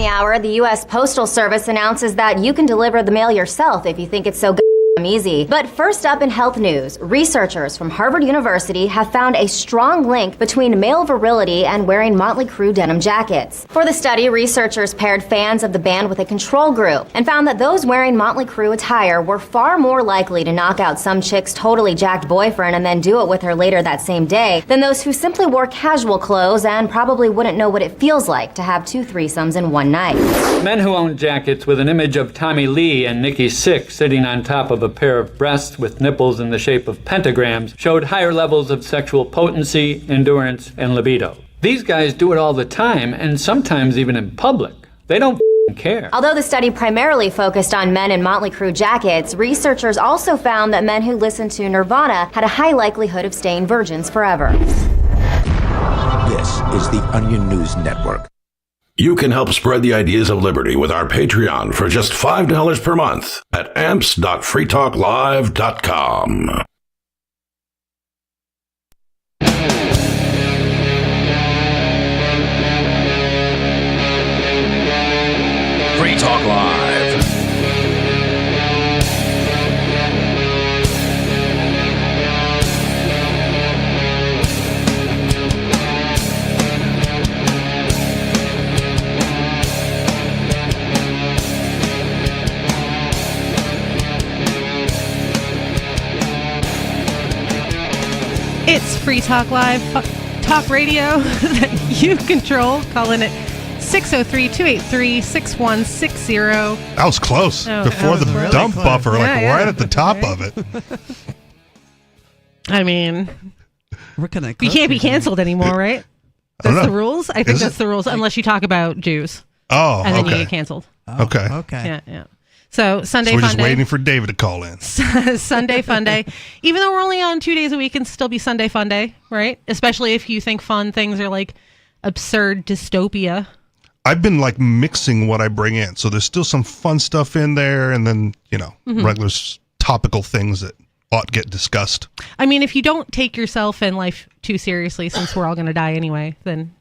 hour, the U.S. Postal Service announces that you can deliver the mail yourself if you think it's so easy. But first up in health news, researchers from Harvard University have found a strong link between male virility and wearing Motley Crue denim jackets. For the study, researchers paired fans of the band with a control group and found that those wearing Motley Crue attire were far more likely to knock out some chick's totally jacked boyfriend and then do it with her later that same day than those who simply wore casual clothes and probably wouldn't know what it feels like to have 2 threesomes in one night. Men who own jackets with an image of Tommy Lee and Nikki Sixx sitting on top of a pair of breasts with nipples in the shape of pentagrams showed higher levels of sexual potency, endurance, and libido. These guys do it all the time, and sometimes even in public. They don't care. Although the study primarily focused on men in Motley Crue jackets, researchers also found that men who listened to Nirvana had a high likelihood of staying virgins forever. This is the Onion News Network. You can help spread the ideas of liberty with our Patreon for just $5 per month at amps.freetalklive.com. Free Talk Live. It's Free Talk Live, talk radio that you control. Call in at 603-283-6160. That was close. Before the really dump close. buffer, right at the top Right. of it. I mean, We're gonna you can't be canceled anymore, right? I don't That's the know. rules? I think Is that's it? the rules, unless you talk about Jews. Oh, And then you okay. get canceled. Okay. Okay. Yeah. So Sunday So we're Fun just Day. waiting for David to call in. Sunday Fun Day. Even though we're only on 2 days a week, it can still be Sunday Fun Day, right? Especially if you think fun things are like absurd dystopia. I've been like mixing what I bring in. So there's still some fun stuff in there and then, regular topical things that ought to get discussed. I mean, if you don't take yourself and life too seriously, since we're all going to die anyway, then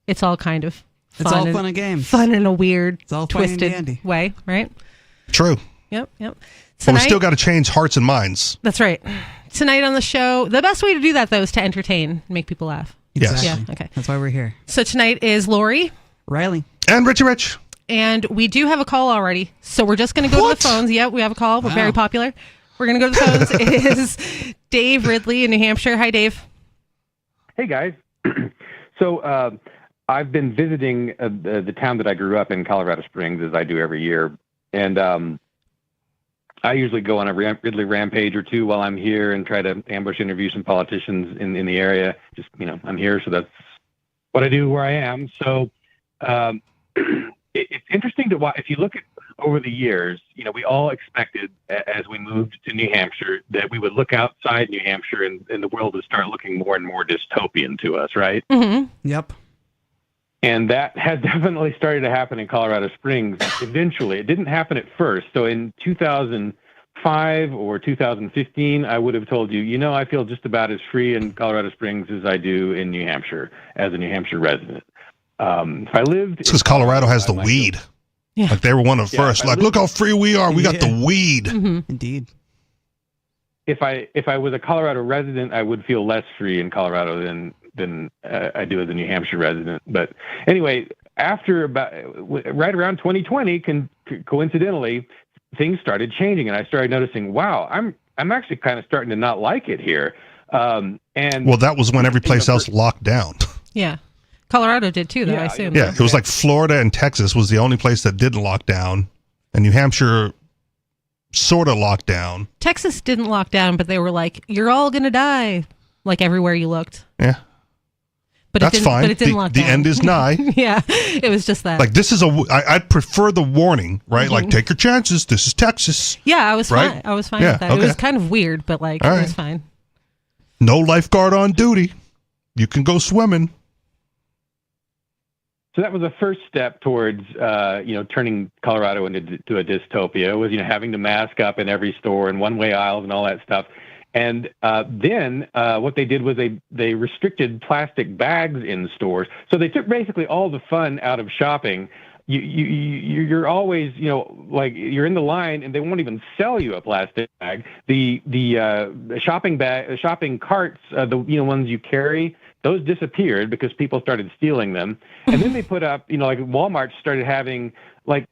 it's all kind of fun. It's all fun and games. Fun in a weird, It's all fun and twisted dandy. way, right? True. Yep. But we Tonight- still got to change hearts and minds. That's right. Tonight on the show, the best way to do that, though, is to entertain and make people laugh. Yes. Yeah, okay. That's why we're here. So tonight is Lori, Riley. And Richie Rich. and we do have a call already. So we're just going to go What? to the phones. Yeah, we have a call. We're Wow. very popular. We're going to go to the phones. It is Dave Ridley in New Hampshire. Hi, Dave. Hey, guys. So I've been visiting the town that I grew up in, Colorado Springs, as I do every year. And I usually go on a Ridley rampage or two while I'm here and try to ambush interview some politicians in the area. Just, I'm here, so that's what I do where I am. So it's interesting to watch. If you look at over the years, we all expected as we moved to New Hampshire that we would look outside New Hampshire and the world would start looking more and more dystopian to us, right? Mm-hmm. Yep. And that has definitely started to happen in Colorado Springs eventually. It didn't happen at first. So in 2005 or 2015, I would have told you, I feel just about as free in Colorado Springs as I do in New Hampshire as a New Hampshire resident. If I lived... It's because Colorado has the weed. Yeah. Like they were one of the first. Like, look how free we are. We got Yeah. the weed. Mm-hmm. Indeed. If I was a Colorado resident, I would feel less free in Colorado than I do as a New Hampshire resident. But anyway, after right around 2020, coincidentally, things started changing, and I started noticing, wow, I'm actually kind of starting to not like it here. And Well, that was when every place else locked down. Yeah. Colorado did too, though, Yeah, I assume. Yeah, it was like Florida and Texas was the only place that didn't lock down, and New Hampshire sort of locked down. Texas didn't lock down, but they were like, you're all going to die, like everywhere you looked. Yeah, But that's it didn't, fine. But it didn't lock The down. end is nigh. Yeah, it was just that. Like this is I'd prefer the warning, right? Like take your chances. This is Texas. yeah, I was Right? fine. I was fine Yeah, with that. okay. It was kind of weird, but like, All it right. was fine. No lifeguard on duty. You can go swimming. So that was the first step towards, turning Colorado into a dystopia, was, having to mask up in every store and one-way aisles and all that stuff. And then what they did was they restricted plastic bags in stores. So they took basically all the fun out of shopping you're always, like you're in the line and they won't even sell you a plastic bag. The shopping carts, the ones you carry, those disappeared because people started stealing them. And then they put up, like Walmart started having like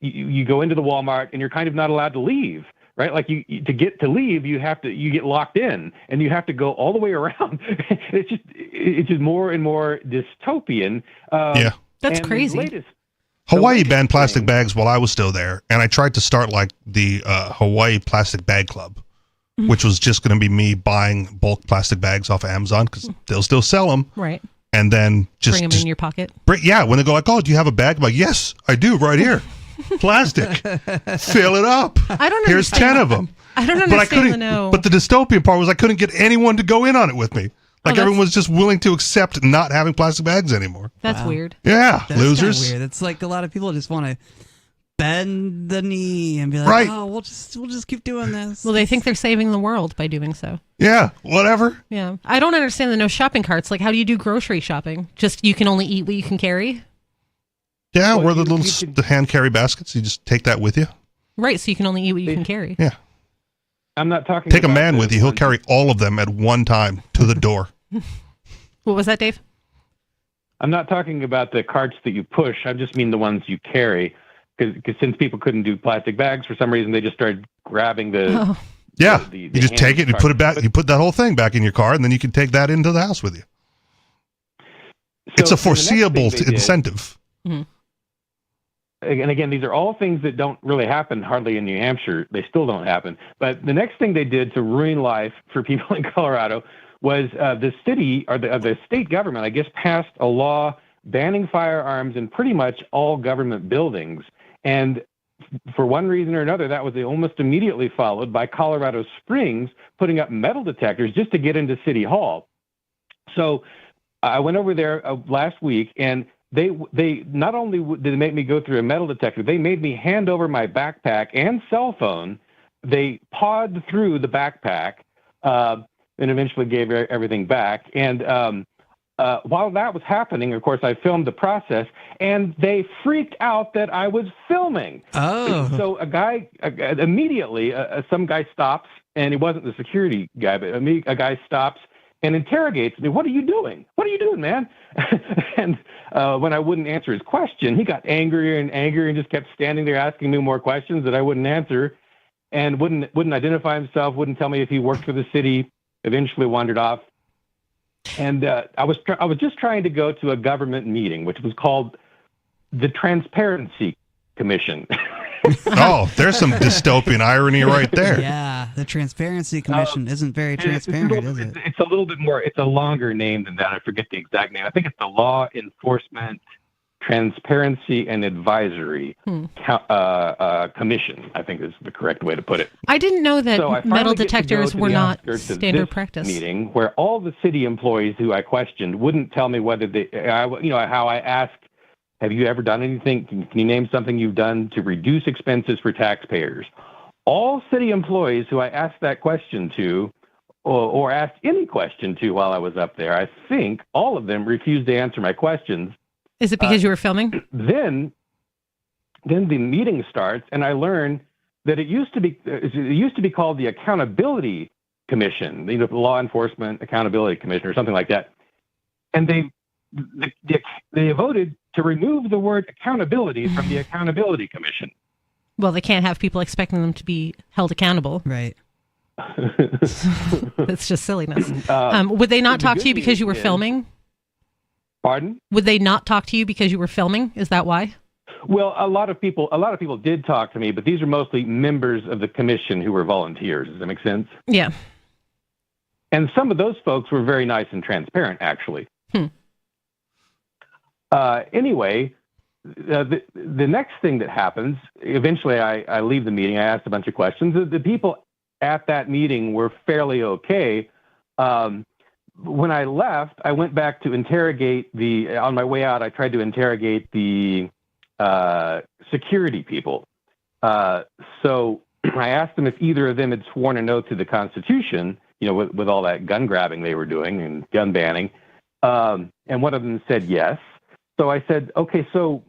you go into the Walmart and you're kind of not allowed to leave. Right, like to get leave, you get locked in, and you have to go all the way around. it's just more and more dystopian. Yeah, that's crazy. Hawaii banned plastic bags while I was still there, and I tried to start like the Hawaii Plastic Bag Club, which was just going to be me buying bulk plastic bags off of Amazon because they'll still sell them. Right. And then bring them in your pocket. When they go like, "Oh, do you have a bag?" I'm like, "Yes, I do, right here." Plastic. Fill it up. I don't Here's understand. 10 of them. I don't understand But the dystopian part was I couldn't get anyone to go in on it with me. Like everyone was just willing to accept not having plastic bags anymore. That's weird. Yeah, that's losers. Weird. It's like a lot of people just want to bend the knee and be like, "Oh, we'll just keep doing this." Well, they think they're saving the world by doing so. Yeah, whatever. Yeah, I don't understand the no shopping carts. Like, how do you do grocery shopping? Just you can only eat what you can carry. Yeah, or the hand carry baskets. You just take that with you. Right, so you can only eat what you can carry. Yeah. I'm not talking. Take a man with you. He'll carry all of them at one time to the door. What was that, Dave? I'm not talking about the carts that you push. I just mean the ones you carry. Because since people couldn't do plastic bags for some reason, they just started grabbing the. Yeah, the you just take it, you put it back, you put that whole thing back in your car, and then you can take that into the house with you. It's a foreseeable incentive. Mm-hmm. And again, these are all things that don't really happen hardly in New Hampshire. They still don't happen. But the next thing they did to ruin life for people in Colorado was the city or the state government, I guess, passed a law banning firearms in pretty much all government buildings. And for one reason or another, that was almost immediately followed by Colorado Springs putting up metal detectors just to get into City Hall. So I went over there last week, and they not only did they make me go through a metal detector, they made me hand over my backpack and cell phone. They pawed through the backpack and eventually gave everything back. And while that was happening, of course, I filmed the process, and they freaked out that I was filming. Oh. So immediately, some guy stops, and it wasn't the security guy, but a guy stops and interrogates me. "What are you doing? What are you doing, man?" And when I wouldn't answer his question, he got angrier and angrier and just kept standing there asking me more questions that I wouldn't answer, and wouldn't identify himself, wouldn't tell me if he worked for the city. Eventually wandered off. And I was just trying to go to a government meeting, which was called the Transparency Commission. Oh, there's some dystopian irony right there. Yeah, the Transparency Commission isn't very transparent, is it? It's a little bit more. It's a longer name than that. I forget the exact name. I think it's the Law Enforcement Transparency and Advisory Commission, I think is the correct way to put it. I didn't know that metal detectors were not standard practice. Meeting where all the city employees who I questioned wouldn't tell me whether how I asked, "Have you ever done anything? Can you name something you've done to reduce expenses for taxpayers?" All city employees who I asked that question to, or asked any question to while I was up there, I think all of them refused to answer my questions. Is it because you were filming? Then the meeting starts, and I learn that it used to be called the Accountability Commission, the Law Enforcement Accountability Commission, or something like that. And they voted to remove the word accountability from the Accountability Commission. Well, they can't have people expecting them to be held accountable. Right. It's just silliness. Would they not talk to you because you were filming? Pardon? Would they not talk to you because you were filming? Is that why? Well, a lot of people did talk to me, but these are mostly members of the commission who were volunteers. Does that make sense? Yeah. And some of those folks were very nice and transparent, actually. Anyway, the next thing that happens, eventually I leave the meeting. I asked a bunch of questions. The people at that meeting were fairly okay. When I left, I went back to interrogate on my way out, I tried to interrogate the security people. So I asked them if either of them had sworn an oath to the Constitution, with all that gun grabbing they were doing and gun banning. And one of them said yes. So I said, "Okay, so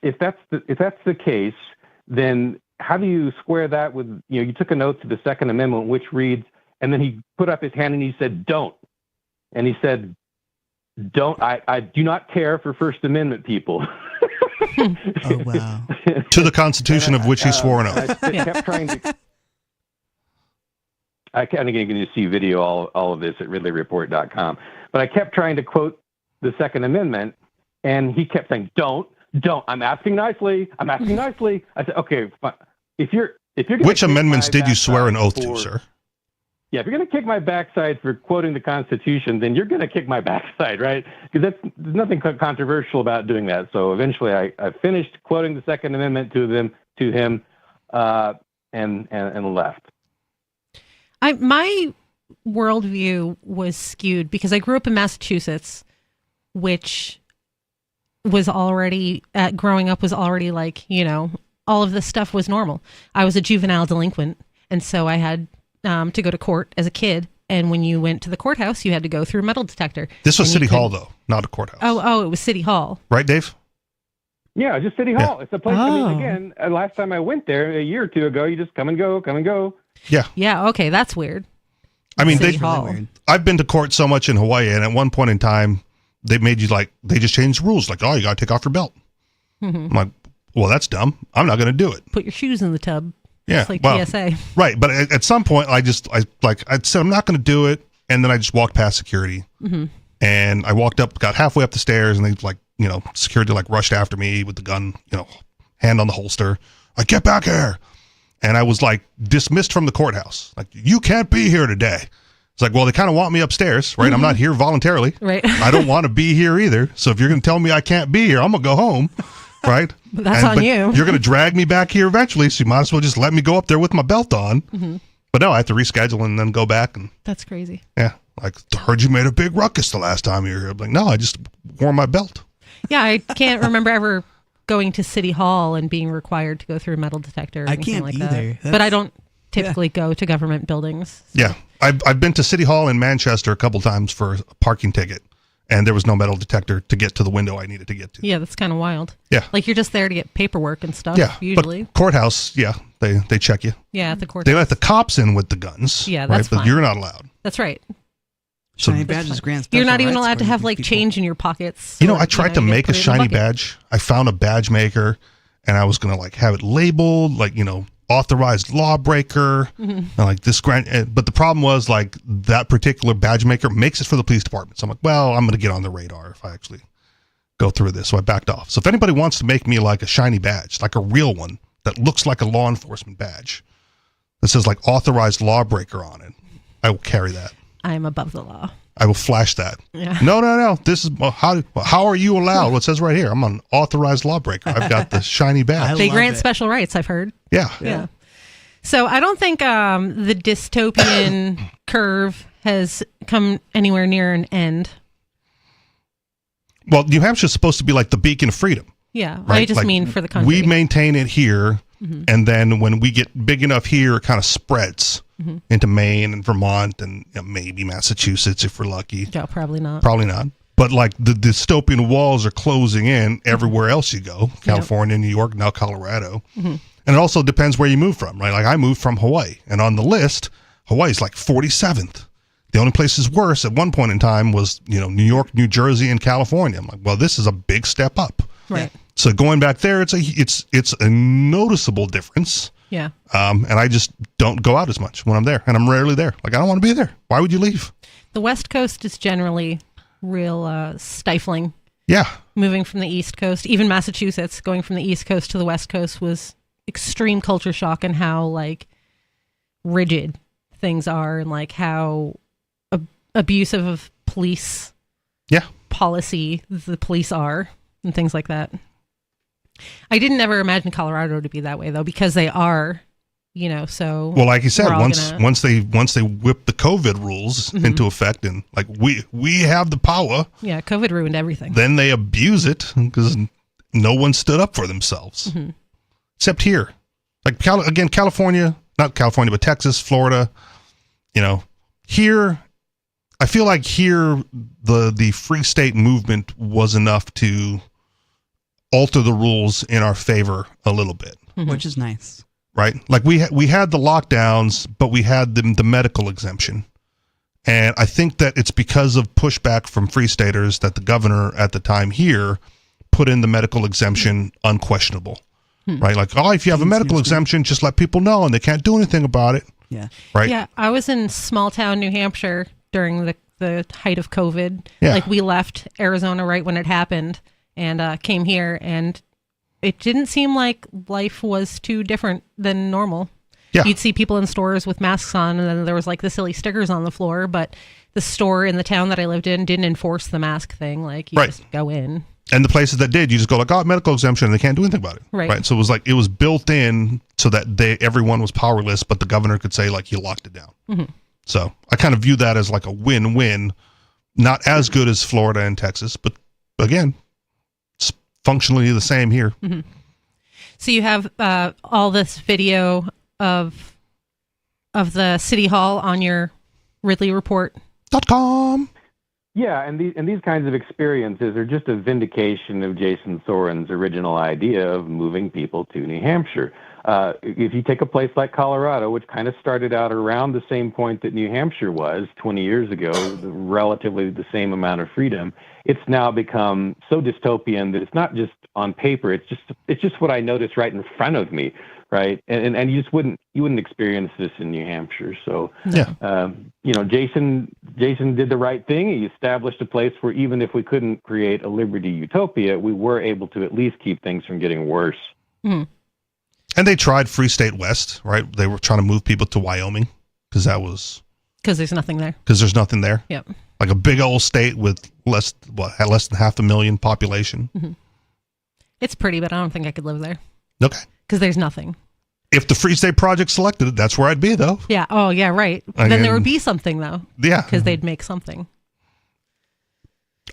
if that's the case, then how do you square that with, you took a note to the Second Amendment, which reads, and then he put up his hand and he said, don't. And he said, don't, I do not care for First Amendment people. Oh, wow. To the Constitution of which he swore an oath. I kept trying to... I can't even to see video all of this at RidleyReport.com. But I kept trying to quote the Second Amendment, and he kept saying, don't. I'm asking nicely. I said, okay, fine. If you're which amendments did you swear an oath to, sir? Yeah, if you're going to kick my backside for quoting the Constitution, then you're going to kick my backside, right? Because there's nothing controversial about doing that. So eventually, I finished quoting the Second Amendment to him, and left. My worldview was skewed because I grew up in Massachusetts, which was already growing up was already like, all of this stuff was normal. I was a juvenile delinquent, and so I had to go to court as a kid. And when you went to the courthouse, you had to go through a metal detector. This was City Hall, though, not a courthouse. Oh, it was City Hall. Right, Dave? Yeah, just City Hall. Yeah. It's a place, again, last time I went there a year or two ago, you just come and go. Yeah. Yeah, okay, that's weird. I mean, I've been to court so much in Hawaii, and at one point in time, they made you they just changed rules. Like, oh, you got to take off your belt. Mm-hmm. I'm like, well, that's dumb. I'm not going to do it. Put your shoes in the tub. Yeah. It's like TSA. Right. But at some point, I said, I'm not going to do it. And then I just walked past security. Mm-hmm. And I walked up, got halfway up the stairs, and they security rushed after me with the gun, hand on the holster. Get back here. And I was dismissed from the courthouse. You can't be here today. It's well, they kind of want me upstairs, right? Mm-hmm. I'm not here voluntarily. Right. I don't want to be here either. So if you're going to tell me I can't be here, I'm going to go home, right? That's on you. You're going to drag me back here eventually, so you might as well just let me go up there with my belt on. Mm-hmm. But no, I have to reschedule and then go back. And that's crazy. Yeah. Heard you made a big ruckus the last time you were here. I'm no, I just wore my belt. Yeah, I can't remember ever going to City Hall and being required to go through a metal detector or anything like that. But I don't typically go to government buildings. So. Yeah. I've been to City Hall in Manchester a couple times for a parking ticket, and there was no metal detector to get to the window I needed to get to. Yeah, that's kind of wild. Yeah. You're just there to get paperwork and stuff, usually. But courthouse, they check you. Yeah, at the courthouse. They let the cops in with the guns. Yeah, that's right? fine. But you're not allowed. That's right. Shiny badges grant special You're not even rights allowed to for have these people. change in your pockets. I tried to make a shiny badge. I found a badge maker, and I was going to have it labeled authorized lawbreaker, and this grant. But the problem was that particular badge maker makes it for the police department. So I'm well, I'm going to get on the radar if I actually go through this. So I backed off. So if anybody wants to make me a shiny badge, a real one that looks like a law enforcement badge that says authorized lawbreaker on it, I will carry that. I am above the law. I will flash that. Yeah. No. This is how are you allowed? Well, it says right here, I'm an authorized lawbreaker. I've got the shiny badge. They grant special rights, I've heard. Yeah. So I don't think the dystopian curve has come anywhere near an end. Well, New Hampshire's supposed to be the beacon of freedom. Yeah, right? I just mean for the country. We maintain it here, and then when we get big enough here, it kind of spreads into Maine and Vermont and maybe Massachusetts if we're lucky. Yeah, probably not. But the dystopian walls are closing in everywhere else you go. California, New York, now Colorado. Mm-hmm. And it also depends where you move from, right? I moved from Hawaii, and on the list, Hawaii's 47th. The only places worse at one point in time was, New York, New Jersey, and California. I'm well, this is a big step up. Right. So going back there, it's a noticeable difference. Yeah. And I just don't go out as much when I'm there, and I'm rarely there. I don't want to be there. Why would you leave? The West Coast is generally real stifling. Yeah. Moving from the East Coast, even Massachusetts, going from the East Coast to the West Coast was extreme culture shock, and how rigid things are, and how abusive of police policy the police are, and things like that. I didn't ever imagine Colorado to be that way, though, because they are, so. Well, like you said, once they whip the COVID rules into effect, and we have the power. Yeah, COVID ruined everything. Then they abuse it because no one stood up for themselves, except here. California, not California, but Texas, Florida. Here, I feel here the free state movement was enough to alter the rules in our favor a little bit, which is nice, right? Like we had the lockdowns, but we had the medical exemption, and I think that it's because of pushback from free staters that the governor at the time here put in the medical exemption unquestionable, right? Like, oh, if you have a medical exemption, just let people know, and they can't do anything about it. Yeah, right. Yeah, I was in small town New Hampshire during the height of COVID. Yeah. Like we left Arizona right when it happened and came here, and it didn't seem like life was too different than normal. Yeah. You'd see people in stores with masks on, and then there was like the silly stickers on the floor, but the store in the town that I lived in didn't enforce the mask thing. Like you just go in. And the places that did, you just go like, oh, medical exemption, and they can't do anything about it. Right. So it was like, it was built in so that everyone was powerless, but the governor could say like, you locked it down. Mm-hmm. So I kind of view that as like a win-win, not as good as Florida and Texas, but again, it's functionally the same here. Mm-hmm. So you have all this video of the city hall on your RidleyReport.com. Yeah, and these kinds of experiences are just a vindication of Jason Soren's original idea of moving people to New Hampshire. If you take a place like Colorado, which kind of started out around the same point that New Hampshire was 20 years ago, relatively the same amount of freedom, it's now become so dystopian that it's not just on paper. It's just what I notice right in front of me, right? And you just wouldn't experience this in New Hampshire. So, Jason did the right thing. He established a place where even if we couldn't create a liberty utopia, we were able to at least keep things from getting worse. Mm-hmm. And they tried Free State West, right? They were trying to move people to Wyoming because there's nothing there. Because there's nothing there. Yep. Like a big old state with less than 500,000 population. Mm-hmm. It's pretty, but I don't think I could live there. Okay. Because there's nothing. If the Free State Project selected it, that's where I'd be, though. Yeah. Oh, yeah, right. Then there would be something, though. Yeah. Because they'd make something.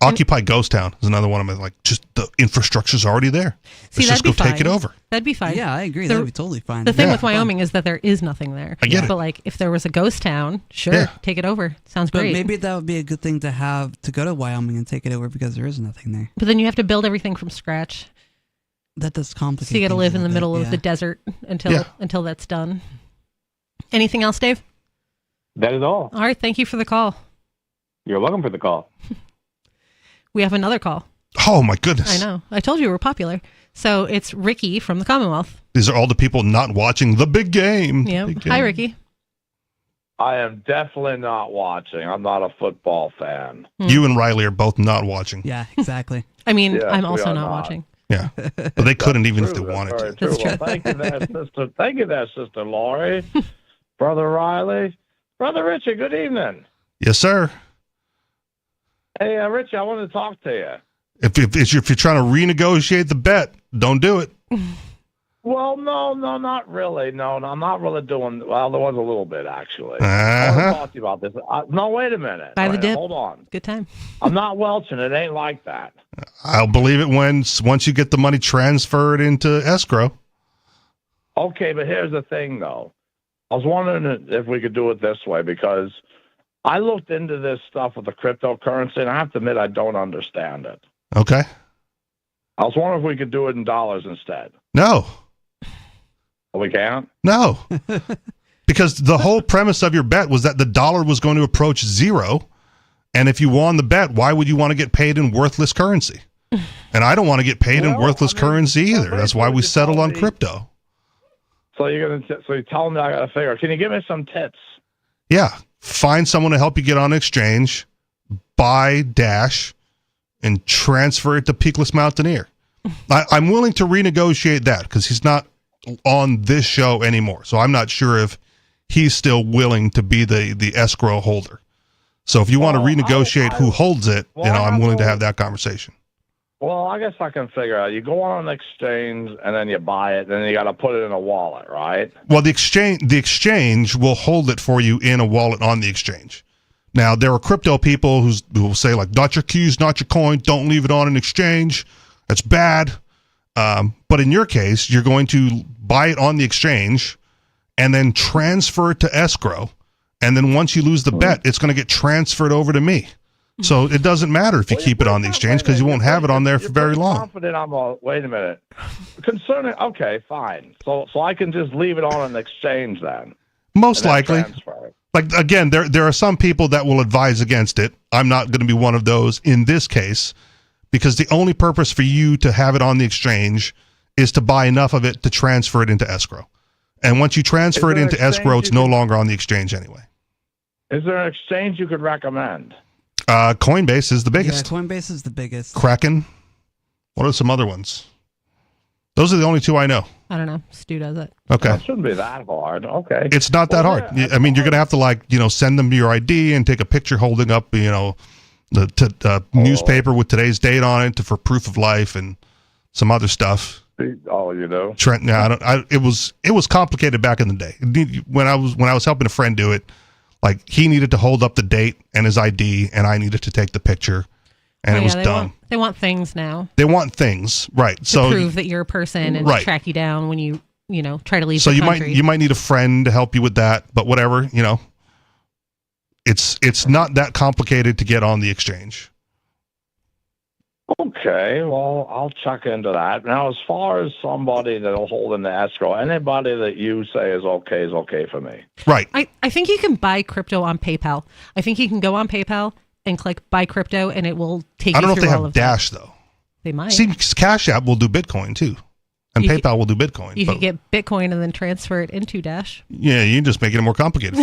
Occupy Ghost Town is another one of my, like, just the infrastructure's already there. See, Let's just go take it over. That'd be fine. Yeah, I agree. That'd be totally fine. The thing with Wyoming is that there is nothing there. I get it. But, like, if there was a ghost town, sure, take it over. Sounds But great. maybe that would be a good thing to have to go to Wyoming and take it over because there is nothing there. But then you have to build everything from scratch. That does complicate. So you got to live in the middle of the desert until that's done. Anything else, Dave? That is all. All right. Thank you for the call. You're welcome for the call. We have another call. Oh, my goodness. I know. I told you we're popular. So it's Ricky from the Commonwealth. These are all the people not watching the big game. Yeah. Hi, Ricky. I am definitely not watching. I'm not a football fan. You and Riley are both not watching. Yeah, exactly. I mean, Yes, I'm we also are not not. watching. Yeah. But they couldn't even if they True, wanted to. that's That's true. true. Well, thank you there, Sister Lori. Brother Riley. Brother Richard, good evening. Yes, sir. Hey, Richie, I want to talk to you. If you're trying to renegotiate the bet, don't do it. Well, no, not really. No, I'm not really doing. Well, there was a little bit actually. I want to talk to you about this. No, wait a minute. Buy the dip. Hold on. Good time. I'm not welching. It ain't like that. I'll believe it once you get the money transferred into escrow. Okay, but here's the thing, though. I was wondering if we could do it this way because I looked into this stuff with the cryptocurrency, and I have to admit I don't understand it. Okay. I was wondering if we could do it in dollars instead. No. We can't? No. Because the whole premise of your bet was that the dollar was going to approach zero. And if you won the bet, why would you want to get paid in worthless currency? And I don't want to get paid in worthless currency either. That's why we settled on crypto. So you're telling me I got to figure. Can you give me some tips? Yeah. Find someone to help you get on exchange, buy Dash, and transfer it to Peakless Mountaineer. I'm willing to renegotiate that because he's not on this show anymore. So I'm not sure if he's still willing to be the escrow holder. So if you want to renegotiate who holds it, I'm willing to have that conversation. Well, I guess I can figure out. You go on an exchange and then you buy it, and then you got to put it in a wallet, right? Well, the exchange will hold it for you in a wallet on the exchange. Now, there are crypto people who will say, like, not your keys, not your coin, don't leave it on an exchange. That's bad. But in your case, you're going to buy it on the exchange and then transfer it to escrow. And then once you lose the bet, it's going to get transferred over to me. So it doesn't matter if you keep it on the exchange because you won't have it on there for very long. Confident wait a minute. Concerning, okay, fine. So I can just leave it on an exchange then. Most likely. Like, again, there are some people that will advise against it. I'm not going to be one of those in this case, because the only purpose for you to have it on the exchange is to buy enough of it to transfer it into escrow. And once you transfer it into escrow, it's no longer on the exchange anyway. Is there an exchange you could recommend? Coinbase is the biggest. Yeah, Coinbase is the biggest. Kraken. What are some other ones? Those are the only two I know. I don't know. Stu does it. Okay. It shouldn't be that hard. Okay. It's not that hard. Yeah, I mean, you're going to have to send them your ID and take a picture holding up, the newspaper with today's date on it for proof of life and some other stuff. Oh, Trent, it was complicated back in the day. When I was helping a friend do it, like, he needed to hold up the date and his ID, and I needed to take the picture, and it was done. They want things now. They want things, right? To prove that you're a person and to track you down when you try to leave the country. You might need a friend to help you with that, but whatever, it's not that complicated to get on the exchange. Okay, well, I'll check into that. Now, as far as somebody that'll hold in the escrow, anybody that you say is okay for me. Right. I think you can buy crypto on PayPal. I think you can go on PayPal and click buy crypto, and it will take you through all of that. I don't know if they have Dash, though. They might. See, Cash App will do Bitcoin, too. And PayPal will do Bitcoin. You can get Bitcoin and then transfer it into Dash. Yeah, you just making it more complicated.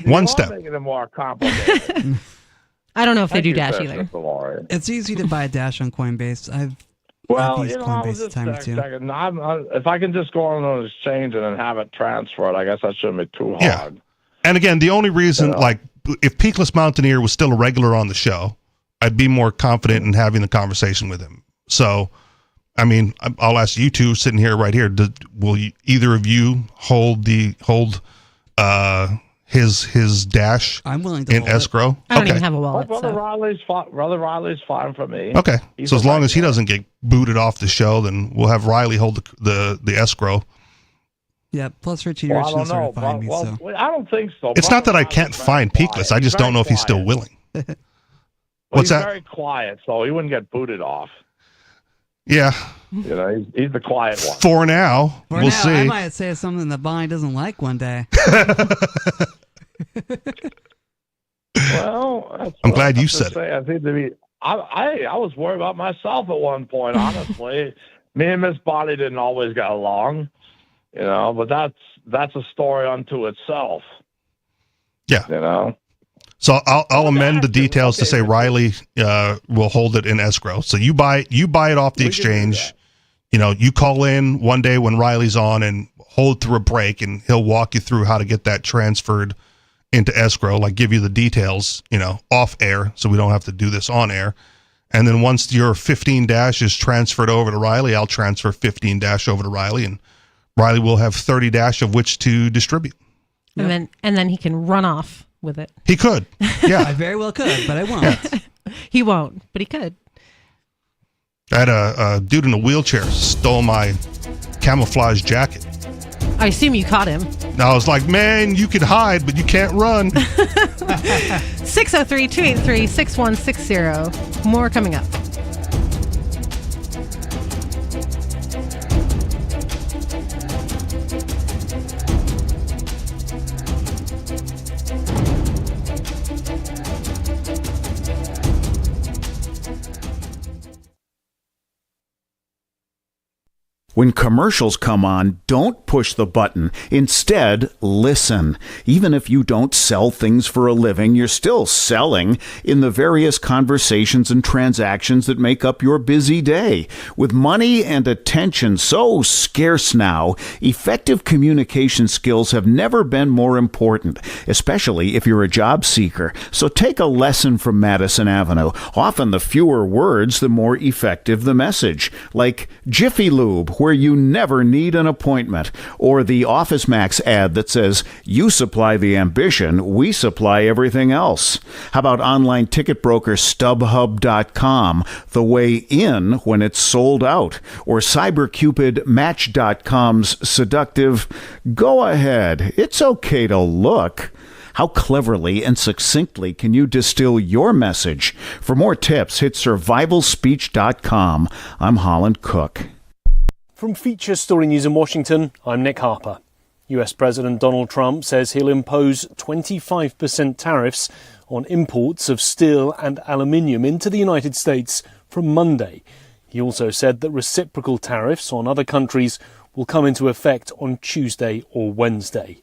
One step. Making it more complicated. I don't know if they do Dash either. It's easy to buy Dash on Coinbase. I've used Coinbase a time or two. If I can just go on an exchange and then have it transferred, I guess that shouldn't be too hard. Yeah. And again, the only reason, if Peakless Mountaineer was still a regular on the show, I'd be more confident in having the conversation with him. So, I mean, I'll ask you two sitting here right here. Will either of you hold his Dash I'm willing to in escrow? I don't even have a wallet. Brother Riley's fine for me. Okay. So as long as he doesn't get booted off the show, then we'll have Riley hold the escrow. Yeah, plus Richie started to find me. So I don't think so. It's not that I can't find Peakless. I just don't know if he's still willing. What's that? He's very quiet, so he wouldn't get booted off. Yeah. He's the quiet one. For now, we'll see. I might say something that Bonnie doesn't like one day. Well, I'm glad you said it. I was worried about myself at one point, honestly. Me and Miss Bonnie didn't always get along, but that's a story unto itself. Yeah. So I'll amend the details to say Riley will hold it in escrow. So you buy it off the exchange. You call in one day when Riley's on and hold through a break, and he'll walk you through how to get that transferred into escrow, like give you the details, off air, so we don't have to do this on air. And then once your 15 Dash is transferred over to Riley, I'll transfer 15 Dash over to Riley, and Riley will have 30 Dash of which to distribute. And then he can run off with it. He could. Yeah. I very well could, but I won't. He won't, but he could. I had a dude in a wheelchair stole my camouflage jacket. I assume you caught him. I was like, man, you can hide, but you can't run. 603-283-6160. More coming up. When commercials come on, don't push the button. Instead, listen. Even if you don't sell things for a living, you're still selling in the various conversations and transactions that make up your busy day. With money and attention so scarce now, effective communication skills have never been more important, especially if you're a job seeker. So take a lesson from Madison Avenue. Often the fewer words, the more effective the message. Like Jiffy Lube, where you never need an appointment, or the Office Max ad that says, you supply the ambition, we supply everything else. How about online ticket broker StubHub.com, the way in when it's sold out, or CyberCupidMatch.com's seductive, go ahead, it's okay to look. How cleverly and succinctly can you distill your message? For more tips, hit survivalspeech.com. I'm Holland Cook. From Feature Story News in Washington, I'm Nick Harper. US President Donald Trump says he'll impose 25% tariffs on imports of steel and aluminium into the United States from Monday. He also said that reciprocal tariffs on other countries will come into effect on Tuesday or Wednesday.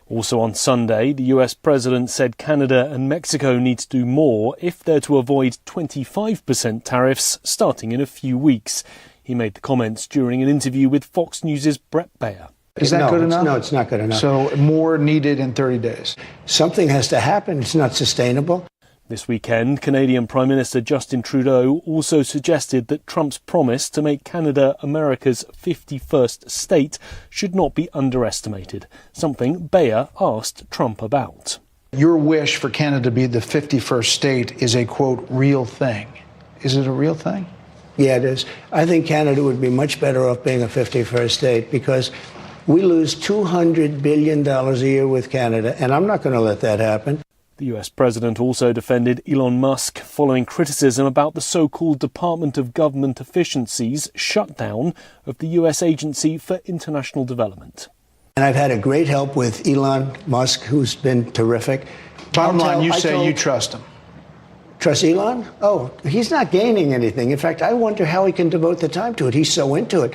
Also on Sunday, the US president said Canada and Mexico need to do more if they're to avoid 25% tariffs starting in a few weeks. He made the comments during an interview with Fox News' Brett Baer. Is that good enough? No, it's not good enough. So more needed in 30 days. Something has to happen. It's not sustainable. This weekend, Canadian Prime Minister Justin Trudeau also suggested that Trump's promise to make Canada America's 51st state should not be underestimated, something Bayer asked Trump about. Your wish for Canada to be the 51st state is a, quote, real thing. Is it a real thing? Yeah, it is. I think Canada would be much better off being a 51st state because we lose $200 billion a year with Canada, and I'm not going to let that happen. The US president also defended Elon Musk following criticism about the so-called Department of Government Efficiency's shutdown of the US Agency for International Development. And I've had a great help with Elon Musk, who's been terrific. Bottom line, you say you trust him. Trust Elon? Oh, he's not gaining anything. In fact, I wonder how he can devote the time to it. He's so into it.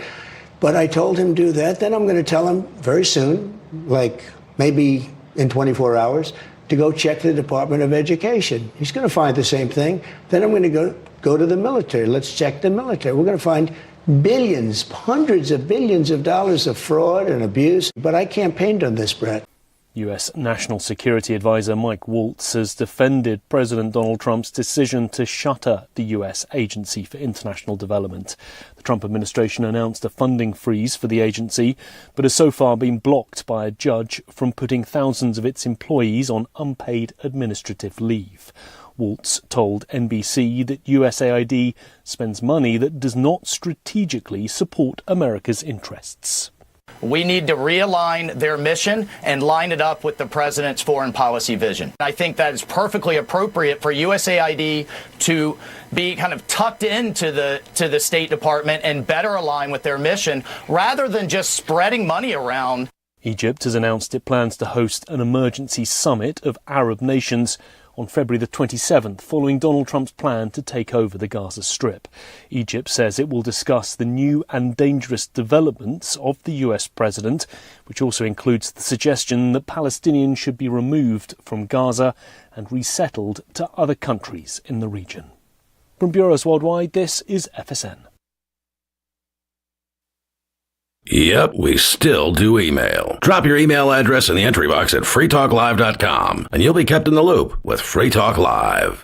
But I told him to do that. Then I'm going to tell him very soon, like maybe in 24 hours, to go check the Department of Education. He's going to find the same thing. Then I'm going to go to the military. Let's check the military. We're going to find billions, hundreds of billions of dollars of fraud and abuse. But I campaigned on this, Brett. US National Security Advisor Mike Waltz has defended President Donald Trump's decision to shutter the US Agency for International Development. The Trump administration announced a funding freeze for the agency, but has so far been blocked by a judge from putting thousands of its employees on unpaid administrative leave. Waltz told NBC that USAID spends money that does not strategically support America's interests. We need to realign their mission and line it up with the president's foreign policy vision. I think that is perfectly appropriate for USAID to be kind of tucked into the State Department and better align with their mission rather than just spreading money around. Egypt has announced it plans to host an emergency summit of Arab nations on February the 27th, following Donald Trump's plan to take over the Gaza Strip. Egypt says it will discuss the new and dangerous developments of the US president, which also includes the suggestion that Palestinians should be removed from Gaza and resettled to other countries in the region. From Bureaus Worldwide, this is FSN. Yep, we still do email. Drop your email address in the entry box at freetalklive.com, and you'll be kept in the loop with Free Talk Live.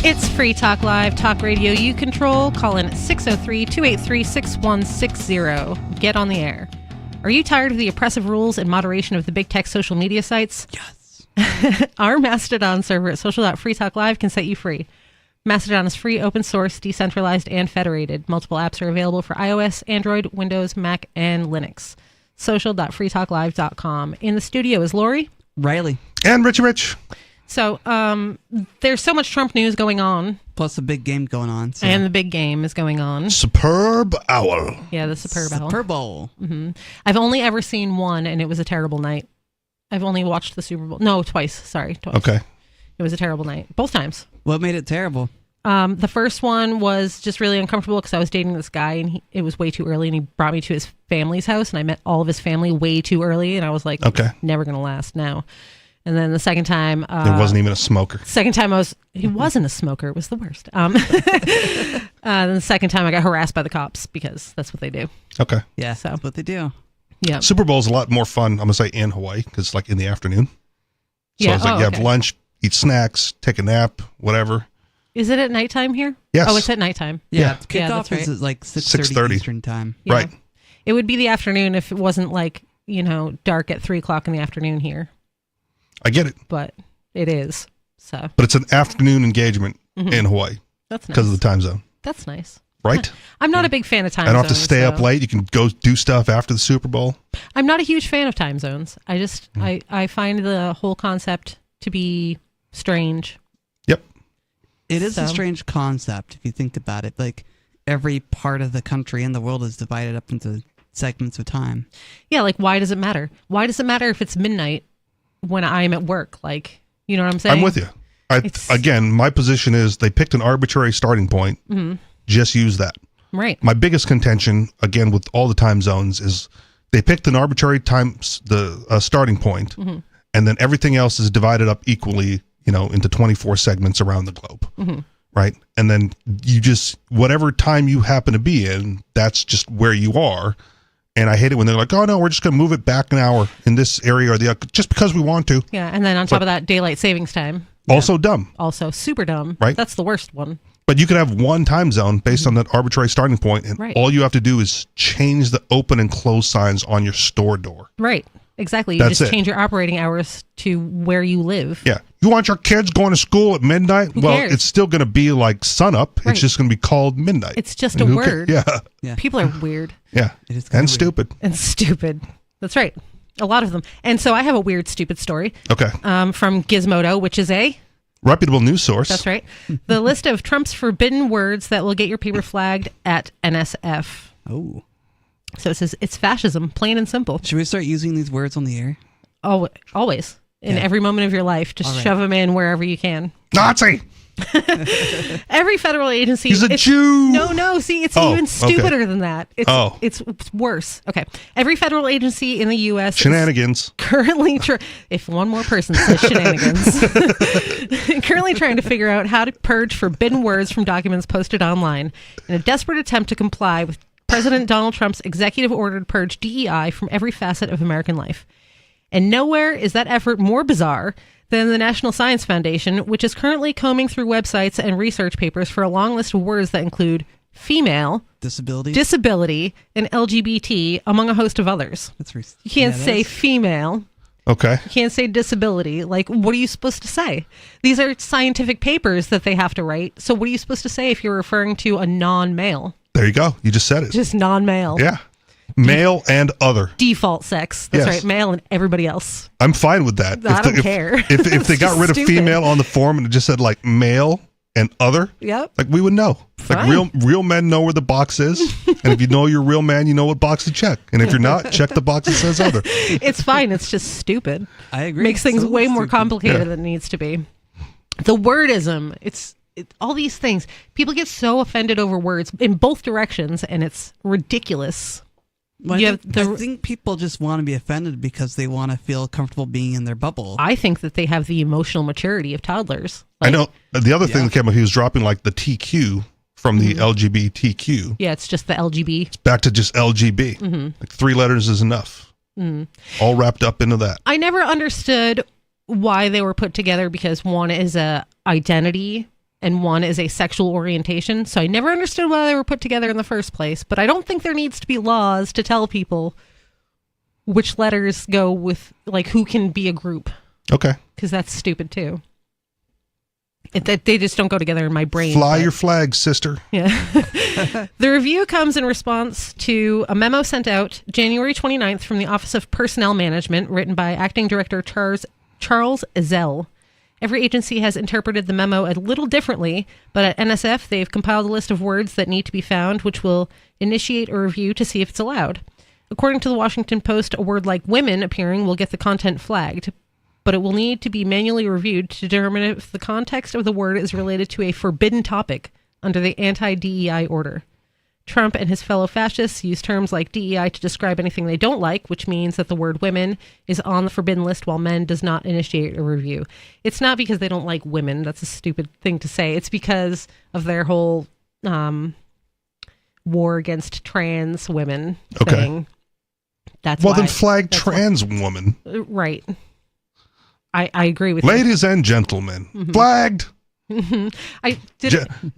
It's Free Talk Live, talk radio you control. Call in at 603-283-6160. Get on the air. Are you tired of the oppressive rules and moderation of the big tech social media sites? Yes. Our Mastodon server at social.freetalklive can set you free. Mastodon is free, open source, decentralized, and federated. Multiple apps are available for iOS, Android, Windows, Mac, and Linux. Social.freetalklive.com. In the studio is Lori, Riley, and Rich. So there's so much Trump news going on. Plus the big game going on. So. And the big game is going on. Superb Owl. Yeah, the Superb Owl. Super Bowl. Mm-hmm. I've only ever seen one, and it was a terrible night. I've only watched the Super Bowl. No, twice. Sorry, twice. Okay. It was a terrible night. Both times. What made it terrible? The first one was just really uncomfortable because I was dating this guy, and it was way too early, and he brought me to his family's house, and I met all of his family way too early, and I was like, okay, never going to last now. And then the second time... there wasn't even a smoker. Second time he wasn't a smoker. It was the worst. Then the second time I got harassed by the cops because that's what they do. Okay. Yeah, so. That's what they do. Yeah. Super Bowl's a lot more fun, I'm going to say, in Hawaii because it's like in the afternoon. So it's like you have lunch, eat snacks, take a nap, whatever. Is it at nighttime here? Yes. Oh, it's at nighttime. Yeah, Yeah, kickoff that's right. is at like 6:30 Eastern time. Yeah. Right. It would be the afternoon if it wasn't like, dark at 3:00 in the afternoon here. I get it. But it is. So. But it's an afternoon engagement in Hawaii. That's nice. Because of the time zone. That's nice. Right? I'm not a big fan of time zones. I don't have to stay up late. You can go do stuff after the Super Bowl. I'm not a huge fan of time zones. I just, I find the whole concept to be strange. Yep. It is a strange concept if you think about it. Like every part of the country and the world is divided up into segments of time. Yeah, like why does it matter? Why does it matter if it's midnight when I'm at work? Like, you know what I'm saying? I'm with you. Again, my position is they picked an arbitrary starting point. Mm-hmm. Just use that. Right. My biggest contention, again, with all the time zones is they picked an arbitrary starting point, and then everything else is divided up equally, into 24 segments around the globe. Right. And then you just, whatever time you happen to be in, that's just where you are. And I hate it when they're like, oh no, we're just going to move it back an hour in this area or the other, just because we want to. Yeah. And then on top of that, daylight savings time. Also dumb. Also super dumb. Right. That's the worst one. But you could have one time zone based on that arbitrary starting point, and all you have to do is change the open and close signs on your store door. Right. Exactly. You That's just it. change your operating hours to where you live. Yeah. You want your kids going to school at midnight? Who Well, cares? it's still going to be like sunup. Right. It's just going to be called midnight. It's just And a who word. Yeah. People are weird. Yeah. It is And stupid. And stupid. That's right. A lot of them. And so I have a weird, stupid story. Okay. From Gizmodo, which is a reputable news source. That's right. The list of Trump's forbidden words that will get your paper flagged at NSF. Oh. So it says it's fascism, plain and simple. Should we start using these words on the air? Oh, always. In every moment of your life. Just shove them in wherever you can. Nazi! Every federal agency. He's a Jew! No. See, it's even stupider than that. It's worse. Okay. Every federal agency in the U.S. Shenanigans. Currently, if one more person says shenanigans, currently trying to figure out how to purge forbidden words from documents posted online in a desperate attempt to comply with President Donald Trump's executive order to purge DEI from every facet of American life. And nowhere is that effort more bizarre than the National Science Foundation, which is currently combing through websites and research papers for a long list of words that include female, disability, and LGBT, among a host of others. You can't say female. Okay. You can't say disability. Like, what are you supposed to say? These are scientific papers that they have to write. So what are you supposed to say if you're referring to a non-male? There you go. You just said it. Just non-male. Yeah. Male and other. Default sex. That's right. Male and everybody else. I'm fine with that. I don't care. If they got rid of female on the form and it just said like male and other, yep, like we would know. Like real men know where the box is, and if you know you're a real man, you know what box to check. And if you're not, check the box that says other. It's fine. It's just stupid. I agree. Makes things way more complicated than it needs to be. The wordism. It's all these things. People get so offended over words in both directions, and it's ridiculous. Well, I think people just want to be offended because they want to feel comfortable being in their bubble. I think that they have the emotional maturity of toddlers. I know. The other thing that came up, he was dropping like the TQ from the LGBTQ. Yeah, it's just the LGB. It's back to just LGB. Like 3 letters is enough. All wrapped up into that. I never understood why they were put together because one is a identity and one is a sexual orientation. So I never understood why they were put together in the first place. But I don't think there needs to be laws to tell people which letters go with, like, who can be a group. Okay. Because that's stupid, too. They just don't go together in my brain. Fly your flag, sister. Yeah. The review comes in response to a memo sent out January 29th from the Office of Personnel Management, written by Acting Director Charles Ezell. Every agency has interpreted the memo a little differently, but at NSF, they've compiled a list of words that need to be found, which will initiate a review to see if it's allowed. According to the Washington Post, a word like women appearing will get the content flagged, but it will need to be manually reviewed to determine if the context of the word is related to a forbidden topic under the anti-DEI order. Trump and his fellow fascists use terms like DEI to describe anything they don't like, which means that the word women is on the forbidden list while men does not initiate a review. It's not because they don't like women. That's a stupid thing to say. It's because of their whole war against trans women thing. That's well, then flag trans woman. Right. I agree with Ladies and gentlemen, flagged.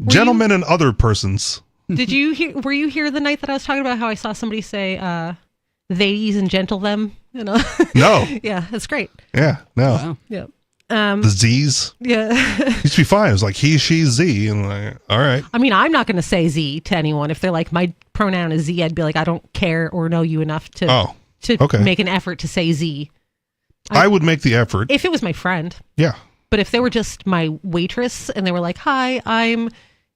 Gentlemen and other persons. Did you hear? Were you here the night that I was talking about how I saw somebody say "theys" and "gentle them"? You know? No. Yeah, that's great. Yeah, no. Wow. Yeah. The Z's. Yeah. Used to be fine. It was like he, she, Z, and like, all right. I mean, I'm not going to say Z to anyone. If they're like, my pronoun is Z, I'd be like, I don't care or know you enough to make an effort to say Z. I would make the effort. If it was my friend. Yeah. But if they were just my waitress and they were like, hi, I'm,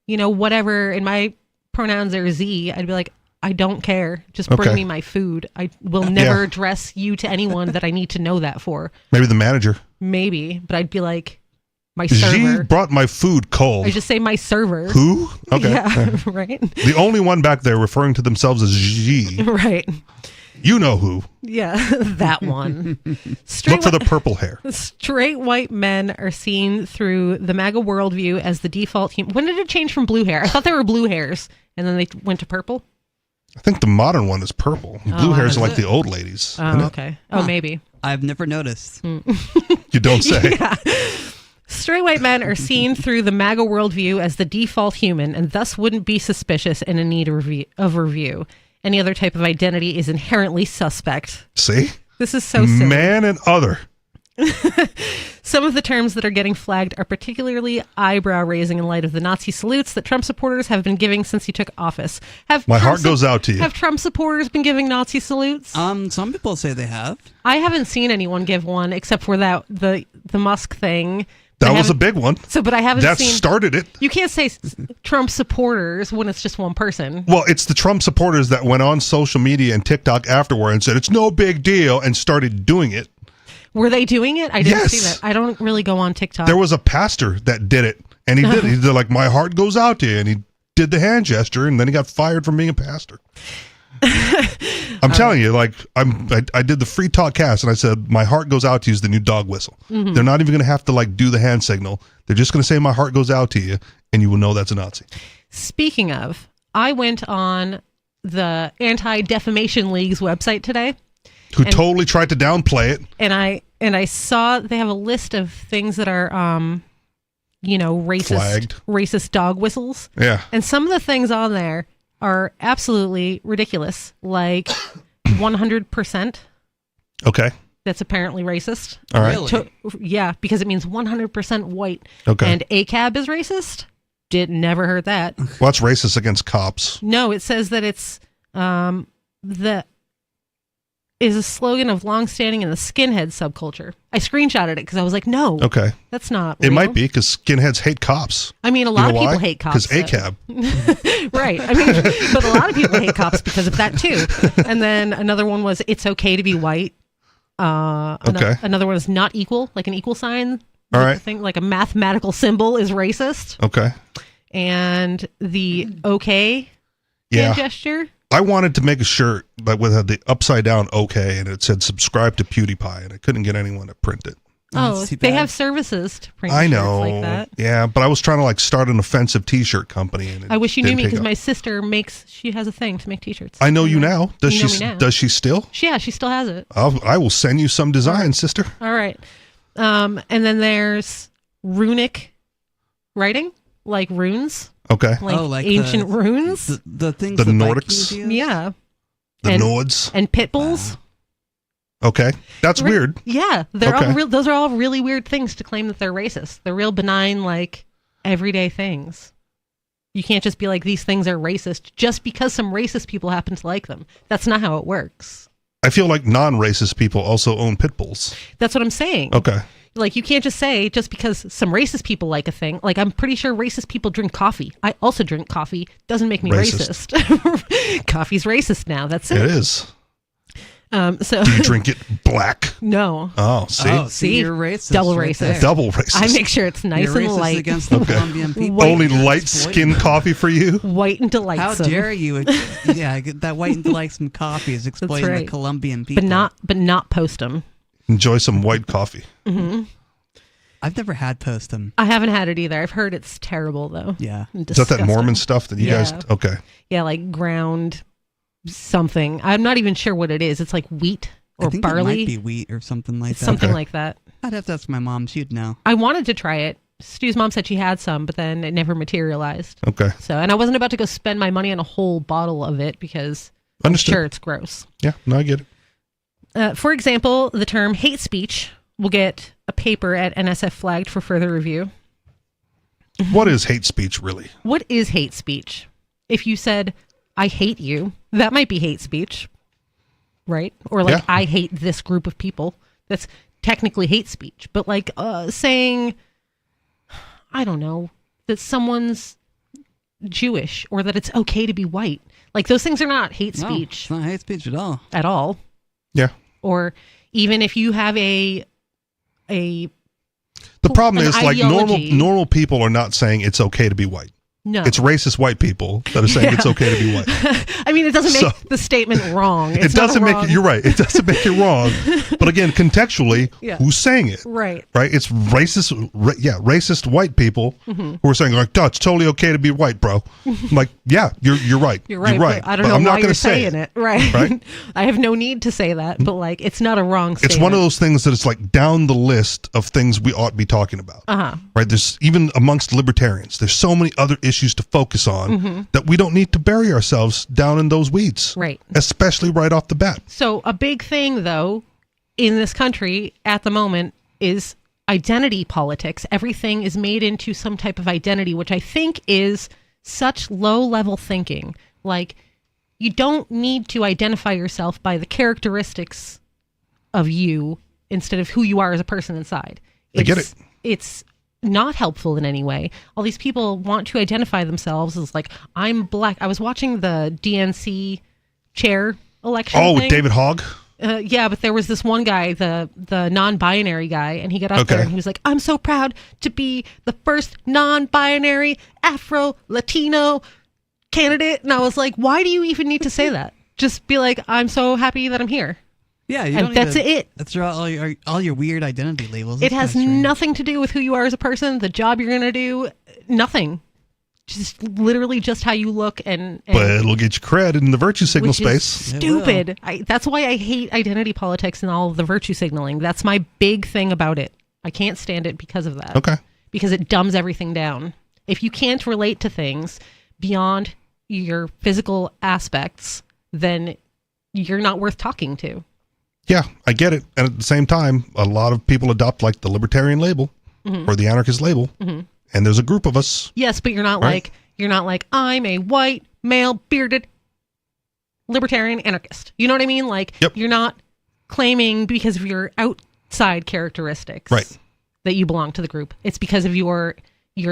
whatever, and my pronouns are Z, I'd be like, I don't care. Just bring me my food. I will never address you to anyone that I need to know that for. Maybe the manager. Maybe, but I'd be like, my server. She brought my food cold. I just say my server. Who? Okay. Yeah, right. The only one back there referring to themselves as G. Right. You know who. Yeah, that one. Look for the purple hair. Straight white men are seen through the MAGA worldview as the default human. When did it change from blue hair? I thought they were blue hairs, and then they went to purple. I think the modern one is purple. Blue hairs are like the old ladies. Oh, okay. Oh, maybe. I've never noticed. You don't say. Yeah. Straight white men are seen through the MAGA worldview as the default human and thus wouldn't be suspicious and in need of review. Any other type of identity is inherently suspect. See? This is so silly. Man and other. Some of the terms that are getting flagged are particularly eyebrow-raising in light of the Nazi salutes that Trump supporters have been giving since he took office. My heart goes out to you. Have Trump supporters been giving Nazi salutes? Some people say they have. I haven't seen anyone give one except for the Musk thing. That was a big one. But I haven't seen... That started it. You can't say Trump supporters when it's just one person. Well, it's the Trump supporters that went on social media and TikTok afterward and said, it's no big deal, and started doing it. Were they doing it? I didn't see that. I don't really go on TikTok. There was a pastor that did it, and he did it. He did like, my heart goes out to you, and he did the hand gesture, and then he got fired from being a pastor. I'm telling you, like, I did the Free Talk cast, and I said, my heart goes out to you is the new dog whistle. Mm-hmm. They're not even going to have to, like, do the hand signal. They're just going to say, my heart goes out to you, and you will know that's a Nazi. Speaking of, I went on the Anti-Defamation League's website today. Who totally tried to downplay it. And I saw they have a list of things that are, racist dog whistles. Yeah. And some of the things on there are absolutely ridiculous, like 100%. Okay. That's apparently racist. All right. Yeah, because it means 100% white. Okay. And ACAB is racist? Never heard that. Well, that's racist against cops. No, it says that it's is a slogan of longstanding in the skinhead subculture. I screenshotted it because I was like, no. Okay. That's not real. It might be because skinheads hate cops. I mean, a lot of people hate cops. Because ACAB. Right. I mean, but a lot of people hate cops because of that too. And then another one was, it's okay to be white. Another one is not equal, like an equal sign. All right. Thing, like a mathematical symbol is racist. Okay. And the okay hand gesture. I wanted to make a shirt that with the upside down okay, and it said subscribe to PewDiePie, and I couldn't get anyone to print it. Oh, they have services to print I shirts know. like that. Yeah, but I was trying to like start an offensive t-shirt company. And I wish you knew me because my sister she has a thing to make t-shirts. I know you now. Does you know me now. Does she still? Yeah, she still has it. I will send you some designs, sister. All right. And then there's runic writing, like runes. Okay. Like ancient runes. The things the that Nordics. Yeah. The Nords. And pit bulls. Okay. That's weird. Yeah. They're all real. Those are all really weird things to claim that they're racist. They're real benign, like everyday things. You can't just be like, these things are racist just because some racist people happen to like them. That's not how it works. I feel like non-racist people also own pit bulls. That's what I'm saying. Okay. Like, you can't just say just because some racist people like a thing. Like, I'm pretty sure racist people drink coffee. I also drink coffee. Doesn't make me racist. Coffee's racist now. That's it. It is. So do you drink it black? No. Oh, see? See, you're racist. Double right racist. there. Double racist. I make sure it's nice you're and racist light. Against the Colombian people. Only light skin coffee for you? White and delightsome. How dare you? Yeah, that white and delightsome coffee is exploiting the Colombian people. But not Postum. Enjoy some white coffee. Mm-hmm. I've never had Postum. I haven't had it either. I've heard it's terrible though. Yeah. Is that Mormon stuff that you guys? Okay. Yeah, like ground something. I'm not even sure what it is. It's like wheat or I think barley. It might be wheat or something like that. Something like that. I'd have to ask my mom. She'd know. I wanted to try it Stu's mom said she had some, but then it never materialized. Okay. So, and I wasn't about to go spend my money on a whole bottle of it because I'm sure it's gross. Yeah, no, I get it. For example, the term hate speech will get a paper at NSF flagged for further review. What is hate speech really? What is hate speech? If you said, I hate you, that might be hate speech, right? Or like, I hate this group of people. That's technically hate speech. But like saying, I don't know, that someone's Jewish or that it's okay to be white. Like those things are not hate speech. It's not hate speech at all. At all. Yeah. Or even if you have the problem is like normal people are not saying it's okay to be white. No. It's racist white people that are saying it's okay to be white. I mean, it doesn't make the statement wrong. It doesn't make it, you're right. It doesn't make it wrong. But again, contextually, who's saying it? Right. Right? It's racist, racist white people who are saying like, "Duh, it's totally okay to be white, bro." I'm like, yeah, you're right. You're right. You're right. I don't know I'm why not you're gonna say saying it. Right. I have no need to say that, but like, it's not a wrong statement. It's one of those things that it's like down the list of things we ought to be talking about. Right? There's even amongst libertarians, there's so many other issues to focus on that we don't need to bury ourselves down in those weeds. Right. Especially right off the bat. So a big thing though in this country at the moment is identity politics. Everything is made into some type of identity, which I think is such low level thinking. Like you don't need to identify yourself by the characteristics of you instead of who you are as a person inside. I get it. It's not helpful in any way. All these people want to identify themselves as like, I'm black. I was watching the DNC chair election thing. David Hogg? Yeah, but there was this one guy, the non-binary guy, and he got up there and he was like, I'm so proud to be the first non-binary Afro-Latino candidate. And I was like, why do you even need to say that? Just be like, I'm so happy that I'm here. Yeah, and that's it. That's all your weird identity labels. It has nothing to do with who you are as a person, the job you're going to do, nothing. Just literally just how you look and but it'll get you cred in the virtue signal space. Stupid. That's why I hate identity politics and all of the virtue signaling. That's my big thing about it. I can't stand it because of that. Okay. Because it dumbs everything down. If you can't relate to things beyond your physical aspects, then you're not worth talking to. Yeah, I get it. And at the same time, a lot of people adopt like the libertarian label or the anarchist label. And there's a group of us. Yes, but you're not like I'm a white, male, bearded libertarian anarchist. You know what I mean? Like you're not claiming because of your outside characteristics that you belong to the group. It's because of your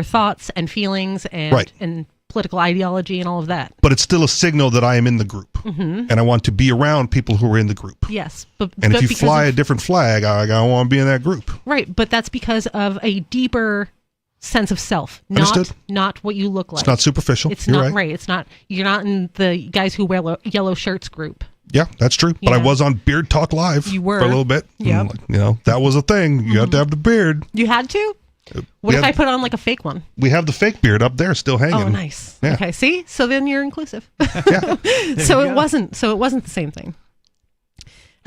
thoughts and feelings and political ideology and all of that. But it's still a signal that I am in the group. And I want to be around people who are in the group. Yes. And if you fly a different flag, I want to be in that group. Right. But that's because of a deeper sense of self, not what you look like. It's not superficial. It's You're not right. It's not. You're not in the guys who wear yellow shirts group. Yeah, that's true. But I was on Beard Talk Live for a little bit. Yeah. That was a thing. You had to have the beard. You had to? What if I put on like a fake one? We have the fake beard up there still hanging. Oh, nice. Yeah. Okay, see? So then you're inclusive. Yeah. So it wasn't the same thing.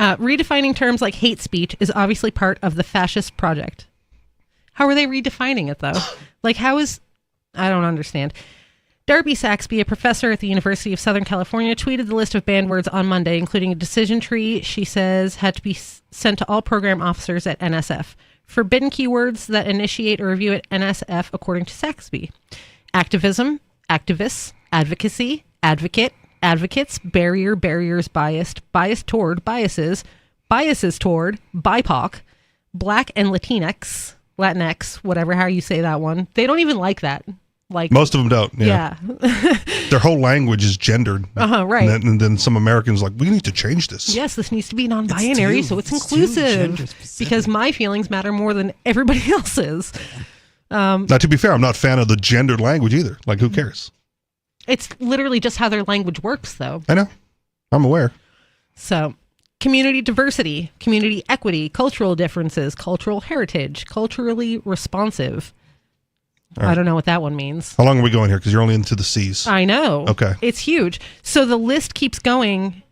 Redefining terms like hate speech is obviously part of the fascist project. How are they redefining it, though? I don't understand. Darby Saxby, a professor at the University of Southern California, tweeted the list of banned words on Monday, including a decision tree she says had to be sent to all program officers at NSF. Forbidden keywords that initiate a review at NSF, according to Saxby. Activism, activists, advocacy, advocate, advocates, barrier, barriers, biased, bias toward, biases, biases toward, BIPOC, Black and Latinx, whatever, how you say that one. They don't even like that. Like most of them don't. Yeah. Their whole language is gendered. Right. And then some Americans are like, we need to change this. Yes, this needs to be non-binary, so it's inclusive. Because my feelings matter more than everybody else's. Now, to be fair, I'm not a fan of the gendered language either. Like, who cares? It's literally just how their language works, though. I know. I'm aware. So, community diversity, community equity, cultural differences, cultural heritage, culturally responsive. Right. I don't know what that one means. How long are we going here? Because you're only into the C's. I know. Okay. It's huge. So the list keeps going.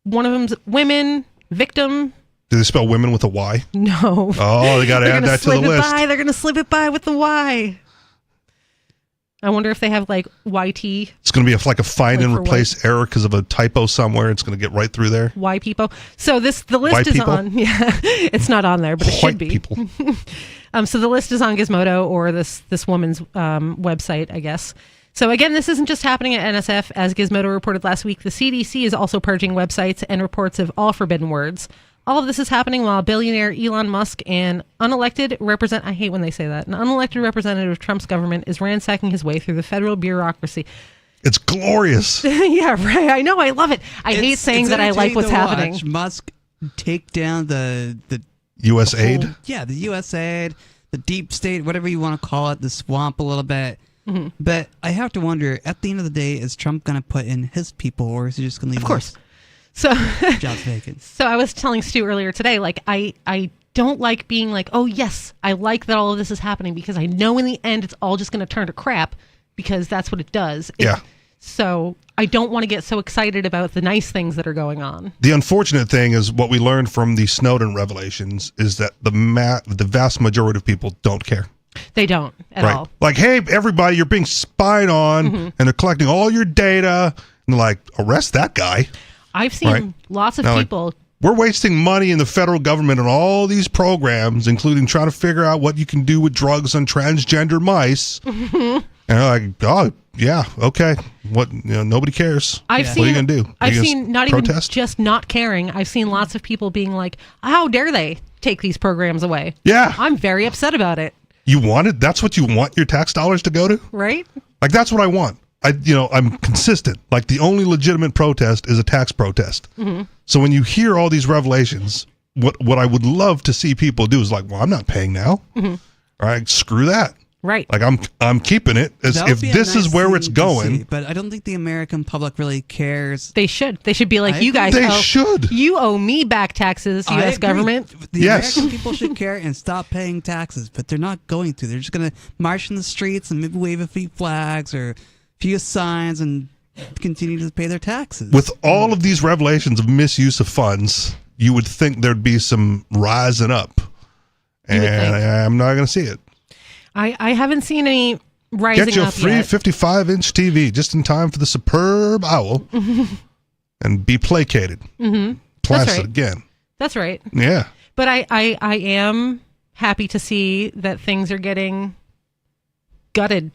One of them's women, victim. Do they spell women with a Y? No. Oh, they got to add that to the list. They're going to slip it by with the Y. I wonder if they have like YT. It's going to be like a find and replace error because of a typo somewhere. It's going to get right through there. Y people. So the list is on. Yeah, it's not on there, but it should be. People. So the list is on Gizmodo or this woman's website, I guess. So again, this isn't just happening at NSF. As Gizmodo reported last week, the CDC is also purging websites and reports of all forbidden words. All of this is happening while billionaire Elon Musk and an unelected representative of Trump's government is ransacking his way through the federal bureaucracy. It's glorious. Yeah, right. I know. I love it. I hate saying that I like what's happening. Watch Musk take down the USAID? Yeah, the USAID, the deep state, whatever you want to call it, the swamp a little bit. Mm-hmm. But I have to wonder, at the end of the day, is Trump going to put in his people, or is he just going to leave? Of course. So jobs vacant. So I was telling Stu earlier today, like I don't like being like, oh yes, I like that all of this is happening because I know in the end it's all just going to turn to crap because that's what it does. Yeah. So I don't want to get so excited about the nice things that are going on. The unfortunate thing is what we learned from the Snowden revelations is that the vast majority of people don't care. They don't at all. Like, hey, everybody, you're being spied on, and they're collecting all your data, and they're like, arrest that guy. I've seen lots of people. Like, we're wasting money in the federal government on all these programs, including trying to figure out what you can do with drugs on transgender mice. And they're like, oh, yeah, okay. What? Nobody cares. What are you going to do? I've seen not protest? Even just not caring. I've seen lots of people being like, how dare they take these programs away? Yeah. I'm very upset about it. You want it? That's what you want your tax dollars to go to? Right? Like, that's what I want. I'm consistent. Like, the only legitimate protest is a tax protest. Mm-hmm. So when you hear all these revelations, what I would love to see people do is like, well, I'm not paying now. Mm-hmm. All right, screw that. Right. Like, I'm keeping it as if this is where it's going. But I don't think the American public really cares. They should. They should be like, you guys. They should. You owe me back taxes, U.S. government. The American people should care and stop paying taxes, but they're not going to. They're just going to march in the streets and maybe wave a few flags or few signs and continue to pay their taxes. With all of these revelations of misuse of funds, you would think there'd be some rising up. And I'm not going to see it. I haven't seen any rising up yet. Get your free 55-inch TV just in time for the superb owl and be placated. Mm-hmm. Placid again. That's right. Yeah. But I am happy to see that things are getting gutted.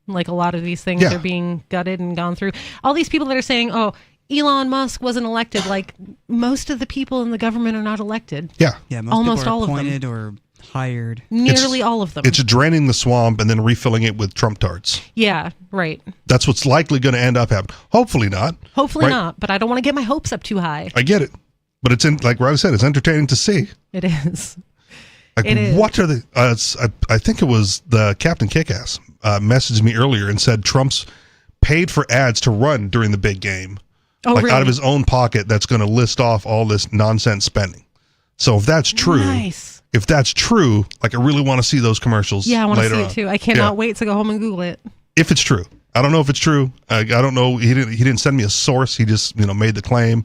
Like a lot of these things are being gutted and gone through. All these people that are saying, oh, Elon Musk wasn't elected. Like, most of the people in the government are not elected. Yeah. Yeah, most almost people are all appointed of them. or hired. Nearly all of them. It's draining the swamp and then refilling it with Trump tarts. Yeah, right. That's what's likely going to end up happening. Hopefully not. Hopefully not, but I don't want to get my hopes up too high. I get it. But it's like Riley said, it's entertaining to see. It is. Like, what are the... I think it was the Captain Kickass messaged me earlier and said Trump's paid for ads to run during the big game. Oh, like, really? out of his own pocket, that's going to list off all this nonsense spending. So if that's true... Nice. If that's true, like, I really want to see those commercials. Yeah, I want to see on. it too. I cannot wait to go home and Google it. If it's true. I don't know if it's true. I don't know. He didn't send me a source. He just, made the claim.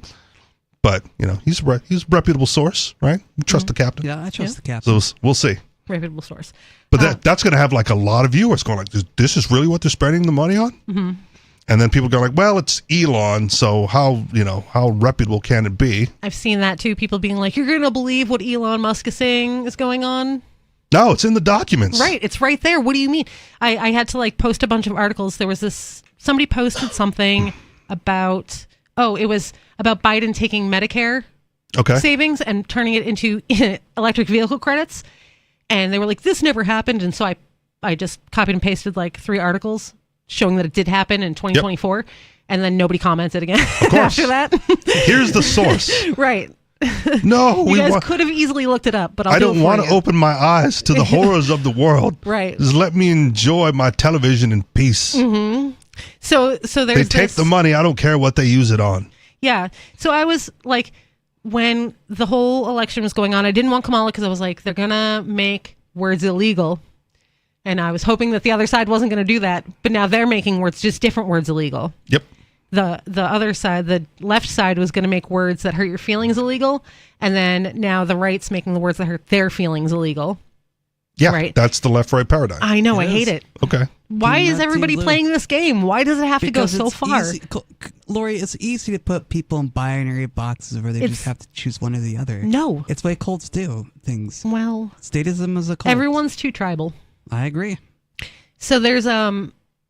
But, he's a reputable source, right? You trust the captain. Yeah, I trust the captain. So we'll see. Reputable source. But that's going to have like a lot of viewers going like, this is really what they're spending the money on? Mm-hmm. And then people go like, well, it's Elon, so how reputable can it be? I've seen that too. People being like, you're going to believe what Elon Musk is saying is going on? No, it's in the documents. Right. It's right there. What do you mean? I had to post a bunch of articles. There was somebody posted something about, it was about Biden taking Medicare savings and turning it into electric vehicle credits. And they were like, this never happened. And so I just copied and pasted 3 articles showing that it did happen in 2024. Yep. And then nobody commented again after that. Here's the source. Right. No, you guys could have easily looked it up, but I don't want to open my eyes to the horrors of the world. Right. Just let me enjoy my television in peace. Mm-hmm. So there's they take the money. I don't care what they use it on. Yeah. So I was like, when the whole election was going on, I didn't want Kamala because I was like, they're gonna make words illegal. And I was hoping that the other side wasn't going to do that. But now they're making just different words illegal. Yep. the other side, the left side, was going to make words that hurt your feelings illegal, and then now the right's making the words that hurt their feelings illegal. Yeah, right. That's the left-right paradigm. I know. I hate it. Okay. Why is everybody playing this game? Why does it have to go so far? Lori, it's easy to put people in binary boxes where they just have to choose one or the other. No. It's the way cults do things. Well, statism is a cult. Everyone's too tribal. I agree. So there's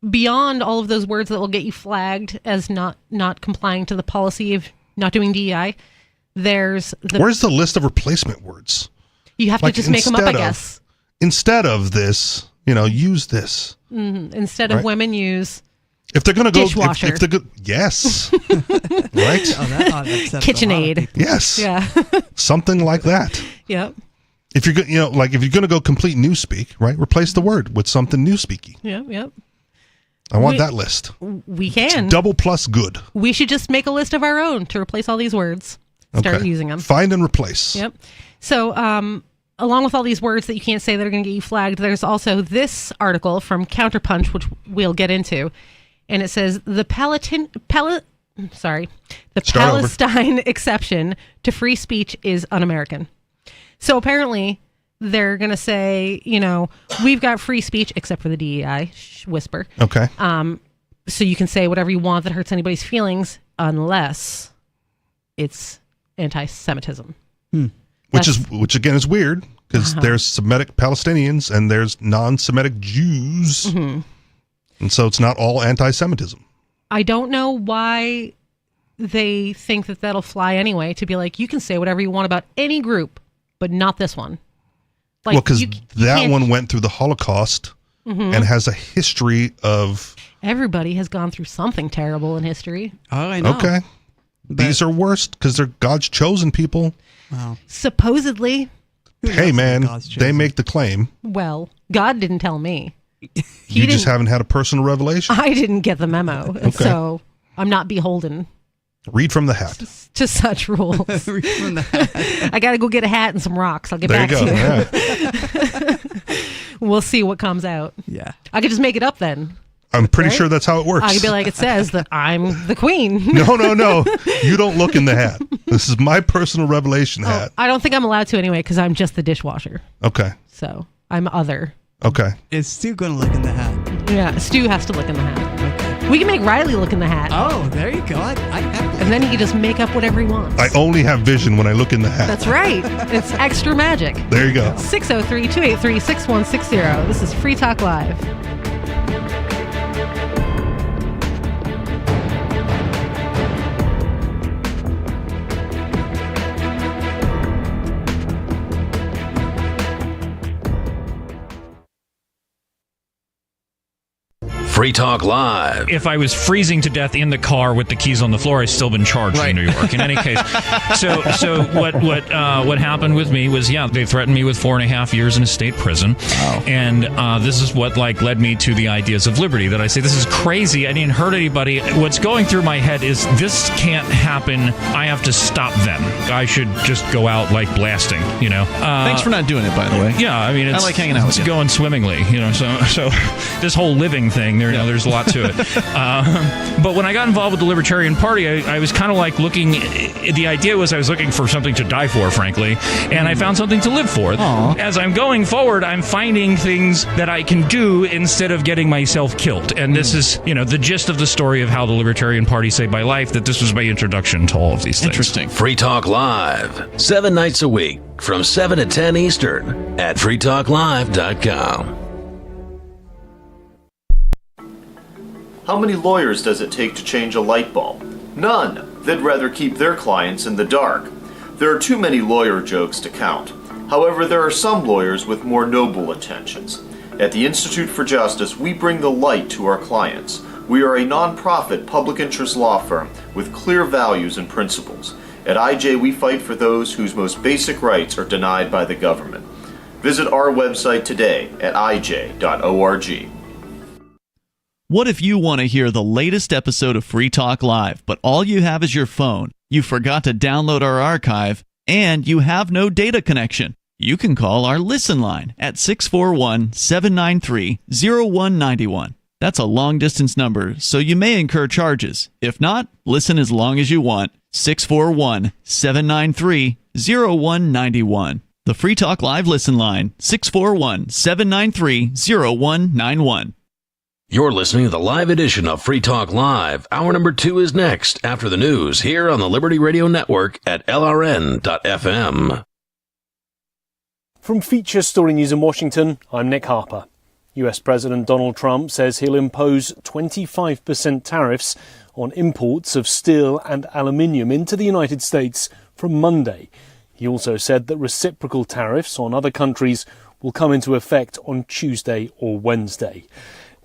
beyond all of those words that will get you flagged as not complying to the policy of not doing DEI, where's the list of replacement words? You have to just make them up, I guess. Instead of this, use this. Mm-hmm. Instead of women, use if they're going to go dishwasher. If they're good, yes, right? KitchenAid. Yes. Yeah. Something like that. Yep. If you're if you're going to go complete newspeak, right? Replace the word with something newspeaky. Yep. I want that list. We can. It's double plus good. We should just make a list of our own to replace all these words. Start using them. Find and replace. Yep. So, along with all these words that you can't say that are going to get you flagged, there's also this article from Counterpunch, which we'll get into, and it says the Palestine exception to free speech is un-American. So apparently, they're going to say, we've got free speech except for the DEI whisper. Okay. So you can say whatever you want that hurts anybody's feelings, unless it's anti-Semitism. Which again is weird because there's Semitic Palestinians and there's non-Semitic Jews, and so it's not all anti-Semitism. I don't know why they think that that'll fly anyway. To be like, you can say whatever you want about any group, but not this one. Well, because that one went through the Holocaust and has a history of. Everybody has gone through something terrible in history. Oh, I know. Okay. These are worse because they're God's chosen people. Wow. Supposedly. Hey, man, they make the claim. Well, God didn't tell me. You just haven't had a personal revelation? I didn't get the memo. Okay. So I'm not beholden. Read from the hat. To such rules. Read from the hat. I got to go get a hat and some rocks. I'll get there back you to you. Yeah. We'll see what comes out. Yeah. I could just make it up then. I'm pretty sure that's how it works. I could be like, it says that I'm the queen. No. You don't look in the hat. This is my personal revelation hat. I don't think I'm allowed to anyway because I'm just the dishwasher. Okay. So I'm other. Okay. Is Stu going to look in the hat? Yeah, Stu has to look in the hat. Okay. We can make Riley look in the hat. Oh, there you go. And then he can just make up whatever he wants. I only have vision when I look in the hat. That's right. It's extra magic. There you go. 603-283-6160. This is Free Talk Live. Free Talk Live. If I was freezing to death in the car with the keys on the floor, I'd still been charged in New York. In any case, so what happened with me was, they threatened me with 4.5 years in a state prison, and this is what led me to the ideas of liberty. That I say, this is crazy. I didn't hurt anybody. What's going through my head is, this can't happen. I have to stop them. I should just go out blasting. Thanks for not doing it, by the way. Yeah, I mean, I like hanging out with you. It's going swimmingly. So this whole living thing. There's a lot to it. But when I got involved with the Libertarian Party, I was kind of looking. The idea was I was looking for something to die for, frankly, and I found something to live for. Aww. As I'm going forward, I'm finding things that I can do instead of getting myself killed. And this is, the gist of the story of how the Libertarian Party saved my life. That this was my introduction to all of these things. Interesting. Free Talk Live, 7 nights a week from 7 to 10 Eastern at freetalklive.com. How many lawyers does it take to change a light bulb? None. They'd rather keep their clients in the dark. There are too many lawyer jokes to count. However, there are some lawyers with more noble intentions. At the Institute for Justice, we bring the light to our clients. We are a non-profit public interest law firm with clear values and principles. At IJ, we fight for those whose most basic rights are denied by the government. Visit our website today at ij.org. What if you want to hear the latest episode of Free Talk Live, but all you have is your phone, you forgot to download our archive, and you have no data connection? You can call our Listen line at 641-793-0191. That's a long-distance number, so you may incur charges. If not, listen as long as you want. 641-793-0191. The Free Talk Live listen line, 641-793-0191. You're listening to the live edition of Free Talk Live. Hour number 2 is next after the news here on the Liberty Radio Network at LRN.FM. From Feature Story News in Washington, I'm Nick Harper. US President Donald Trump says he'll impose 25% tariffs on imports of steel and aluminium into the United States from Monday. He also said that reciprocal tariffs on other countries will come into effect on Tuesday or Wednesday.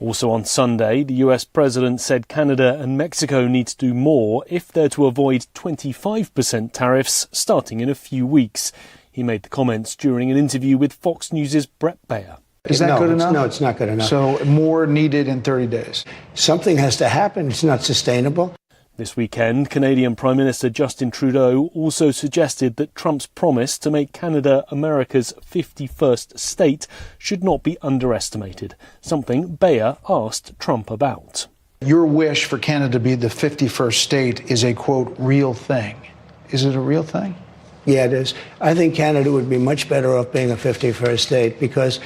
Also on Sunday, the US president said Canada and Mexico need to do more if they're to avoid 25% tariffs starting in a few weeks. He made the comments during an interview with Fox News' Brett Baer. Is that good enough? No, it's not good enough. So more needed in 30 days. Something has to happen. It's not sustainable. This weekend, Canadian Prime Minister Justin Trudeau also suggested that Trump's promise to make Canada America's 51st state should not be underestimated, something Bayer asked Trump about. Your wish for Canada to be the 51st state is a, quote, real thing. Is it a real thing? Yeah, it is. I think Canada would be much better off being a 51st state because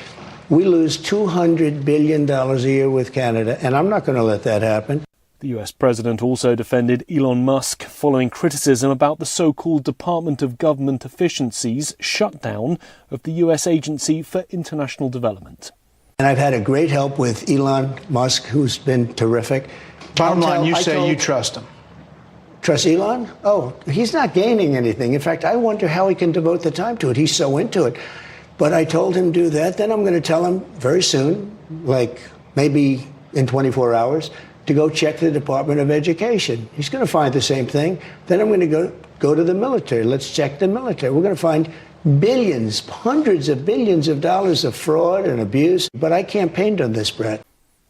we lose $200 billion a year with Canada, and I'm not going to let that happen. The US president also defended Elon Musk following criticism about the so-called Department of Government Efficiency's shutdown of the US Agency for International Development. And I've had a great help with Elon Musk, who's been terrific. Bottom line, you say you trust him. Trust Elon? Oh, he's not gaining anything. In fact, I wonder how he can devote the time to it. He's so into it. But I told him do that. Then I'm going to tell him very soon, like maybe in 24 hours, to go check the Department of Education. He's going to find the same thing. Then I'm going to go to the military. Let's check the military. We're going to find billions, hundreds of billions of dollars of fraud and abuse. But I campaigned on this, Brett.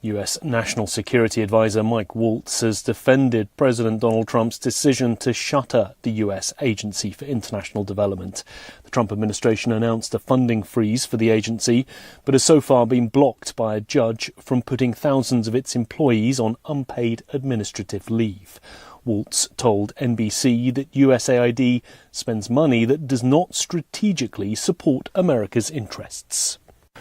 US National Security Advisor Mike Waltz has defended President Donald Trump's decision to shutter the US Agency for International Development. The Trump administration announced a funding freeze for the agency, but has so far been blocked by a judge from putting thousands of its employees on unpaid administrative leave. Waltz told NBC that USAID spends money that does not strategically support America's interests.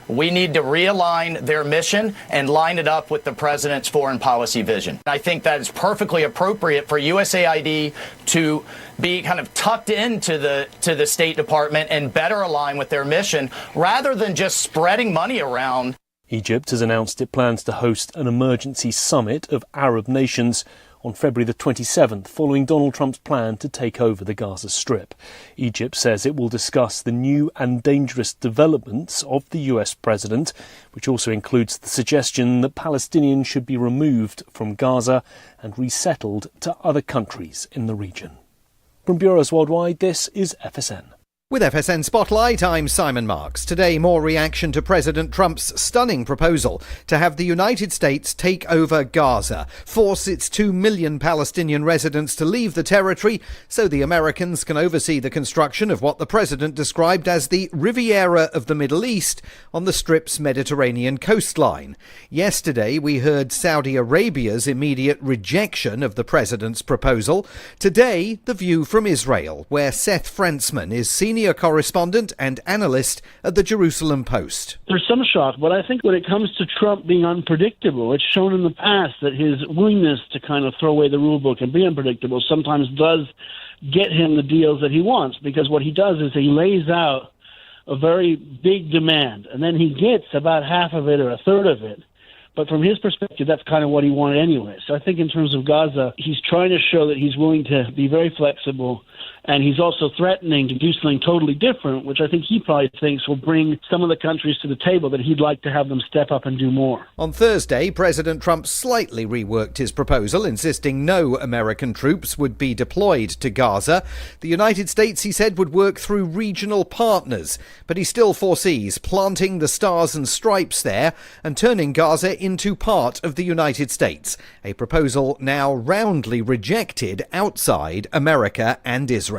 We need to realign their mission and line it up with the president's foreign policy vision. I think that is perfectly appropriate for USAID to be kind of tucked into the State Department and better align with their mission rather than just spreading money around. Egypt has announced it plans to host an emergency summit of Arab nations on February the 27th, following Donald Trump's plan to take over the Gaza Strip. Egypt says it will discuss the new and dangerous developments of the US president, which also includes the suggestion that Palestinians should be removed from Gaza and resettled to other countries in the region. From Bureaus Worldwide, this is FSN. With FSN Spotlight, I'm Simon Marks. Today, more reaction to President Trump's stunning proposal to have the United States take over Gaza, force its 2 million Palestinian residents to leave the territory so the Americans can oversee the construction of what the president described as the Riviera of the Middle East on the Strip's Mediterranean coastline. Yesterday, we heard Saudi Arabia's immediate rejection of the president's proposal. Today, the view from Israel, where Seth Frentzman is senior correspondent and analyst at the Jerusalem Post. There's some shock, but I think when it comes to Trump being unpredictable, it's shown in the past that his willingness to kind of throw away the rule book and be unpredictable sometimes does get him the deals that he wants, because what he does is he lays out a very big demand, and then he gets about half of it or a third of it. But from his perspective, that's kind of what he wanted anyway. So I think in terms of Gaza, he's trying to show that he's willing to be very flexible, and he's also threatening to do something totally different, which I think he probably thinks will bring some of the countries to the table that he'd like to have them step up and do more. On Thursday, President Trump slightly reworked his proposal, insisting no American troops would be deployed to Gaza. The United States, he said, would work through regional partners, but he still foresees planting the stars and stripes there and turning Gaza into part of the United States, a proposal now roundly rejected outside America and Israel.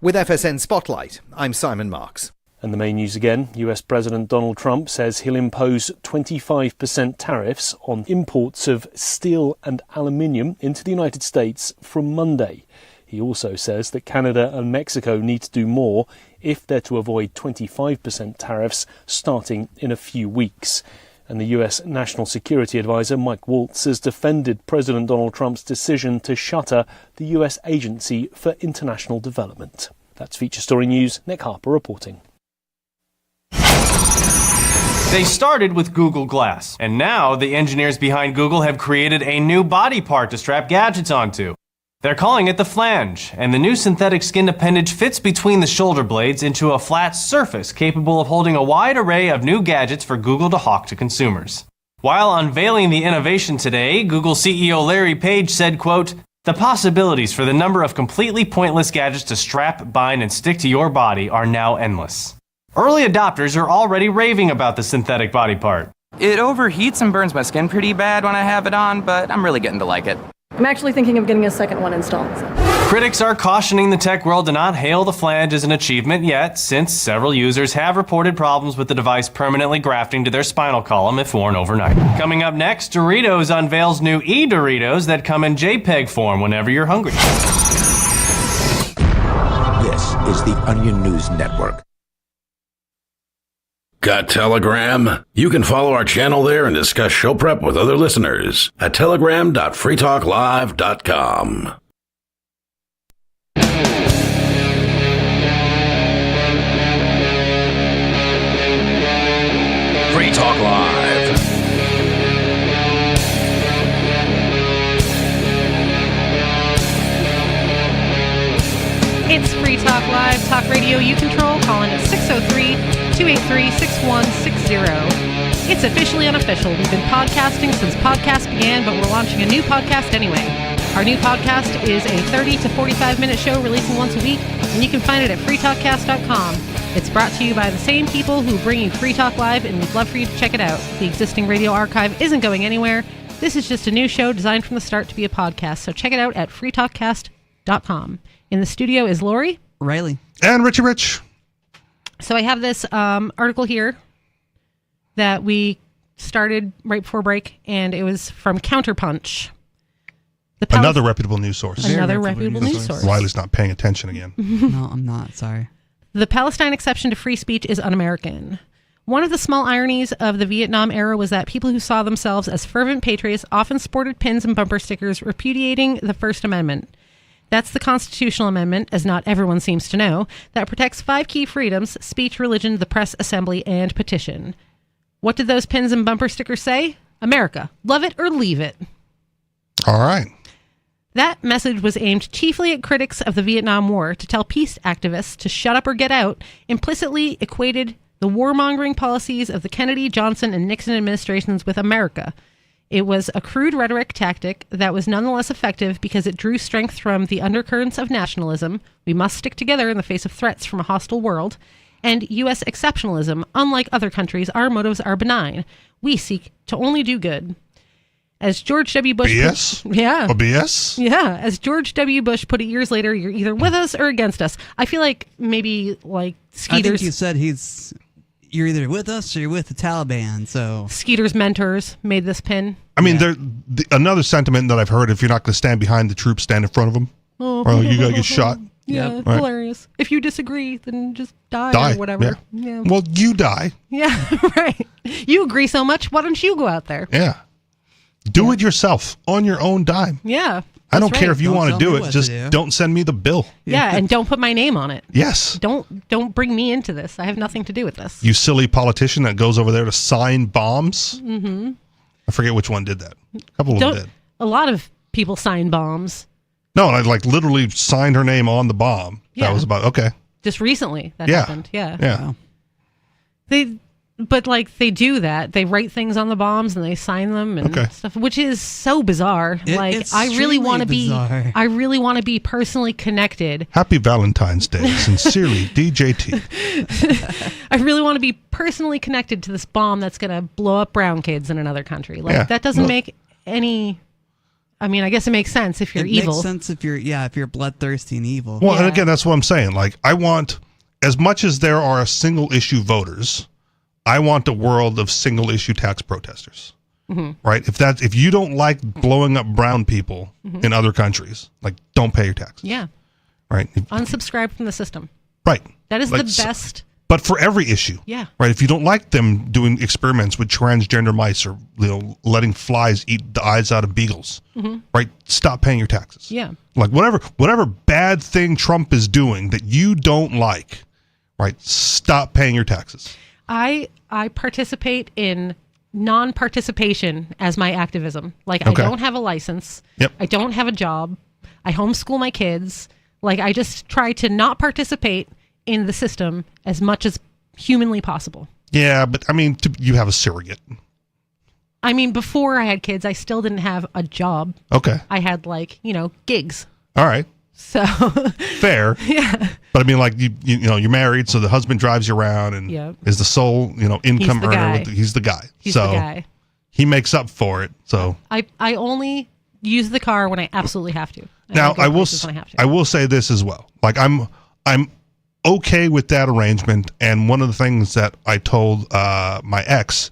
With FSN Spotlight, I'm Simon Marks. And the main news again, US President Donald Trump says he'll impose 25% tariffs on imports of steel and aluminium into the United States from Monday. He also says that Canada and Mexico need to do more if they're to avoid 25% tariffs starting in a few weeks. And the US National Security Advisor Mike Waltz has defended President Donald Trump's decision to shutter the US Agency for International Development. That's Feature Story News. Nick Harper reporting. They started with Google Glass, and now the engineers behind Google have created a new body part to strap gadgets onto. They're calling it the flange, and the new synthetic skin appendage fits between the shoulder blades into a flat surface capable of holding a wide array of new gadgets for Google to hawk to consumers. While unveiling the innovation today, Google CEO Larry Page said, quote, "The possibilities for the number of completely pointless gadgets to strap, bind, and stick to your body are now endless." Early adopters are already raving about the synthetic body part. It overheats and burns my skin pretty bad when I have it on, but I'm really getting to like it. I'm actually thinking of getting a second one installed. Critics are cautioning the tech world to not hail the flange as an achievement yet, since several users have reported problems with the device permanently grafting to their spinal column if worn overnight. Coming up next, Doritos unveils new e-Doritos that come in JPEG form whenever you're hungry. This is the Onion News Network. Got Telegram? You can follow our channel there and discuss show prep with other listeners at telegram.freetalklive.com. Free Talk Live. It's Free Talk Live, talk radio you control. Call in at 603-283-6160. It's officially unofficial. We've been podcasting since podcasts began, but we're launching a new podcast anyway. Our new podcast is a 30 to 45-minute show releasing once a week, and you can find it at freetalkcast.com. It's brought to you by the same people who bring you Free Talk Live, and we'd love for you to check it out. The existing radio archive isn't going anywhere. This is just a new show designed from the start to be a podcast, so check it out at freetalkcast.com. In the studio is Lori, Riley, and Richie Rich. So I have this article here that we started right before break, and it was from Counterpunch. Another reputable news source. Another reputable news source. Riley's not paying attention again. No, I'm not. Sorry. The Palestine exception to free speech is un-American. One of the small ironies of the Vietnam era was that people who saw themselves as fervent patriots often sported pins and bumper stickers repudiating the First Amendment. That's the constitutional amendment, as not everyone seems to know, that protects 5 key freedoms: speech, religion, the press, assembly, and petition. What did those pins and bumper stickers say? America, love it or leave it. All right. That message was aimed chiefly at critics of the Vietnam War. To tell peace activists to shut up or get out implicitly equated the warmongering policies of the Kennedy, Johnson, and Nixon administrations with America. It was a crude rhetoric tactic that was nonetheless effective because it drew strength from the undercurrents of nationalism. We must stick together in the face of threats from a hostile world. And U.S. exceptionalism. Unlike other countries, our motives are benign. We seek to only do good. As George W. Bush... BS? Yeah. A BS? Yeah. As George W. Bush put it years later, you're either with us or against us. I feel like maybe like Skeeter's... I think you said you're either with us or you're with the Taliban, so... Skeeter's mentors made this pin. I mean, another sentiment that I've heard, if you're not going to stand behind the troops, stand in front of them. Oh. Or you got to get shot. Yeah, right. Hilarious. If you disagree, then just die. Or whatever. Yeah. Well, you die. Yeah, right. You agree so much, why don't you go out there? Yeah. Do it yourself on your own dime. Yeah. I don't care if you want to do it. Just don't send me the bill. Yeah, and don't put my name on it. Yes. Don't bring me into this. I have nothing to do with this. You silly politician that goes over there to sign bombs. Mm-hmm. I forget which one did that. A couple of them did. A lot of people sign bombs. No, and I literally signed her name on the bomb. Yeah. That was about, okay. Just recently that happened. Yeah. Yeah. But they do that. They write things on the bombs and they sign them and stuff, which is so bizarre. It's I really want to bizarre. I really want to be personally connected. Happy Valentine's Day. Sincerely, DJT. I really want to be personally connected to this bomb that's going to blow up brown kids in another country. That doesn't make any... I mean, I guess it makes sense if you're evil. It makes sense if you're bloodthirsty and evil. Well, and again, that's what I'm saying. I want as much as there are single issue voters, I want a world of single issue tax protesters. Right? If you don't like blowing up brown people in other countries, like, don't pay your taxes. Yeah. Right? Unsubscribe from the system. Right. That is Like, the best. But for every issue. Yeah. Right? If you don't like them doing experiments with transgender mice or letting flies eat the eyes out of beagles, right? Stop paying your taxes. Yeah. Like whatever bad thing Trump is doing that you don't like, right? Stop paying your taxes. I participate in non-participation as my activism. Like, Okay. I don't have a license. Yep. I don't have a job. I homeschool my kids. Like, I just try to not participate in the system as much as humanly possible. Yeah, but I mean, you have a surrogate. I mean, before I had kids, I still didn't have a job. Okay. I had, like, gigs. All right. So fair. Yeah. But I mean, like, you're married, so the husband drives you around and Yep. is the sole, income the earner. guy. He's the guy. He's so the guy. he makes up for it. So I only use the car when I absolutely have to. now go I will places when I have to. I will say this as well. Like, I'm okay with that arrangement. And one of the things that I told my ex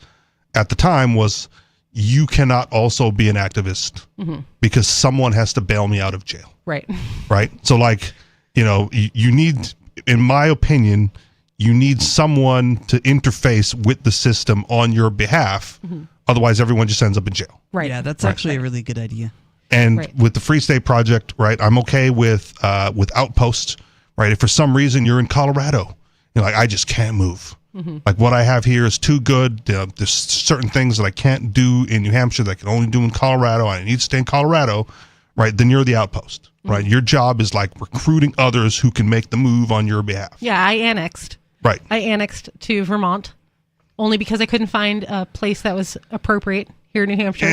at the time was, you cannot also be an activist because someone has to bail me out of jail. Right. Right. So, like, you need, in my opinion, you need someone to interface with the system on your behalf. Otherwise, everyone just ends up in jail. Right. Yeah, that's actually a really good idea. And with the Free State Project, right, I'm okay with outposts, right? If for some reason you're in Colorado, you're like, I just can't move. Like, what I have here is too good. There's certain things that I can't do in New Hampshire that I can only do in Colorado. I need to stay in Colorado, right? Then you're the outpost, right? Your job is like recruiting others who can make the move on your behalf. Yeah, I annexed. Right. I annexed to Vermont only because I couldn't find a place that was appropriate here in New Hampshire.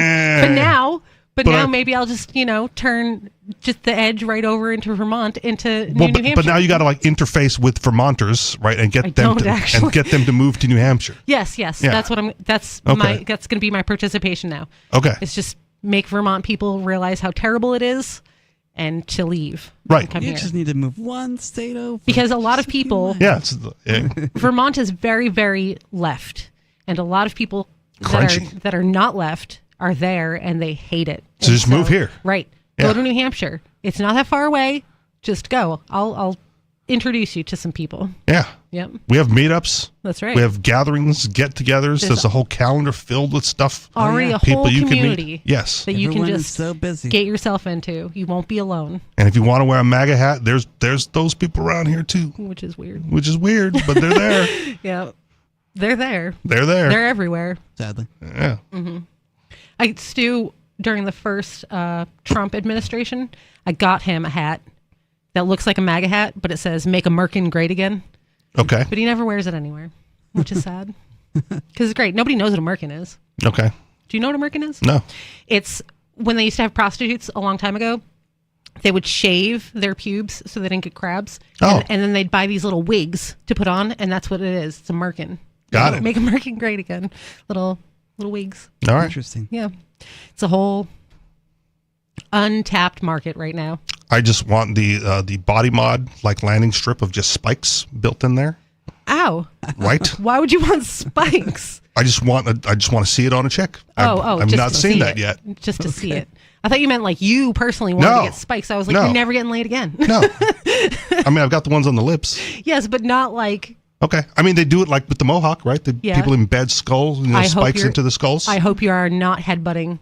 But now maybe I'll just, turn just the edge right over into Vermont, into New Hampshire. But now you got to, like, interface with Vermonters, right, and get them to move to New Hampshire. Yes. Yeah. That's what that's going to be my participation now. Okay. It's just make Vermont people realize how terrible it is and to leave. Right. And come You here. just need to move one state over. Because a lot of people, Yeah. Vermont is very, very left, and a lot of people that are not left are there and they hate it. So just move here. Right. Yeah. Go to New Hampshire. It's not that far away. Just go. I'll introduce you to some people. Yeah. Yep. We have meetups. That's right. We have gatherings, get-togethers. There's a whole calendar filled with stuff. Already a People whole you can community. meet. Yes. That you Everyone can is just so busy. get yourself into. You won't be alone. And if you want to wear a MAGA hat, there's those people around here too. Which is weird. But they're there. Yeah. They're there. They're there. They're everywhere. Sadly. Yeah. Stu, during the first Trump administration, I got him a hat that looks like a MAGA hat, but it says "Make America Great Again." Okay. But he never wears it anywhere, which is sad. Because it's great. Nobody knows what American is. Okay. Do you know what American is? No. It's when they used to have prostitutes a long time ago. They would shave their pubes so they didn't get crabs. Oh. And then they'd buy these little wigs to put on, and that's what it is. It's American. Got it. Make America Great Again. Little wigs. All right. Interesting. Yeah. It's a whole untapped market right now. I just want the body mod, like, landing strip of just spikes built in there. Ow. Right. Why would you want spikes? I just want to see it on a chick. I've just not to seen see that it. yet. Just to see it. I thought you meant like you personally wanted to get spikes. I was like, No. you're never getting laid again. No. I mean, I've got the ones on the lips. Yes, but not like. Okay. I mean, they do it like with the mohawk, right? Yeah. People embed skulls, spikes into the skulls. I hope you are not headbutting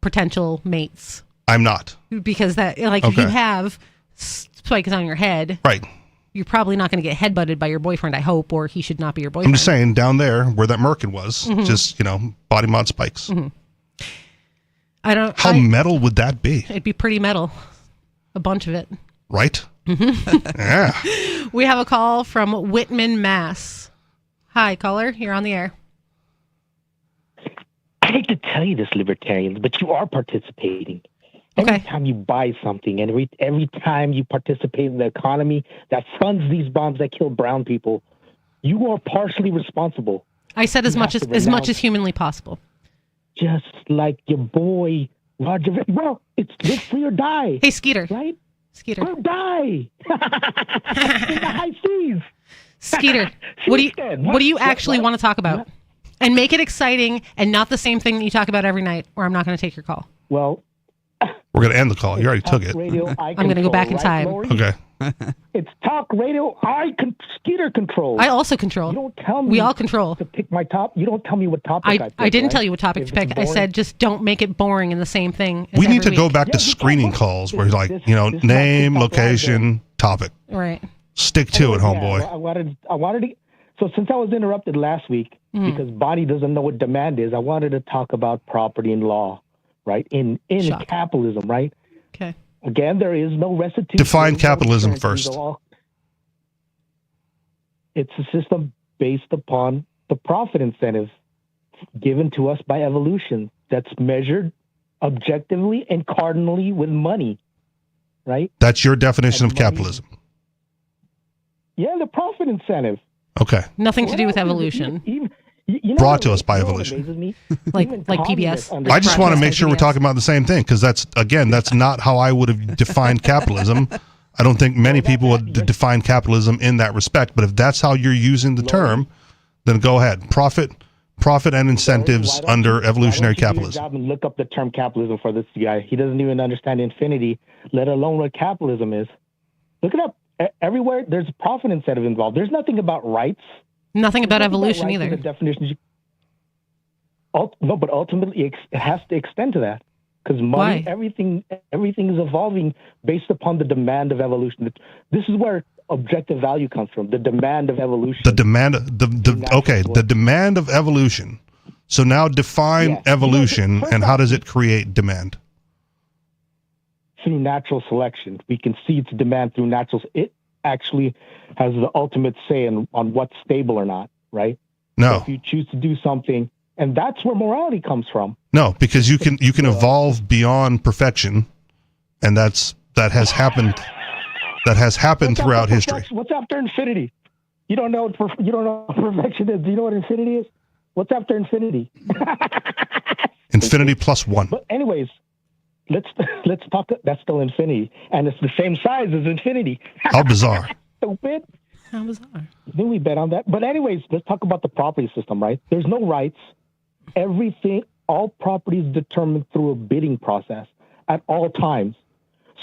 potential mates. I'm not. Because that, like, if you have spikes on your head, right, you're probably not going to get headbutted by your boyfriend, I hope, or he should not be your boyfriend. I'm just saying, down there where that Merkin was, just, body mod spikes. How metal would that be? It'd be pretty metal. A bunch of it. Right? Yeah. We have a call from Whitman, Mass. Hi, caller. You're on the air. I hate to tell you this, libertarians, but you are participating. Every time you buy something and every time you participate in the economy that funds these bombs that kill brown people, you are partially responsible. I said as much as humanly possible. Just like your boy Roger. Well, it's live free or die. Hey, Skeeter. Right? Skeeter. Or die in the high seas. Skeeter, what do you actually want to talk about? And make it exciting and not the same thing that you talk about every night, or I'm not going to take your call. Well, we're going to end the call. You already took it. I'm going to go back in time. Okay. It's talk radio. Skeeter control. I also control. You don't tell me. We all control. To pick my top. You don't tell me what topic I pick. I didn't right? tell you what topic to pick. I said just don't make it boring and the same thing. We need to go back to screening calls where, like, name, location, topic. Right. Stick to it, homeboy. I wanted to. So since I was interrupted last week because Bonnie doesn't know what demand is, I wanted to talk about property and law, right? In capitalism, right? Okay. Again, there is no restitution. Define capitalism first. It's a system based upon the profit incentive given to us by evolution that's measured objectively and cardinally with money, right? That's your definition of capitalism. Yeah, the profit incentive. Okay. Nothing to do with evolution. Brought to us by evolution. like PBS. I just want to make sure we're talking about the same thing, because that's not how I would have defined capitalism. I don't think many people would define capitalism in that respect, but if that's how you're using the term, then go ahead. Profit and incentives under evolutionary capitalism. And look up the term capitalism for this guy. He doesn't even understand infinity, let alone what capitalism is. Look it up. Everywhere there's a profit incentive involved. There's nothing about rights. Nothing about evolution either. The definitions. No, but ultimately it has to extend to that, because money, everything is evolving based upon the demand of evolution. This is where objective value comes from. The demand of evolution. The demand of evolution. So now define evolution, and how does it create demand? Through natural selection. We can see its demand through natural. It actually has the ultimate say on what's stable or not, right? No. So if you choose to do something, and that's where morality comes from. No, because you can evolve beyond perfection, and that has happened. That has happened throughout history. What's after infinity? You don't know what perfection is. Do you know what infinity is? What's after infinity? Infinity plus one. But anyways, let's talk. That's still infinity, and it's the same size as infinity. How bizarre! Stupid. How bizarre. Then we bet on that. But anyways, let's talk about the property system, right? There's no rights. Everything, all property is determined through a bidding process at all times.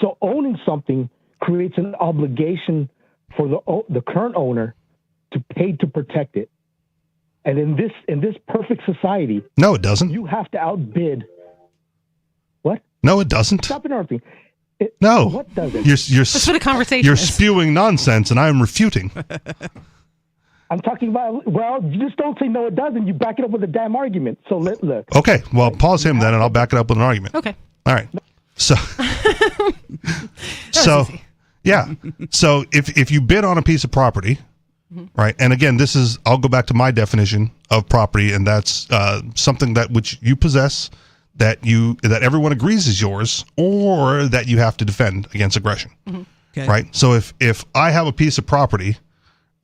So owning something creates an obligation for the current owner to pay to protect it. And in this perfect society, no, it doesn't. You have to outbid. What? No, it doesn't. Stop interrupting. No. What does it? That's what a conversation You're is. spewing nonsense, and I am refuting. I'm talking about, well, you just don't say no, it doesn't. You back it up with a damn argument. So look. Okay, well, pause him then, and I'll back it up with an argument. Okay. All right. So yeah. So if you bid on a piece of property, right, and again, I'll go back to my definition of property, and that's something that which you possess, that everyone agrees is yours, or that you have to defend against aggression. Okay. Right. So if I have a piece of property,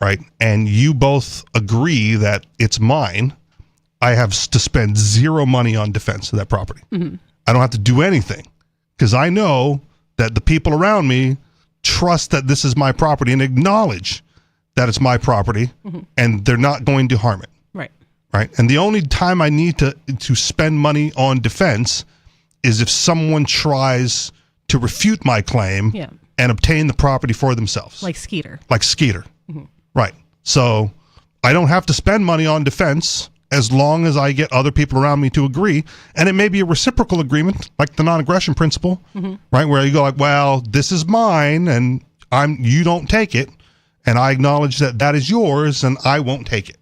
right, and you both agree that it's mine, I have to spend zero money on defense of that property. I don't have to do anything, because I know that the people around me trust that this is my property and acknowledge that it's my property, and they're not going to harm it. Right. And the only time I need to spend money on defense is if someone tries to refute my claim and obtain the property for themselves. Like Skeeter. Right. So I don't have to spend money on defense as long as I get other people around me to agree. And it may be a reciprocal agreement, like the non-aggression principle, right? Where you go like, well, this is mine and you don't take it. And I acknowledge that is yours and I won't take it.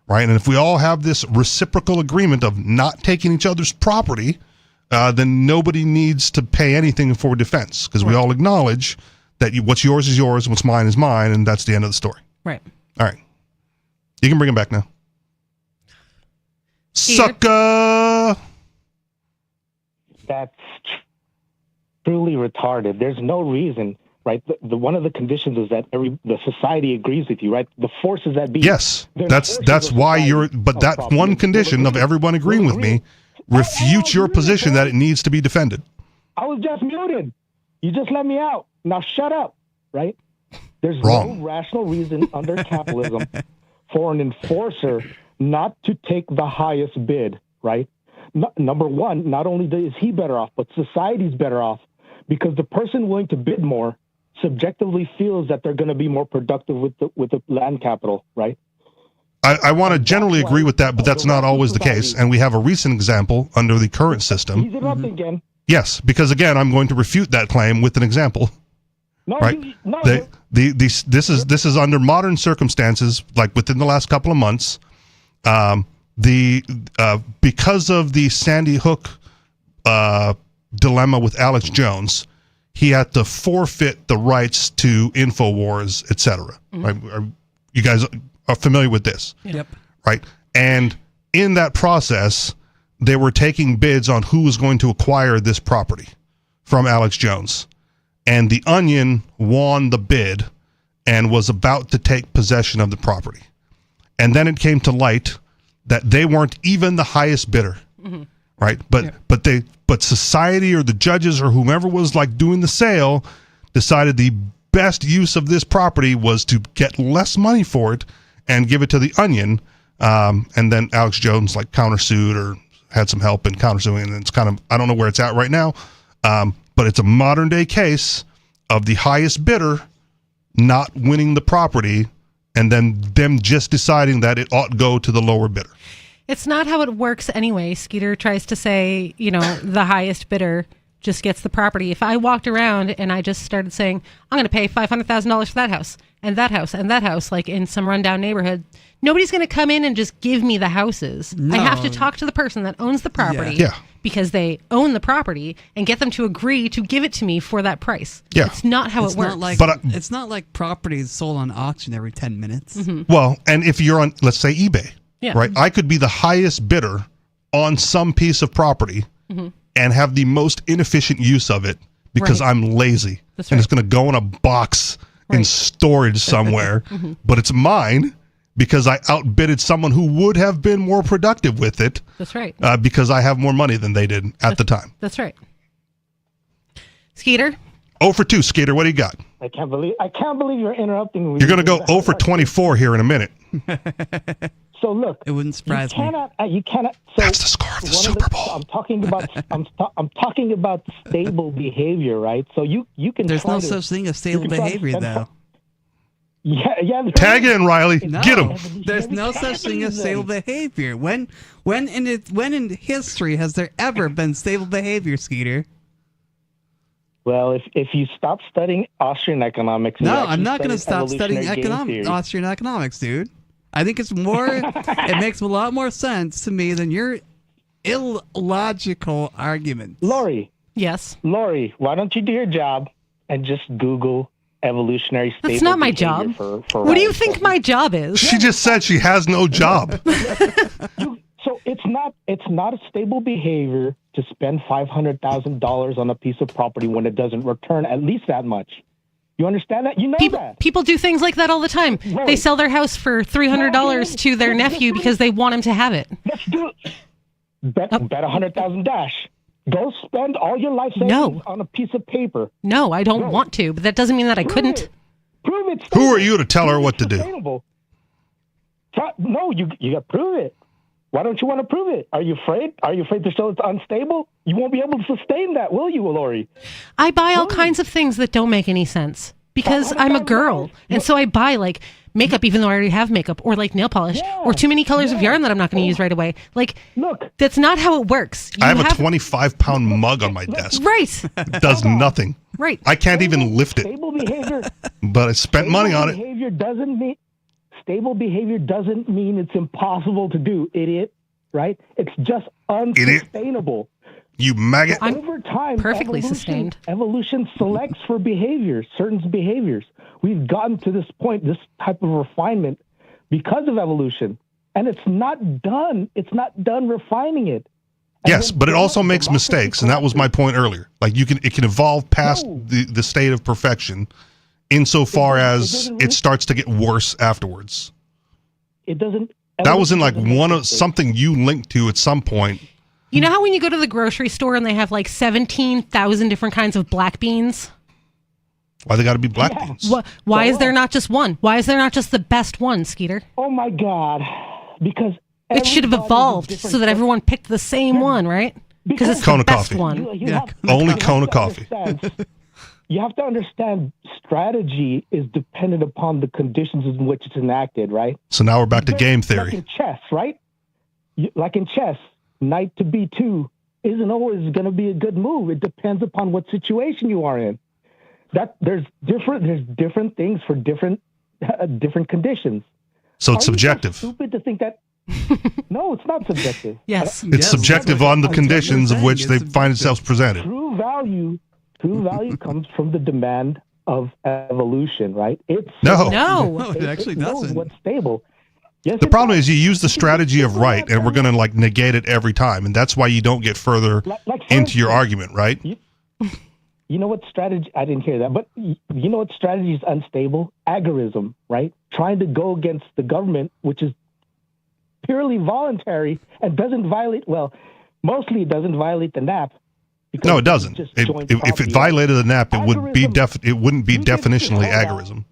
Right. And if we all have this reciprocal agreement of not taking each other's property, then nobody needs to pay anything for defense, because we all acknowledge that what's yours is yours, and what's mine is mine, and that's the end of the story. Right. All right. You can bring him back now. Sucker! That's truly retarded. There's no reason, right? The one of the conditions is that the society agrees with you, right? The forces that be. Yes, that's why that one condition of everyone agreeing with me refutes your position that it needs to be defended. I was just muted. You just let me out. Now shut up, right? There's Wrong. no rational reason under capitalism for an enforcer not to take the highest bid, right? Number one, not only is he better off, but society's better off because the person willing to bid more subjectively feels that they're going to be more productive with the land capital, right? I want to generally agree with that, but that's not always the case. And we have a recent example under the current system. He's interrupting again. Yes, because again, I'm going to refute that claim with an example. No, right? This is under modern circumstances, like within the last couple of months. Because of the Sandy Hook dilemma with Alex Jones, he had to forfeit the rights to InfoWars, etc. Right? You guys are familiar with this? Yep. Right? And in that process, they were taking bids on who was going to acquire this property from Alex Jones. And the Onion won the bid and was about to take possession of the property. And then it came to light that they weren't even the highest bidder, right? But society or the judges or whomever was like doing the sale decided the best use of this property was to get less money for it and give it to the Onion. And then Alex Jones like countersued or had some help in countersuing, and it's kind of, I don't know where it's at right now, but it's a modern day case of the highest bidder not winning the property and then them just deciding that it ought to go to the lower bidder. It's not how it works anyway. Skeeter tries to say, the highest bidder just gets the property. If I walked around and I just started saying, I'm going to pay $500,000 for that house and that house and that house, like in some rundown neighborhood, nobody's going to come in and just give me the houses. No. I have to talk to the person that owns the property because they own the property and get them to agree to give it to me for that price. Yeah. It's not how it works. It's not like property is sold on auction every 10 minutes. Well, and if you're on, let's say eBay, Yeah. right? I could be the highest bidder on some piece of property and have the most inefficient use of it because I'm lazy. That's and right. it's going to go in a box in storage somewhere, but it's mine because I outbidded someone who would have been more productive with it. That's right. Because I have more money than they did at the time. That's right. Skeeter? 0 for 2, Skeeter. What do you got? I can't believe you're interrupting me. You're going to go 0 for 24 here in a minute. So look, it wouldn't surprise me. You cannot. So that's the score of the Super Bowl. I'm talking about. I'm talking about stable behavior, right? So you can. There's no such thing as stable behavior, though. Yeah. Tag in, Riley. No, Get him. There's no such thing as stable behavior. When in history has there ever been stable behavior, Skeeter? Well, if you stop studying Austrian economics, no, I'm not going to stop studying Austrian economics, dude. I think it's more. It makes a lot more sense to me than your illogical argument. Lori. Yes. Lori, why don't you do your job and just Google evolutionary stable That's not my behavior job. For what do you think my job is? She just said she has no job. So it's not a stable behavior to spend $500,000 on a piece of property when it doesn't return at least that much. You understand that? You know that. People do things like that all the time. Right. They sell their house for $300 to their nephew because they want him to have it. Let's do it. Bet $100,000 dash. Go spend all your life savings on a piece of paper. No, I don't want to, but that doesn't mean that I couldn't. Prove it. Who are you to tell her what to do? No, you got to prove it. Why don't you want to prove it? Are you afraid? Are you afraid to show it's unstable? You won't be able to sustain that, will you, Lori? I buy all kinds of things that don't make any sense because I'm a girl. And so I buy like makeup even though I already have makeup, or like nail polish, or too many colors of yarn that I'm not going to use right away. Like, look, that's not how it works. I have a 25-pound mug on my desk. Right. It does nothing. Right. I can't even lift it. Stable behavior. But I spent money on it. Stable behavior doesn't mean it's impossible to do, idiot, right? It's just unsustainable. You maggot. Over time, perfectly sustained. Evolution selects for behaviors, certain behaviors. We've gotten to this point, this type of refinement, because of evolution. And it's not done. It's not done refining it. Yes, but it also makes mistakes, and that was my point earlier. Like it can evolve past the state of perfection insofar as it starts to get worse afterwards. It doesn't. That was in like something you linked to at some point. You know how when you go to the grocery store and they have like 17,000 different kinds of black beans? Why they got to be black beans? Why is there not just one? Why is there not just the best one, Skeeter? Oh my God! Because it should have evolved so that everyone picked the same one, right? Because it's Kona the best coffee. one. Only Kona coffee. You have to understand strategy is dependent upon the conditions in which it's enacted, right? So now we're back to game theory. Like in chess, right? Like in chess, knight to b2 isn't always going to be a good move. It depends upon what situation you are in. There's different things for different conditions. So it's subjective. So stupid to think that. No, it's not subjective. Yes, it's subjective on the conditions of which they find themselves presented. True value comes from the demand of evolution, right? No, it actually doesn't. What's stable? Yes, the problem is you use the strategy of right, and we're going to like negate it every time, and that's why you don't get further into your argument, right? You know what strategy? I didn't hear that, but you know what strategy is unstable? Agorism, right? Trying to go against the government, which is purely voluntary and doesn't violate. Well, mostly it doesn't violate the NAP. No, it doesn't. If it violated the NAP, it would be it wouldn't be definitionally agorism.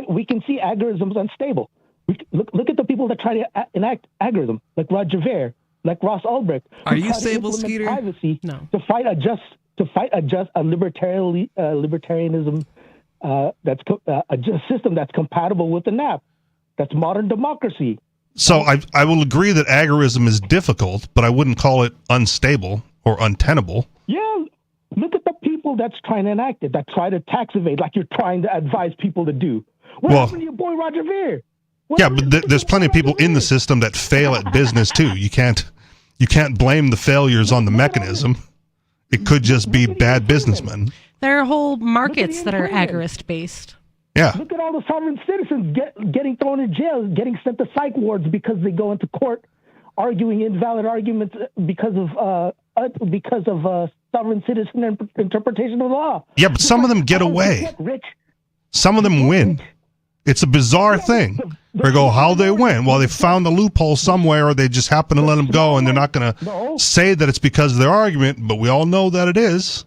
We can see agorism is unstable. Look at the people that try to enact agorism, like Roger Ver, like Ross Ulbricht. Are you stable, Skeeter? Privacy to fight a libertarianism that's a just system that's compatible with the NAP. That's modern democracy. So I will agree that agorism is difficult, but I wouldn't call it unstable or untenable. Yeah, look at the people that's trying to enact it, that try to tax evade, like you're trying to advise people to do. What happened to your boy Roger Ver? But there's plenty of people in the system that fail at business too. You can't blame the failures on the mechanism. It could just be bad businessmen. There are whole markets that are agorist based. Yeah. Look at all the sovereign citizens getting thrown in jail, getting sent to psych wards because they go into court arguing invalid arguments because of sovereign citizen interpretation of the law. Yeah, but some of them get away. Some of them win. It's a bizarre thing. They go, how they win? Well, they found the loophole somewhere, or they just happen to let them go, and they're not going to say that it's because of their argument, but we all know that it is.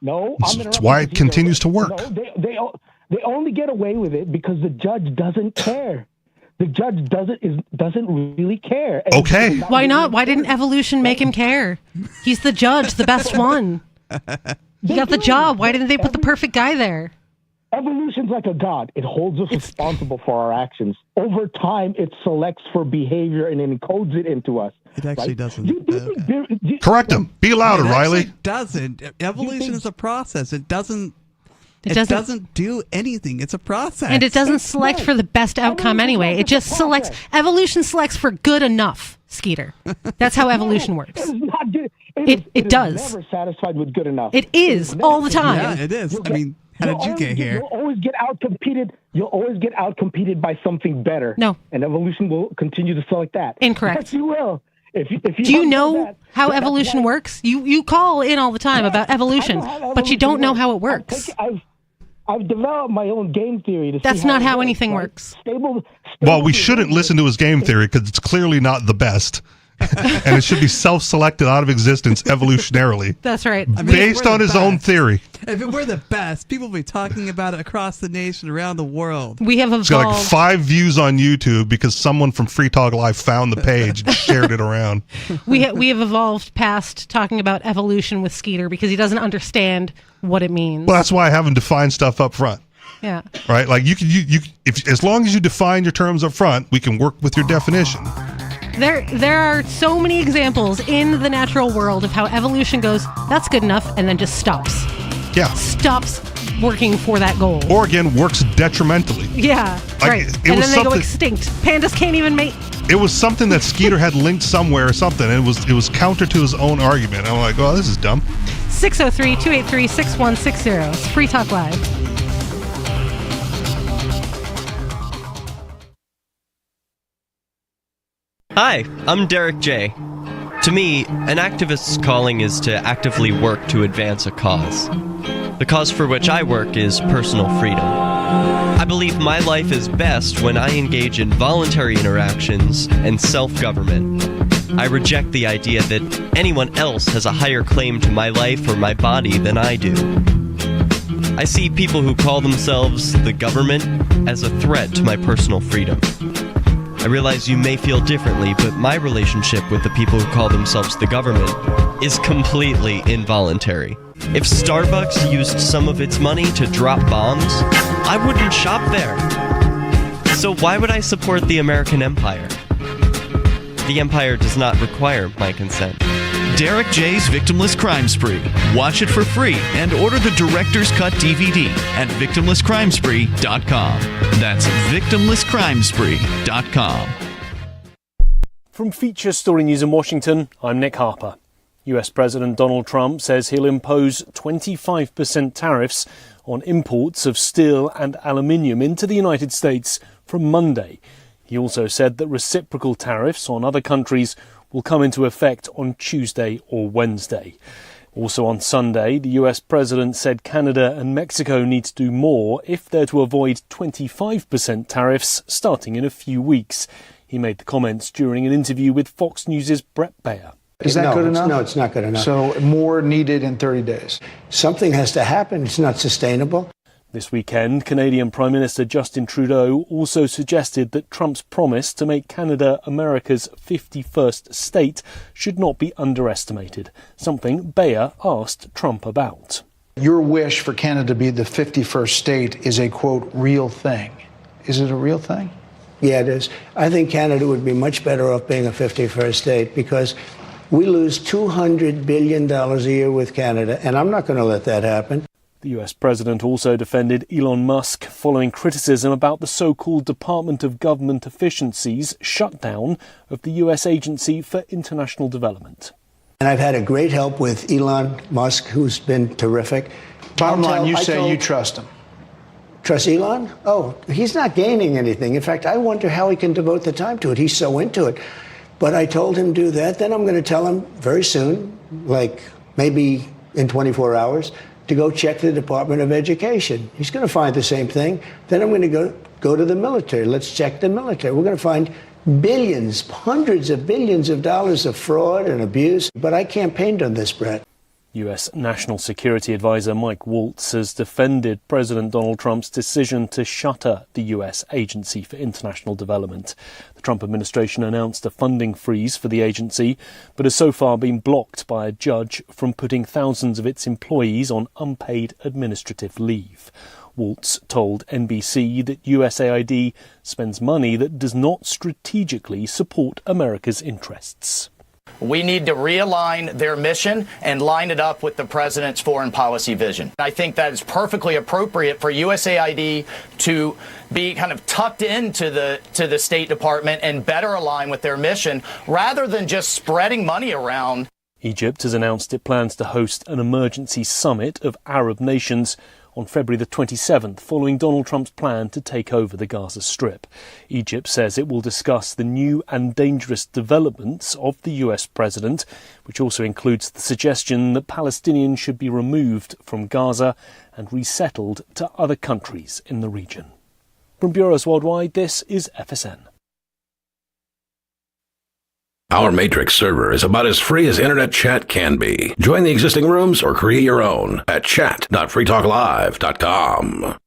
No, it's why it continues to work. No, they only get away with it because the judge doesn't care. The judge doesn't really care. And okay. Why not? Why didn't evolution make him care? He's the judge, the best one. He got the job. Why didn't they put the perfect guy there? Evolution's like a god. It holds us responsible for our actions. Over time, it selects for behavior and encodes it into us. It actually doesn't. Correct him. Be louder, Riley. It doesn't. Evolution is a process. It doesn't do anything. It's a process. And it doesn't select for the best outcome anyway. It just selects. Evolution selects for good enough, Skeeter. That's how evolution works. It does. It's never satisfied with good enough. It is all the time. Yeah, it is. I mean, how did you get here? You'll always get outcompeted. You'll always get outcompeted by something better. No. And evolution will continue to select that. Incorrect. Yes, you will. If you do you know how evolution works? You call in all the time about evolution, but you don't know how it works. I've developed my own game theory. That's not how anything works. Well, we shouldn't listen to his game theory because it's clearly not the best. And it should be self-selected out of existence evolutionarily. That's right. I mean, based on his own theory. If it were the best, people would be talking about it across the nation, around the world. We have evolved. It's got like 5 views on YouTube because someone from Free Talk Live found the page and shared it around. We have evolved past talking about evolution with Skeeter because he doesn't understand what it means. Well, that's why I haven't defined stuff up front. Yeah. Right? Like if as long as you define your terms up front, we can work with your definition. There are so many examples in the natural world of how evolution goes, that's good enough, and then just stops. Yeah. Stops working for that goal. Or again, works detrimentally. Yeah, right. And then they go extinct. Pandas can't even mate. It was something that Skeeter had linked somewhere or something, and it was counter to his own argument. I'm like, oh, this is dumb. 603-283-6160. It's Free Talk Live. Hi, I'm Derek J. To me, an activist's calling is to actively work to advance a cause. The cause for which I work is personal freedom. I believe my life is best when I engage in voluntary interactions and self-government. I reject the idea that anyone else has a higher claim to my life or my body than I do. I see people who call themselves the government as a threat to my personal freedom. I realize you may feel differently, but my relationship with the people who call themselves the government is completely involuntary. If Starbucks used some of its money to drop bombs, I wouldn't shop there. So why would I support the American empire? The empire does not require my consent. Derek J's Victimless Crime Spree. Watch it for free and order the Director's Cut DVD at victimlesscrimespree.com. That's victimlesscrimespree.com. From Feature Story News in Washington, I'm Nick Harper. US President Donald Trump says he'll impose 25% tariffs on imports of steel and aluminium into the United States from Monday. He also said that reciprocal tariffs on other countries will come into effect on Tuesday or Wednesday. Also on Sunday, the US president said Canada and Mexico need to do more if they're to avoid 25% tariffs starting in a few weeks. He made the comments during an interview with Fox News' Brett Baer. Is that good enough? No, it's not good enough. So more needed in 30 days. Something has to happen. It's not sustainable. This weekend, Canadian Prime Minister Justin Trudeau also suggested that Trump's promise to make Canada America's 51st state should not be underestimated, something Bayer asked Trump about. Your wish for Canada to be the 51st state is a, quote, real thing. Is it a real thing? Yeah, it is. I think Canada would be much better off being a 51st state because we lose $200 billion a year with Canada, and I'm not going to let that happen. The US president also defended Elon Musk following criticism about the so-called Department of Government Efficiency's shutdown of the US Agency for International Development. And I've had a great help with Elon Musk, who's been terrific. Bottom line, you say you trust him. Trust Elon? Oh, he's not gaining anything. In fact, I wonder how he can devote the time to it. He's so into it. But I told him do that. Then I'm going to tell him very soon, like maybe in 24 hours, to go check the Department of Education. He's going to find the same thing. Then I'm going to go to the military. Let's check the military. We're going to find billions, hundreds of billions of dollars of fraud and abuse. But I campaigned on this, Brett. US National Security Advisor Mike Waltz has defended President Donald Trump's decision to shutter the US Agency for International Development. The Trump administration announced a funding freeze for the agency, but has so far been blocked by a judge from putting thousands of its employees on unpaid administrative leave. Waltz told NBC that USAID spends money that does not strategically support America's interests. We need to realign their mission and line it up with the president's foreign policy vision. I think that is perfectly appropriate for USAID to be kind of tucked into the State Department and better align with their mission rather than just spreading money around. Egypt has announced it plans to host an emergency summit of Arab nations on February the 27th, following Donald Trump's plan to take over the Gaza Strip. Egypt says it will discuss the new and dangerous developments of the US president, which also includes the suggestion that Palestinians should be removed from Gaza and resettled to other countries in the region. From bureaus worldwide, this is FSN. Our Matrix server is about as free as internet chat can be. Join the existing rooms or create your own at chat.freetalklive.com.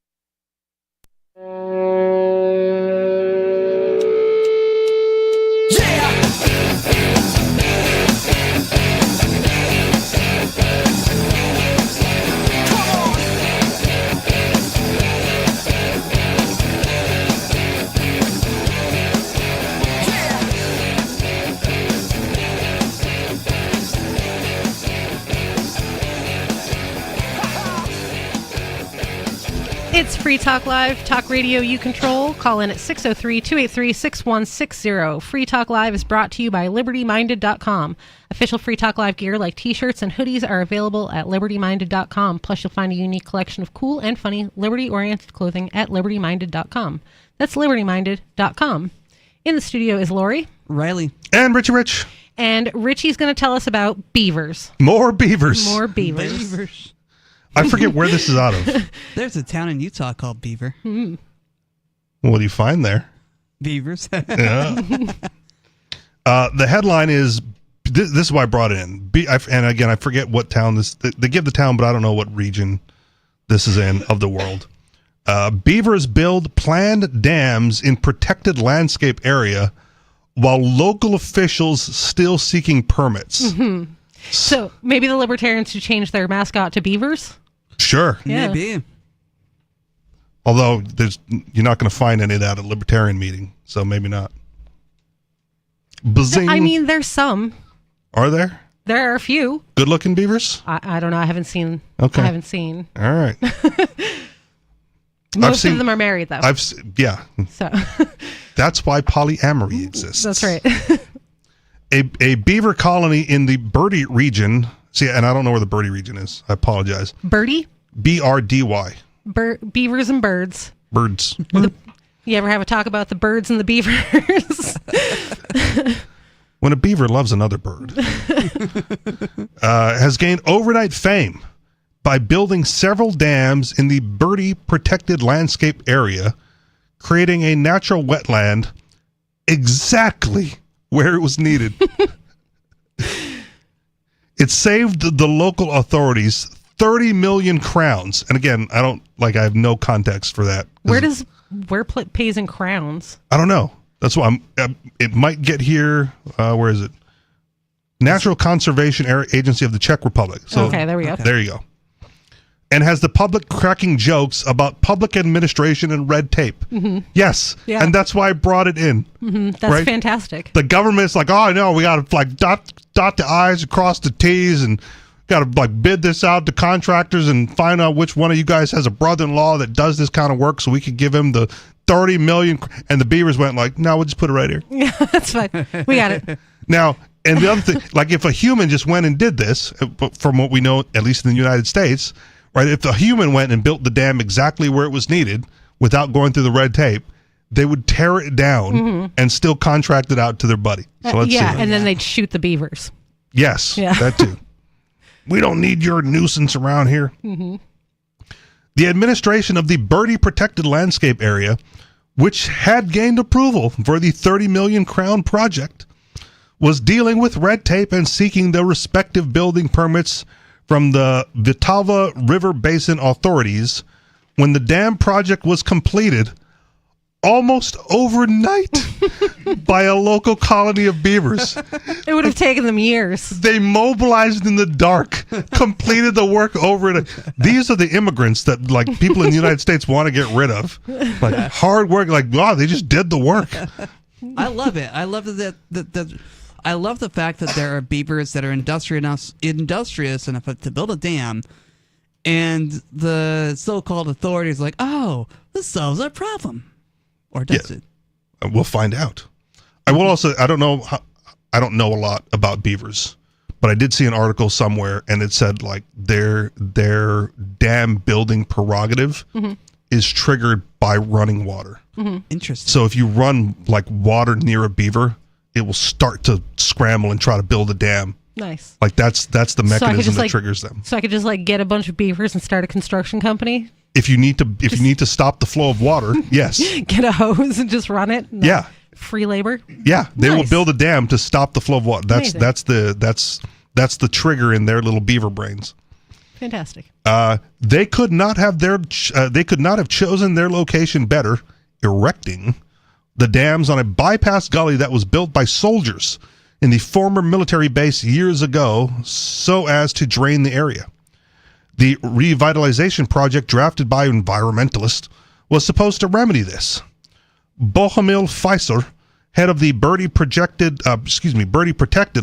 It's Free Talk Live, talk radio you control. Call in at 603-283-6160. Free Talk Live is brought to you by LibertyMinded.com. Official Free Talk Live gear like t-shirts and hoodies are available at LibertyMinded.com. Plus, you'll find a unique collection of cool and funny Liberty-oriented clothing at LibertyMinded.com. That's LibertyMinded.com. In the studio is Lori. Riley. And Richie Rich. And Richie's going to tell us about beavers. More beavers. More beavers. Beavers. I forget where this is out of. There's a town in Utah called Beaver. What do you find there? Beavers. Yeah. The headline is, this is why I brought it in. And again, I forget what town this, they give the town, but I don't know what region This is in Of the World. Beavers build planned dams in protected landscape area while local officials still seeking permits. Mm-hmm. So maybe the libertarians should change their mascot to beavers? Sure. Yeah. Maybe. Although you're not going to find any of that at a libertarian meeting, so maybe not. Bazing. I mean, there's some. Are there? There are a few. Good-looking beavers? I don't know. I haven't seen. Okay. I haven't seen. All right. Most of them are married, though. Yeah. So that's why polyamory exists. that's right. A beaver colony in the Birdie region. See, and I don't know where the Birdie region is. I apologize. Birdie? BRDY. Beavers and birds. Birds. You ever have a talk about the birds and the beavers? When a beaver loves another bird. Has gained overnight fame by building several dams in the Birdie protected landscape area, creating a natural wetland exactly where it was needed. It saved the local authorities 30 million crowns. And again, I have no context for that. Where pays in crowns? I don't know. That's why it might get here. Where is it? Natural Conservation Agency of the Czech Republic. So, okay, there we go. There you go. And has the public cracking jokes about public administration and red tape. Mm-hmm. Yes. Yeah. And that's why I brought it in. Mm-hmm. That's right? fantastic. The government's like, oh, no, we got to like dot the I's, across the T's, and got to like bid this out to contractors and find out which one of you guys has a brother-in-law that does this kind of work so we could give him the 30 million. And the beavers went like, no, we'll just put it right here. Yeah, that's fine. We got it. Now, and the other thing, like if a human just went and did this, from what we know, at least in the United States, right? If the human went and built the dam exactly where it was needed without going through the red tape, they would tear it down and still contract it out to their buddy. So let's see. And then they'd shoot the beavers. Yes, yeah. That too. We don't need your nuisance around here. Mm-hmm. The administration of the Birdie Protected Landscape Area, which had gained approval for the 30 million crown project, was dealing with red tape and seeking the respective building permits from the Vltava River Basin authorities when the dam project was completed almost overnight by a local colony of beavers. It would have taken them years. They mobilized in the dark, completed the work overnight. These are the immigrants that like people in the United States want to get rid of. Like hard work, like, wow, they just did the work. I love it. I love that I love the fact that there are beavers that are industrious enough to build a dam, and the so-called authorities like, oh, this solves our problem. Or does it? We'll find out. I will also. I don't know a lot about beavers, but I did see an article somewhere, and it said like their dam building prerogative is triggered by running water. Mm-hmm. Interesting. So if you run like water near a beaver, it will start to scramble and try to build a dam. Nice. Like that's the mechanism that triggers them. So I could just like get a bunch of beavers and start a construction company. If you need to stop the flow of water, yes. Get a hose and just run it. Yeah. Free labor. Yeah, they Nice. will build a dam to stop the flow of water. Amazing. That's the trigger in their little beaver brains. Fantastic. They could not have chosen their location better, erecting the dams on a bypass gully that was built by soldiers in the former military base years ago so as to drain the area. The revitalization project drafted by environmentalists was supposed to remedy this. Bohumil Feiser, head of the Birdie Protected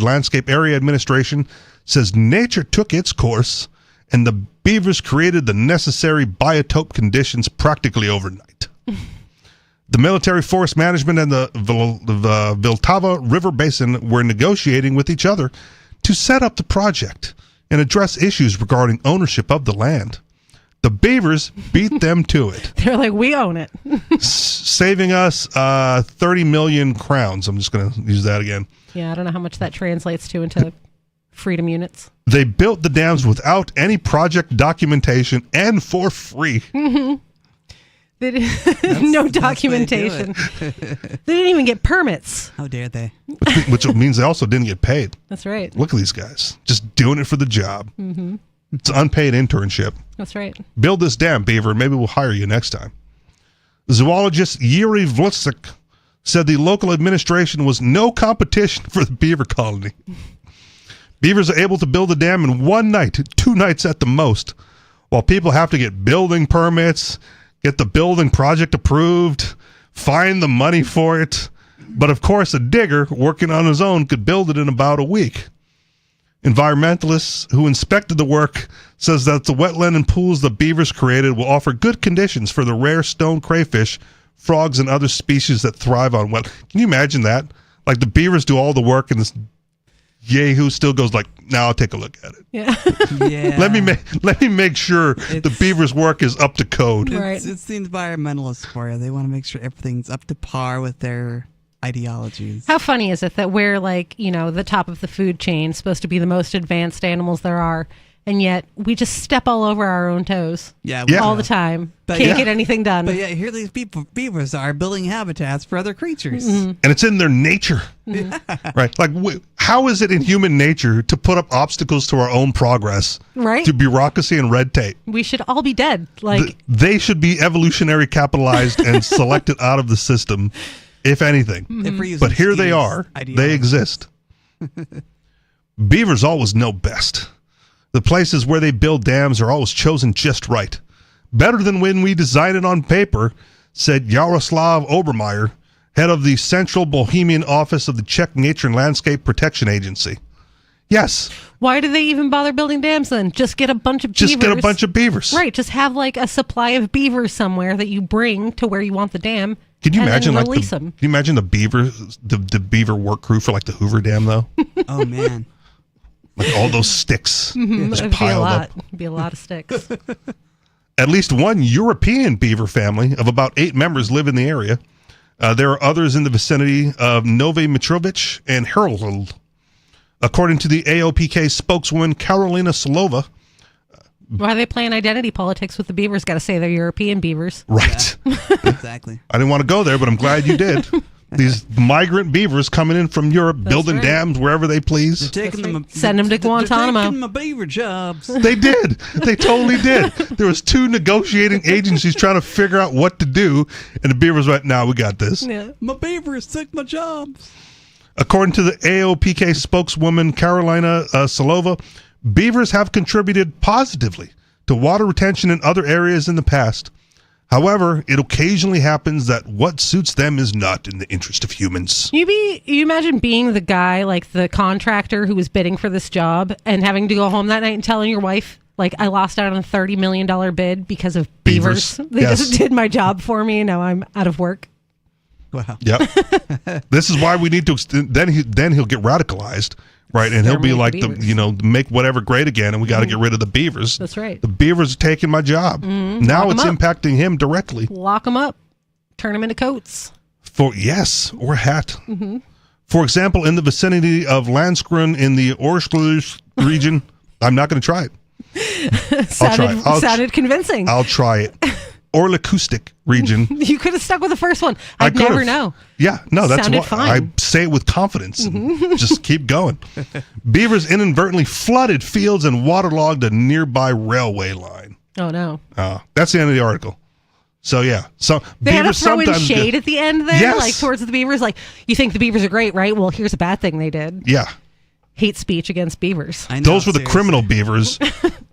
Landscape Area Administration, says nature took its course and the beavers created the necessary biotope conditions practically overnight. The military forest management and the Vltava River Basin were negotiating with each other to set up the project and address issues regarding ownership of the land. The beavers beat them to it. They're like, we own it. Saving us 30 million crowns. I'm just going to use that again. Yeah, I don't know how much that translates to into freedom units. They built the dams without any project documentation and for free. Mm-hmm. No documentation. They didn't even get permits. How dare they? Which means they also didn't get paid. That's right. Look at these guys. Just doing it for the job. Mm-hmm. It's an unpaid internship. That's right. Build this dam, beaver, and maybe we'll hire you next time. Zoologist Yuri Vlitsik said the local administration was no competition for the beaver colony. Beavers are able to build a dam in 1 night, 2 nights at the most, while people have to get building permits, get the building project approved, find the money for it. But of course, a digger working on his own could build it in about a week. Environmentalists who inspected the work says that the wetland and pools the beavers created will offer good conditions for the rare stone crayfish, frogs, and other species that thrive on wet. Can you imagine that? Like the beavers do all the work and this yahoo still goes like, now I'll take a look at it. Yeah. Yeah. Let me make sure the beavers' work is up to code. It's the environmentalists for you. They want to make sure everything's up to par with their ideologies. How funny is it that we're like, the top of the food chain, supposed to be the most advanced animals there are, and yet we just step all over our own toes all the time. Can't get anything done. But here these beavers are building habitats for other creatures. And it's in their nature. Right? Like, how is it in human nature to put up obstacles to our own progress? Right. To bureaucracy and red tape. We should all be dead. They should be evolutionary capitalized and selected out of the system, if anything. But here they are. They exist. Beavers always know best. The places where they build dams are always chosen just right. Better than when we design it on paper, said Yaroslav Obermeyer, head of the Central Bohemian Office of the Czech Nature and Landscape Protection Agency. Yes. Why do they even bother building dams then? Just get a bunch of beavers. Just get a bunch of beavers. Right. Just have like a supply of beavers somewhere that you bring to where you want the dam. Can you imagine them? Can you imagine the beaver work crew for like the Hoover Dam though? Oh man. Like all those sticks just It'd piled up. It'd be a lot of sticks. At least one European beaver family of about 8 members live in the area. There are others in the vicinity of Novi Mitrovic and Herald. According to the AOPK spokeswoman Karolina Slova. Why are they playing identity politics with the beavers? Got to say they're European beavers. Right. Yeah, exactly. I didn't want to go there, but I'm glad you did. These migrant beavers coming in from Europe, building dams wherever they please. Send them to Guantanamo. They're taking my beaver jobs. They did. They totally did. There was 2 negotiating agencies trying to figure out what to do, and the beavers went, "Nah, we got this." Yeah. My beavers took my jobs. According to the AOPK spokeswoman Karolina Solova, beavers have contributed positively to water retention in other areas in the past. However, it occasionally happens that what suits them is not in the interest of humans. You imagine being the guy, like the contractor who was bidding for this job and having to go home that night and telling your wife, like, I lost out on a $30 million bid because of beavers. They just did my job for me and now I'm out of work. Wow. Yep. This is why we need to, then he'll get radicalized. Right, and he'll be like, make whatever great again, and we got to get rid of the beavers. That's right. The beavers are taking my job. Now it's impacting him directly. Lock them up. Turn them into coats. Or hat. For example, in the vicinity of Landskrona in the Orskla region, I'm not going to try it. Sounded convincing. I'll try it. Orlacoustic region. You could have stuck with the first one. I'd never know. Yeah, no, that's Sounded why fine. I say it with confidence. And just keep going. Beavers inadvertently flooded fields and waterlogged a nearby railway line. Oh no. That's the end of the article. So yeah, so they beavers had to throw in sometimes shade at the end there, yes. like towards the beavers. Like, you think the beavers are great, right? Well, here's a bad thing they did. Yeah. Hate speech against beavers. I know, those were the criminal beavers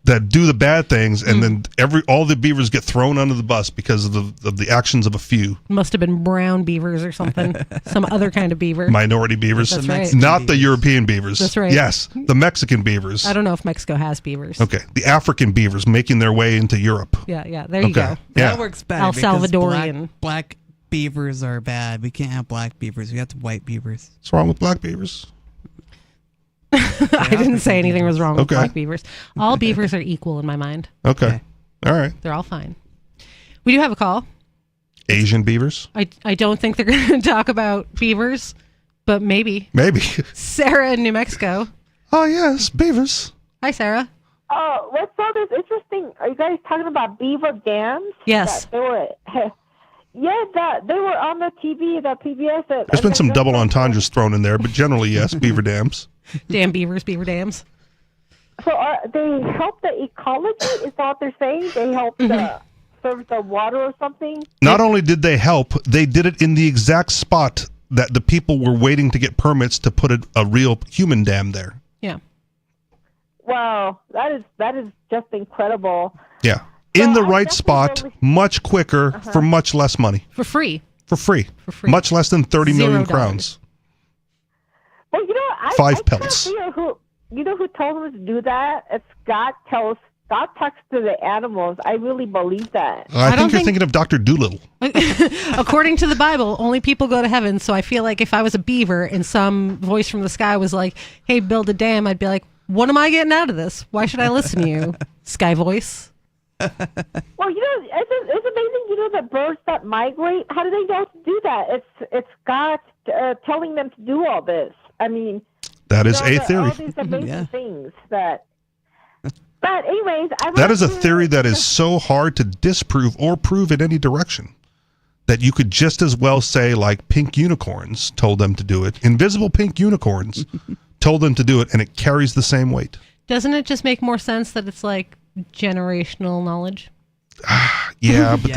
that do the bad things, and then all the beavers get thrown under the bus because of the actions of a few. Must have been brown beavers or something, some other kind of beaver. Minority beavers. That's right. Not the European beavers. That's right. Yes, the Mexican beavers. I don't know if Mexico has beavers. Okay, the African beavers making their way into Europe. Yeah. There you go. That works better. El Salvadorian. Black beavers are bad. We can't have black beavers. We have white beavers. What's wrong with black beavers? I didn't say anything was wrong with black beavers. All beavers are equal in my mind. Okay. All right. They're all fine. We do have a call. Asian beavers? I don't think they're going to talk about beavers, but maybe. Maybe. Sarah in New Mexico. Oh, yes, beavers. Hi, Sarah. Oh, what's all this interesting? Are you guys talking about beaver dams? Yes. They were, they were on the TV, the PBS. There's been some double entendres thrown in there, but generally, yes, beaver dams. Damn beavers, beaver dams. So they help the ecology? Is that what they're saying? They help serve the water or something? Not only did they help, they did it in the exact spot that the people were waiting to get permits to put a real human dam there. Yeah. Wow, that is just incredible. Yeah. In the right spot, much quicker, for much less money. For free. For free. Much less than 30 million crowns. Well, you know, I 5 pence. You know who told us to do that? It's God talks to the animals. I really believe that. I think you're thinking of Dr. Doolittle. According to the Bible, only people go to heaven. So I feel like if I was a beaver and some voice from the sky was like, hey, build a dam, I'd be like, what am I getting out of this? Why should I listen to you, sky voice? Well, you know, it's amazing. You know, the birds that migrate, how do they know to do that? It's God telling them to do all this. I mean, that is a theory. All these amazing things that. But anyways, that is a theory that is so hard to disprove or prove in any direction that you could just as well say, like, pink unicorns told them to do it. Invisible pink unicorns told them to do it, and it carries the same weight. Doesn't it just make more sense that it's like generational knowledge? Yeah, but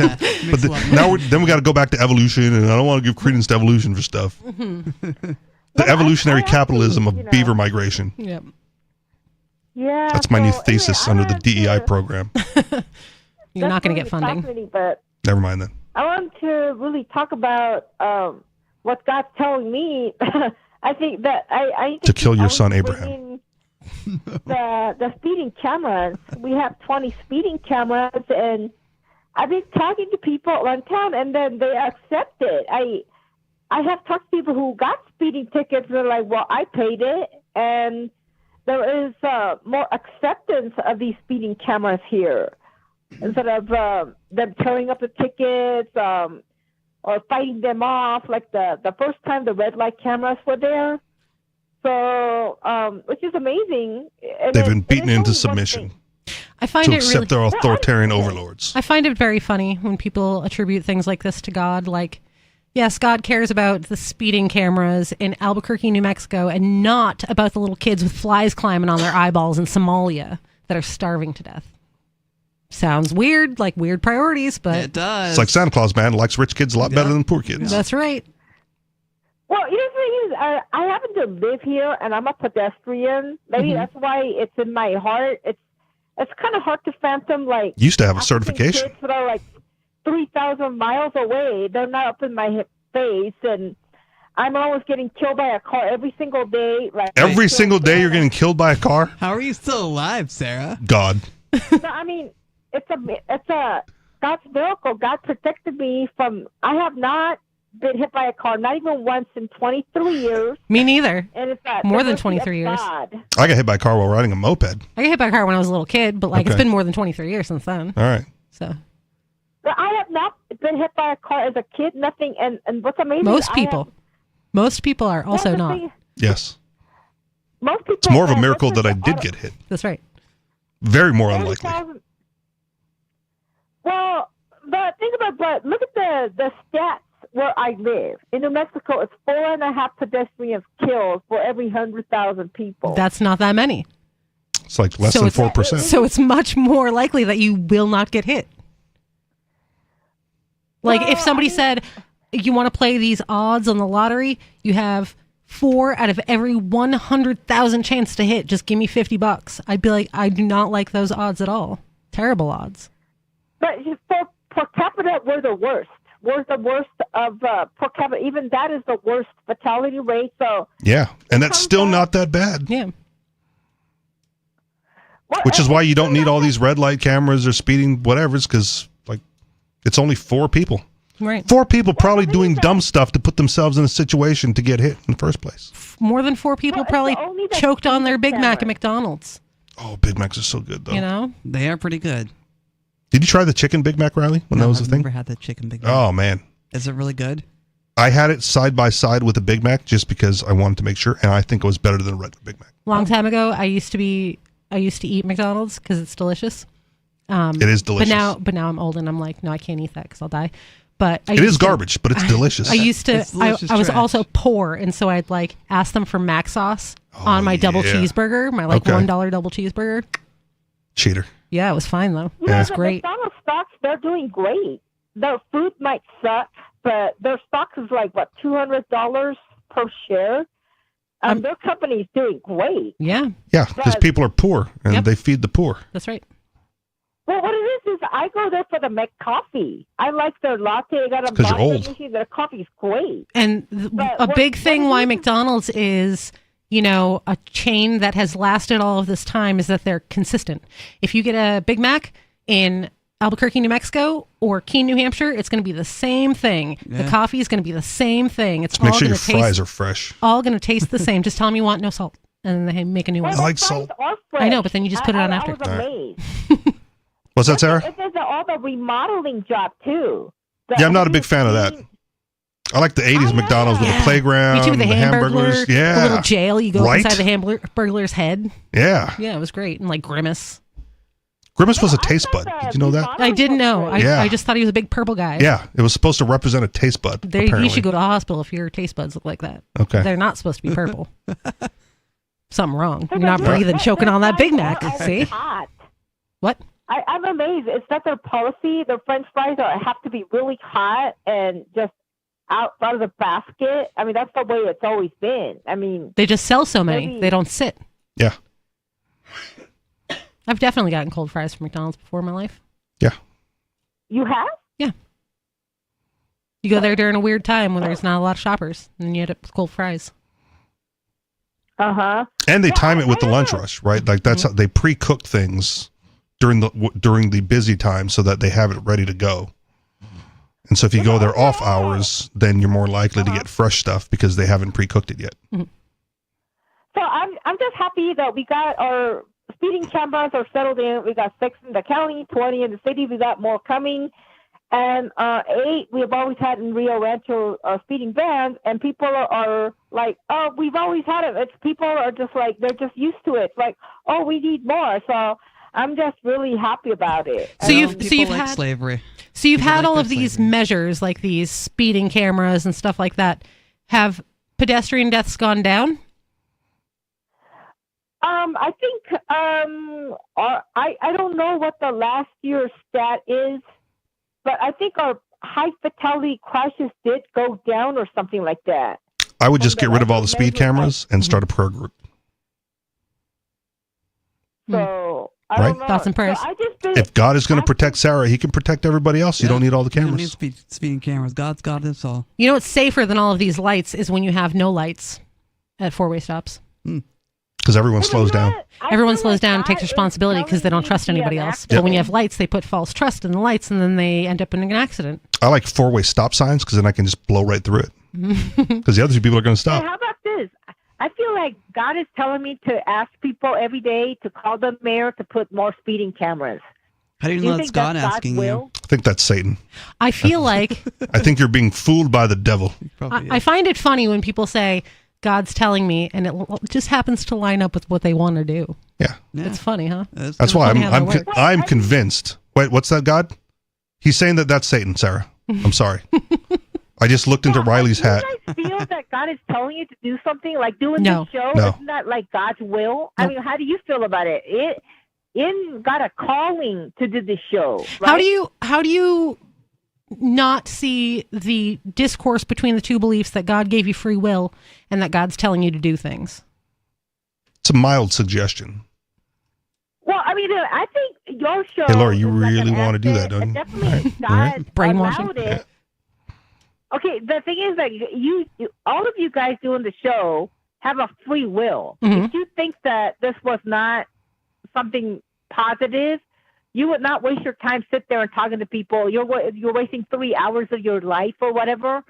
now we got to go back to evolution, and I don't want to give credence to evolution for stuff. The evolutionary capitalism of beaver migration. Yep. Yeah, that's my new thesis under the DEI program. You're not going to get funding. But never mind then. I want to really talk about what God's telling me. I think that I to kill your son Abraham. The speeding cameras. We have 20 speeding cameras, and I've been talking to people around town, and then they accept it. I have talked to people who got speeding tickets. They're like, well, I paid it, and there is more acceptance of these speeding cameras here instead of them tearing up the tickets or fighting them off. Like the first time the red light cameras were there. So, which is amazing. And they've been beaten into submission. I find to it accept their authoritarian overlords. I find it very funny when people attribute things like this to God. Like, yes, God cares about the speeding cameras in Albuquerque, New Mexico, and not about the little kids with flies climbing on their eyeballs in Somalia that are starving to death. Sounds weird, like weird priorities, but it does. It's like Santa Claus, man, likes rich kids a lot better than poor kids. That's right. Well, you know, the thing is, I happen to live here, and I'm a pedestrian. Maybe that's why it's in my heart. It's kind of hard to fathom, like... You used to have a certification. Kids that are like 3,000 miles away. They're not up in my face, and I'm always getting killed by a car every single day. Like every single day you're getting killed by a car? How are you still alive, Sarah? God. No, I mean, it's a God's miracle. God protected me from... I have not been hit by a car, not even once in 23 years. Me neither. And it's more than 23 years. God. I got hit by a car while riding a moped. I got hit by a car when I was a little kid, but like it's been more than 23 years since then. All right. So. But I have not been hit by a car as a kid, nothing. And what's amazing, most people are also not. Yes. Most people. It's more of a miracle that I did get hit. That's right. Very more unlikely. Well, but think about, but look at the stats where I live. In New Mexico, it's 4.5 pedestrians killed for every 100,000 people. That's not that many. It's like less than 4%. So it's much more likely that you will not get hit. Like if somebody said, you want to play these odds on the lottery, you have 4 out of every 100,000 chance to hit. Just give me $50. I'd be like, I do not like those odds at all. Terrible odds. But per capita, we're the worst. We're the worst of per capita. Even that is the worst fatality rate. So yeah, and that's still not that bad. Yeah. Which is why you don't need all these red light cameras or speeding whatever's, because like it's only 4 people. Right. 4 people probably doing dumb stuff to put themselves in a situation to get hit in the first place. More than 4 people probably choked on their Big Mac at McDonald's. Oh, Big Macs are so good though. You know, they are pretty good. Did you try the chicken Big Mac, Riley, when that was a thing? I've never had the chicken Big Mac. Oh, man. Is it really good? I had it side by side with a Big Mac just because I wanted to make sure, and I think it was better than a regular Big Mac. Long time ago, I used to eat McDonald's because it's delicious. It is delicious. But now I'm old and I'm like, no, I can't eat that because I'll die. But it is garbage, but it's delicious. I used to. I was also poor, and so I'd like ask them for mac sauce on my double cheeseburger, my $1 double cheeseburger. Cheater. Yeah, it was fine though. Yeah, It was the great. McDonald's stocks, they're doing great. Their food might suck, but their stocks is like what, $200 per share. Their company's doing great. Yeah. Yeah, because people are poor and they feed the poor. That's right. Well, what it is I go there for the McCoffee. I like their latte. I got a 'cause you're latte old. machine. Their coffee's great. And a big thing why McDonald's is, a chain that has lasted all of this time is that they're consistent. If you get a Big Mac in Albuquerque, New Mexico, or Keene, New Hampshire, it's going to be the same thing. Yeah. The coffee is going to be the same thing. It's Just make all sure going your to taste fries are fresh. all going to taste the same. Just tell them you want no salt, and then they make a new one. I like salt. I know, but then you just put it on I after. was amazed. What's that, Sarah? It does all the remodeling job too. Yeah, I'm not a big fan of that. I like the 80s McDonald's with the playground, Me too, with the hamburgers. Yeah. The little jail. You go Right? inside the hamburger's head. Yeah. Yeah, it was great. And like Grimace. Grimace was a taste bud. Did you know that? I didn't know. Yeah. I just thought he was a big purple guy. Yeah, it was supposed to represent a taste bud. You apparently. should go to a hospital if your taste buds look like that. Okay. They're not supposed to be purple. Something wrong. You're not breathing, choking on that Big Mac. See? Hot. What? I'm amazed. It's not their policy. Their French fries have to be really hot and just out of the basket. I mean, that's the way it's always been. I mean, They just sell so many. maybe- They don't sit. Yeah. I've definitely gotten cold fries from McDonald's before in my life. You have? Yeah. You go there during a weird time when there's not a lot of shoppers, and then you end up with cold fries. Uh-huh. And they time it with the lunch rush, right? Like that's how they pre-cook things during the busy time so that they have it ready to go. And so if you go there off hours, then you're more likely to get fresh stuff because they haven't pre-cooked it yet. So I'm just happy that we got our speeding cameras are settled in. We got 6 in the county, 20 in the city. We got more coming. And 8 we have always had in Rio Rancho speeding bans. And people are like, oh, we've always had it. It's people are just like, they're just used to it. It's like, oh, we need more. So I'm just really happy about it. So you've like had slavery. So you've People had like all their of these measures, like these speeding cameras and stuff like that. Have pedestrian deaths gone down? I think I don't know what the last year's stat is, but I think our high fatality crashes did go down or something like that. I would just get rid of all the speed cameras and start a prayer group. So I Right? don't know. Thoughts and prayers. So I just been, If God is going to protect Sarah, he can protect everybody else. You don't need all the You don't need cameras. speeding cameras. God's got us all. You know what's safer than all of these lights is when you have no lights at four-way stops. Because everyone slows down. Everyone slows down and takes responsibility because they don't trust anybody else. But Yep. when you have lights, they put false trust in the lights, and then they end up in an accident. I like four-way stop signs because then I can just blow right through it. Because the other two people are going to Hey, stop. how about this? I feel like God is telling me to ask people every day to call the mayor to put more speeding cameras. How do you Do know you it's think God that's God's asking will? you? I think that's Satan. I feel like I think you're being fooled by the devil. I find it funny when people say God's telling me, and it just happens to line up with what they want to do. Yeah. It's funny, huh? That's why Funny how that works. I'm convinced. Wait, what's that, God? He's saying that that's Satan, Sarah. I'm sorry. I just looked into Riley's hat. Do you guys feel that God is telling you to do something like doing No. this show? No. Isn't that like God's will? I mean, how do you feel about it? It got a calling to do this show. Right? How do you not see the discourse between the two beliefs that God gave you free will and that God's telling you to do things? It's a mild suggestion. Well, I mean, I think your show. Hey, Laura, you is like really an want to do asset, that, don't and you? Definitely, Right. God Brainwashing. allowed it. Okay, the thing is that you all of you guys doing the show have a free will. Mhm. If you think that this was not something positive, you would not waste your time sit there and talking to people. You're wasting 3 hours of your life or whatever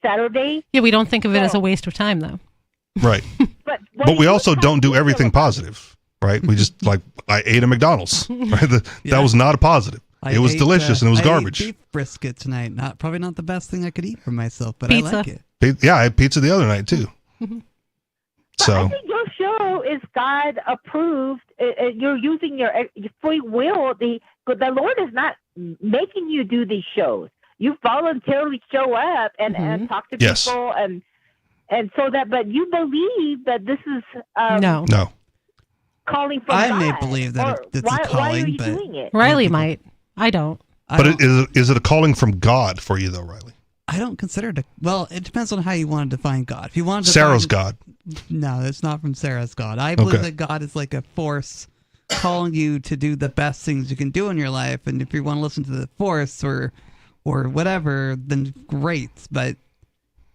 Saturday. Yeah, we don't think of it as a waste of time, though. Right. But we also don't do everything positive, right? We just, like, I ate a McDonald's, right? That was not a positive. It was delicious and it was I garbage. ate beef brisket tonight. Probably not the best thing I could eat for myself, but Pizza. I like it. Yeah, I had pizza the other night, too. So, I think your show is God approved. You're using your free will. The Lord is not making you do these shows. you voluntarily show up and talk to people and so that. But you believe that this is no. calling from I God. may believe that it's a calling, why are you but doing it? Riley might. I don't. But is it a calling from God for you, though, Riley? I don't consider it. Well, it depends on how you want to define God. If you want to Sarah's God. No, it's not from Sarah's God. I believe that God is like a force calling you to do the best things you can do in your life, and if you want to listen to the force or whatever, then great. But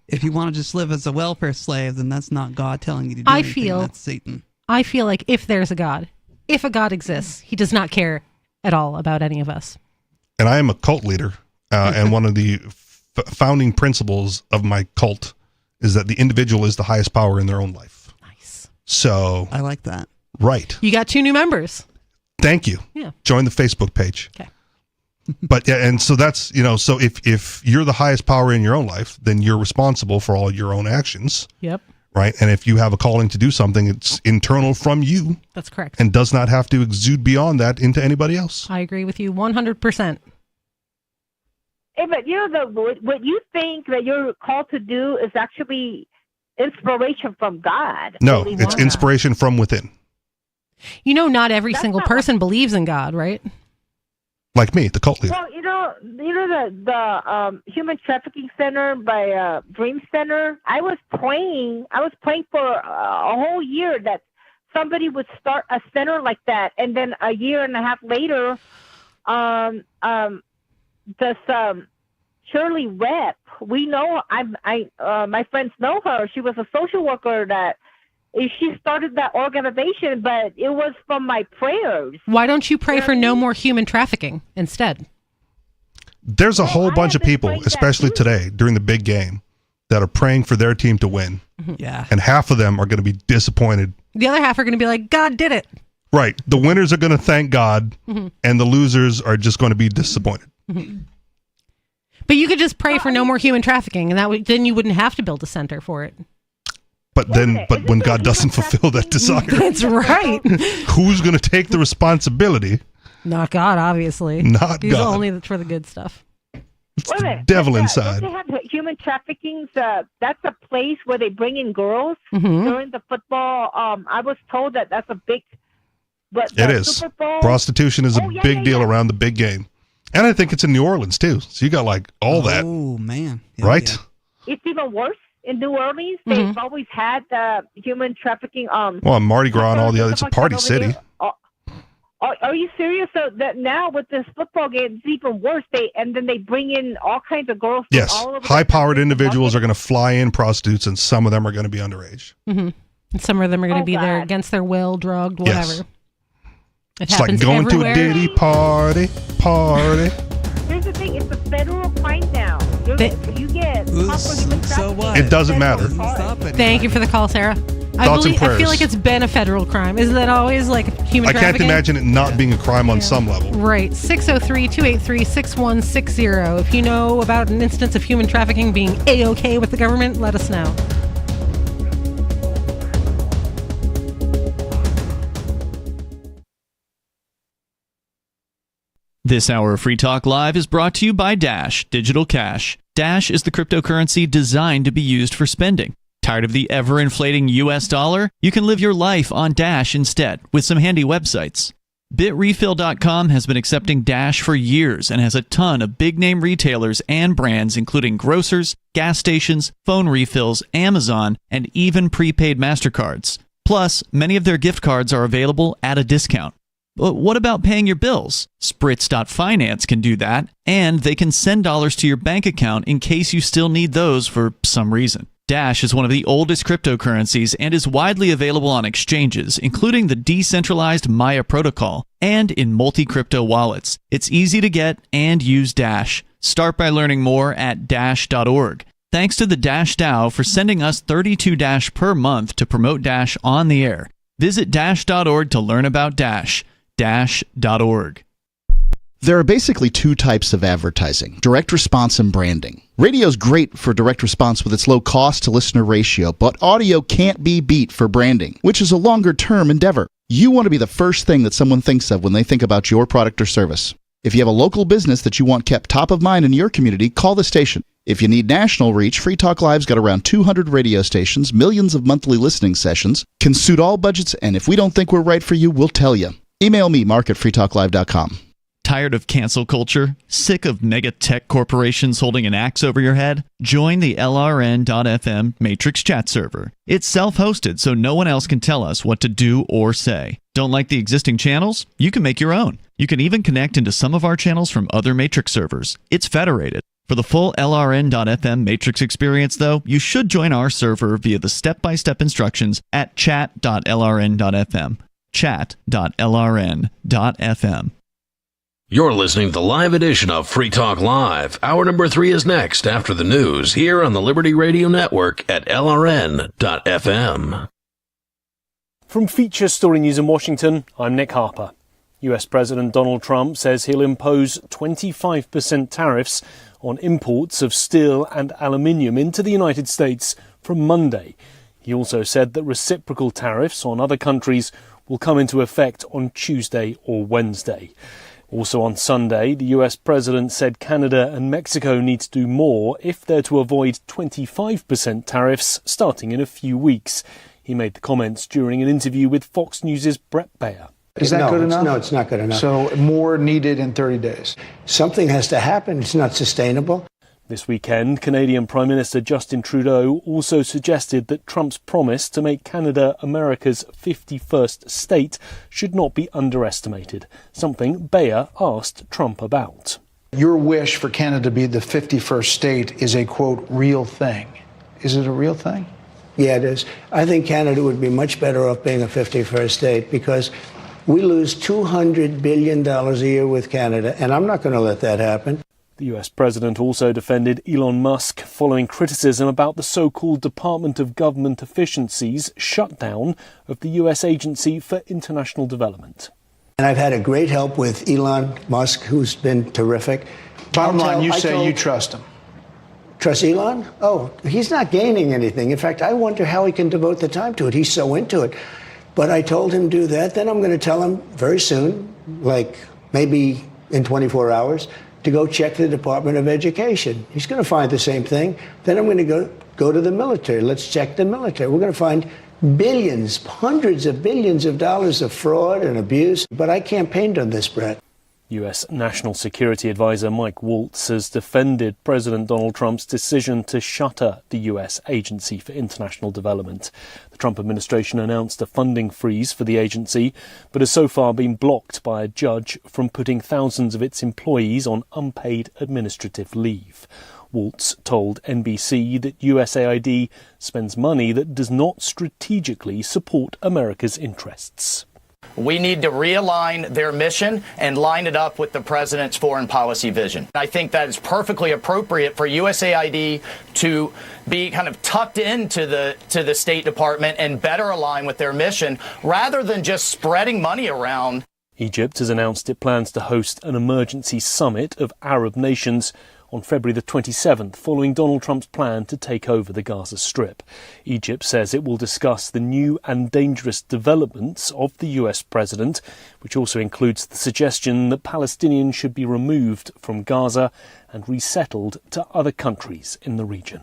if you want to just live as a welfare slave, then that's not God telling you to do anything. That's Satan. I feel like if there's a God, if a God exists, he does not care at all about any of us. And I am a cult leader, and one of the founding principles of my cult is that the individual is the highest power in their own life. Nice. So I like that. Right. You got 2 new members. Thank you. Yeah. Join the Facebook page. Okay. But yeah, and so that's, so if you're the highest power in your own life, then you're responsible for all your own actions. Yep. Right. And if you have a calling to do something, it's internal from you. That's correct. And does not have to exude beyond that into anybody else. I agree with you 100%. Hey, but what you think that you're called to do is actually inspiration from God. No, it's inspiration from within. Not every single person believes in God, right? Like me, the cult leader. Well, the human trafficking center by Dream Center. I was praying for a whole year that somebody would start a center like that, and then a year and a half later, this Shirley Rep. We know my friends know her. She was a social worker that. She started that organization, but it was from my prayers. Why don't you pray for no more human trafficking instead? There's a whole bunch of people, especially today during the big game, that are praying for their team to win. Yeah. And half of them are going to be disappointed. The other half are going to be like, God did it. Right. The winners are going to thank God, and the losers are just going to be disappointed. But you could just pray for no more human trafficking, and then you wouldn't have to build a center for it. But when God doesn't fulfill that desire, that's right. Who's going to take the responsibility? Not God, obviously. He's God. only for the good stuff. It's the devil inside. Don't they have human trafficking? That's a place where they bring in girls during the football. I was told that's a big. But it is. Prostitution is a big deal around the big game, and I think it's in New Orleans too. So you got like all that. Oh man! Right. Yeah. It's even worse. In New Orleans, they've always had human trafficking. Well, Mardi Gras and all the other. It's a party city. Are you serious? So that now with this football game, it's even worse. They bring in all kinds of girls. Yes, all over high-powered individuals are going to fly in prostitutes, and some of them are going to be underage. And some of them are going to be there against their will, drugged, whatever. Yes. It's like going to a Diddy party. Here's the thing: it's a federal crime now. You get caught for human trafficking. So what? It doesn't matter. Thank you for the call, Sarah. Thoughts and prayers. I feel like it's been a federal crime. Isn't that always like human trafficking? I can't imagine it not being a crime on some level. Right. 603-283-6160. If you know about an instance of human trafficking being A-OK with the government, let us know. This hour of Free Talk Live is brought to you by Dash Digital Cash. Dash is the cryptocurrency designed to be used for spending. Tired of the ever-inflating US dollar? You can live your life on Dash instead with some handy websites. BitRefill.com has been accepting Dash for years and has a ton of big-name retailers and brands including grocers, gas stations, phone refills, Amazon, and even prepaid MasterCards. Plus, many of their gift cards are available at a discount. But what about paying your bills? Spritz.finance can do that, and they can send dollars to your bank account in case you still need those for some reason. Dash is one of the oldest cryptocurrencies and is widely available on exchanges, including the decentralized Maya protocol, and in multi-crypto wallets. It's easy to get and use Dash. Start by learning more at Dash.org. Thanks to the Dash DAO for sending us 32 Dash per month to promote Dash on the air. Visit Dash.org to learn about Dash. Dash.org. There are basically 2 types of advertising, direct response and branding. Radio's great for direct response with its low cost to listener ratio, but audio can't be beat for branding, which is a longer term endeavor. You want to be the first thing that someone thinks of when they think about your product or service. If you have a local business that you want kept top of mind in your community, call the station. If you need national reach, Free Talk Live's got around 200 radio stations, millions of monthly listening sessions, can suit all budgets, and if we don't think we're right for you, we'll tell you. Email me, mark@freetalklive.com. Tired of cancel culture? Sick of mega tech corporations holding an axe over your head? Join the LRN.FM Matrix chat server. It's self-hosted, so no one else can tell us what to do or say. Don't like the existing channels? You can make your own. You can even connect into some of our channels from other Matrix servers. It's federated. For the full LRN.FM Matrix experience, though, you should join our server via the step-by-step instructions at chat.lrn.fm. Chat.lrn.fm. You're listening to the live edition of Free Talk Live. Hour number 3 is next after the news here on the Liberty Radio Network at LRN.FM. From Feature Story News in Washington, I'm Nick Harper. US President Donald Trump says he'll impose 25% tariffs on imports of steel and aluminium into the United States from Monday. He also said that reciprocal tariffs on other countries will come into effect on Tuesday or Wednesday. Also on Sunday, the US president said Canada and Mexico need to do more if they're to avoid 25% tariffs starting in a few weeks. He made the comments during an interview with Fox News' Brett Baer. Is that good enough? No, it's not good enough. So more needed in 30 days. Something has to happen. It's not sustainable. This weekend, Canadian Prime Minister Justin Trudeau also suggested that Trump's promise to make Canada America's 51st state should not be underestimated, something Bayer asked Trump about. Your wish for Canada to be the 51st state is a, quote, real thing. Is it a real thing? Yeah, it is. I think Canada would be much better off being a 51st state because we lose $200 billion a year with Canada, and I'm not going to let that happen. The US president also defended Elon Musk following criticism about the so-called Department of Government Efficiency's shutdown of the US Agency for International Development. And I've had a great help with Elon Musk, who's been terrific. Bottom line, you say you trust him. Trust Elon? Oh, he's not gaining anything. In fact, I wonder how he can devote the time to it. He's so into it. But I told him do that. Then I'm going to tell him very soon, like maybe in 24 hours, to go check the Department of Education. He's going to find the same thing. Then I'm going to go to the military. Let's check the military. We're going to find billions, hundreds of billions of dollars of fraud and abuse. But I campaigned on this, Brett. US National Security Advisor Mike Waltz has defended President Donald Trump's decision to shutter the US Agency for International Development. The Trump administration announced a funding freeze for the agency, but has so far been blocked by a judge from putting thousands of its employees on unpaid administrative leave. Waltz told NBC that USAID spends money that does not strategically support America's interests. We need to realign their mission and line it up with the president's foreign policy vision. I think that is perfectly appropriate for USAID to be kind of tucked into the State Department and better align with their mission rather than just spreading money around. Egypt has announced it plans to host an emergency summit of Arab nations on February the 27th, following Donald Trump's plan to take over the Gaza Strip. Egypt says it will discuss the new and dangerous developments of the US president, which also includes the suggestion that Palestinians should be removed from Gaza and resettled to other countries in the region.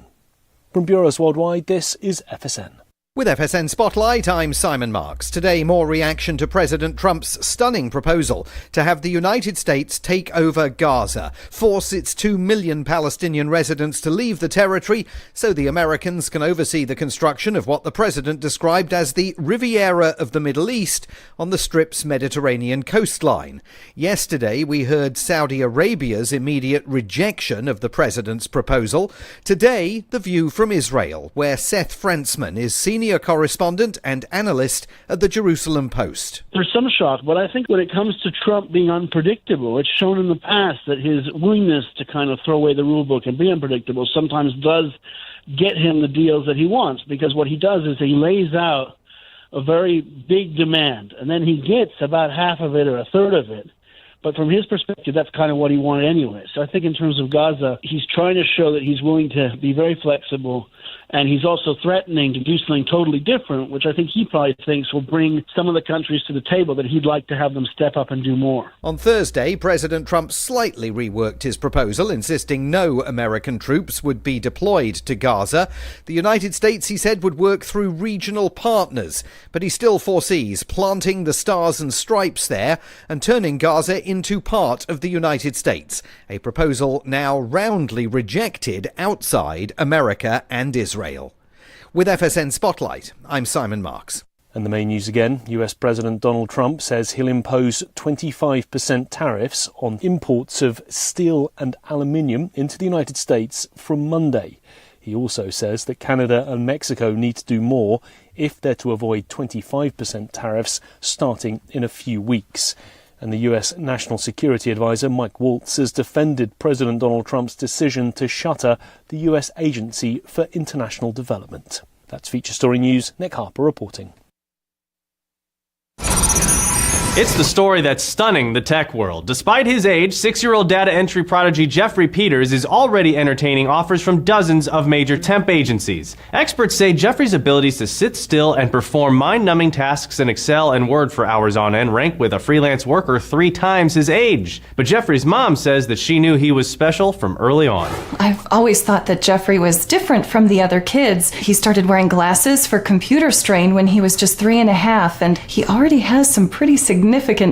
From Bureaus Worldwide, this is FSN. With FSN Spotlight, I'm Simon Marks. Today, more reaction to President Trump's stunning proposal to have the United States take over Gaza, force its 2 million Palestinian residents to leave the territory so the Americans can oversee the construction of what the president described as the Riviera of the Middle East on the Strip's Mediterranean coastline. Yesterday, we heard Saudi Arabia's immediate rejection of the president's proposal. Today, the view from Israel, where Seth Frantzman is senior correspondent and analyst at the Jerusalem Post. There's some shock, but I think when it comes to Trump being unpredictable, it's shown in the past that his willingness to kind of throw away the rule book and be unpredictable sometimes does get him the deals that he wants, because what he does is he lays out a very big demand, and then he gets about half of it or a third of it But from his perspective, that's kind of what he wanted anyway. So I think in terms of Gaza, he's trying to show that he's willing to be very flexible, and he's also threatening to do something totally different, which I think he probably thinks will bring some of the countries to the table that he'd like to have them step up and do more. On Thursday, President Trump slightly reworked his proposal, insisting no American troops would be deployed to Gaza. The United States, he said, would work through regional partners, but he still foresees planting the stars and stripes there and turning Gaza into part of the United States, a proposal now roundly rejected outside America and Israel. With FSN Spotlight, I'm Simon Marks. And the main news again, US President Donald Trump says he'll impose 25% tariffs on imports of steel and aluminium into the United States from Monday. He also says that Canada and Mexico need to do more if they're to avoid 25% tariffs starting in a few weeks. And the US National Security Advisor Mike Waltz has defended President Donald Trump's decision to shutter the US Agency for International Development. That's Feature Story News. Nick Harper reporting. It's the story that's stunning the tech world. Despite his age, 6-year-old data entry prodigy Jeffrey Peters is already entertaining offers from dozens of major temp agencies. Experts say Jeffrey's abilities to sit still and perform mind-numbing tasks in Excel and Word for hours on end rank with a freelance worker 3 times his age. But Jeffrey's mom says that she knew he was special from early on. I've always thought that Jeffrey was different from the other kids. He started wearing glasses for computer strain when he was just 3.5, and he already has some pretty significant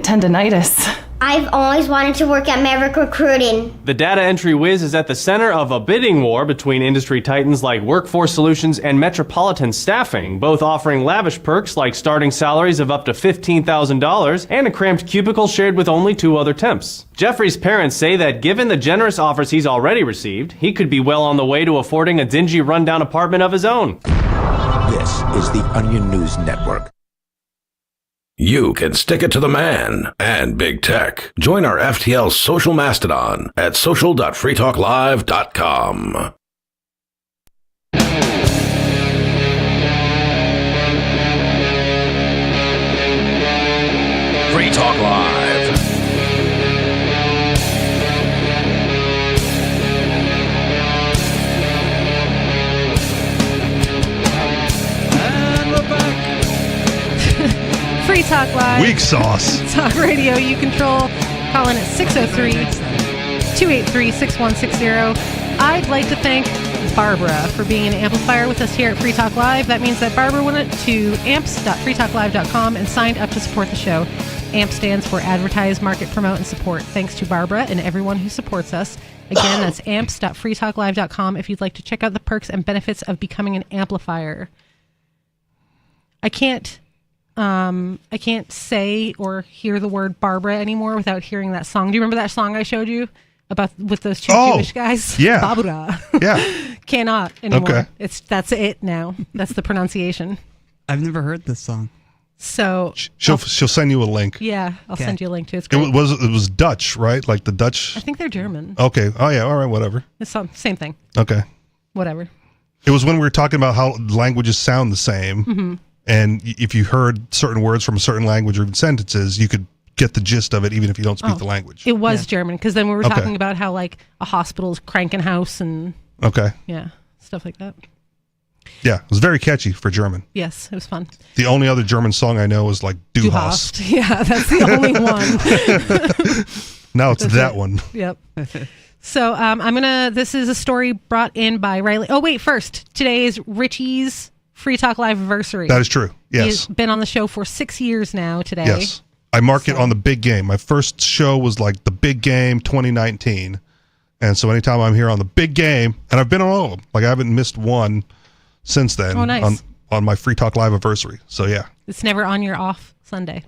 tendinitis. I've always wanted to work at Maverick Recruiting. The data entry whiz is at the center of a bidding war between industry titans like Workforce Solutions and Metropolitan Staffing, both offering lavish perks like starting salaries of up to $15,000 and a cramped cubicle shared with only 2 other temps. Jeffrey's parents say that given the generous offers he's already received, he could be well on the way to affording a dingy rundown apartment of his own. This is the Onion News Network. You can stick it to the man and big tech. Join our FTL social mastodon at social.freetalklive.com. Free Talk Live. Free Talk Live. Weak sauce. Talk Radio you control. Call in at 603-283-6160. I'd like to thank Barbara for being an amplifier with us here at Free Talk Live. That means that Barbara went to amps.freetalklive.com and signed up to support the show. AMP stands for Advertise, Market, Promote, and Support. Thanks to Barbara and everyone who supports us. Again, that's amps.freetalklive.com if you'd like to check out the perks and benefits of becoming an amplifier. I can't say or hear the word Barbara anymore without hearing that song. Do you remember that song I showed you about with those 2 Jewish guys? Yeah. Barbara. Yeah. Cannot anymore. Okay. That's it now. That's the pronunciation. I've never heard this song. So she'll send you a link. Yeah, I'll send you a link to it. It's great. It was Dutch, right? Like the Dutch. I think they're German. Okay. Oh yeah. All right. Whatever. It's same thing. Okay. Whatever. It was when we were talking about how languages sound the same, Mm-hmm. and if you heard certain words from a certain language or sentences, you could get the gist of it even if you don't speak the language. It was German because then we were Okay. talking about how like a hospital's Krankenhaus and stuff like that. Yeah, it was very catchy for German. Yes, it was fun. The only other German song I know is like Du hast. Yeah, that's the only one. Now it's That's that it. one. Yep. So this is a story brought in by Riley. Oh, wait, first, today is Richie's Free Talk Live anniversary. That is true. Yes. He's been on the show for 6 years now today. Yes. I mark it on the big game. My first show was like the big game 2019. And so anytime I'm here on the big game, and I've been on all of them, like I haven't missed one since then. Oh, nice. On my Free Talk Live anniversary. So yeah. It's never on your off Sunday.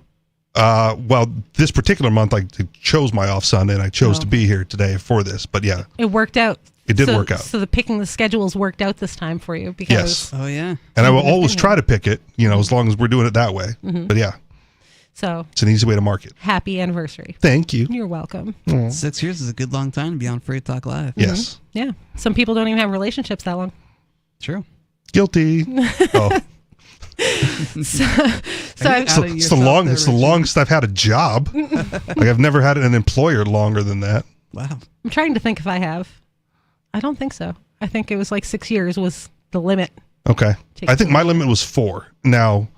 Well, this particular month I chose my off Sunday and I chose to be here today for this. But yeah. It worked out. It did work out. So the picking the schedules worked out this time for you because Yes. Oh yeah. And I will always try to pick it, as long as we're doing it that way. Mhm. But yeah. So It's an easy way to mark it. happy anniversary. Thank you. You're welcome. 6 years is a good long time to be on Free Talk Live. Yes. Yeah. Some people don't even have relationships that long. True. Guilty. Oh. It's the longest I've had a job. Like I've never had an employer longer than that. Wow. I'm trying to think if I have. I don't think so. I think it was like 6 years was the limit. Okay. I think my limit was 4. Now,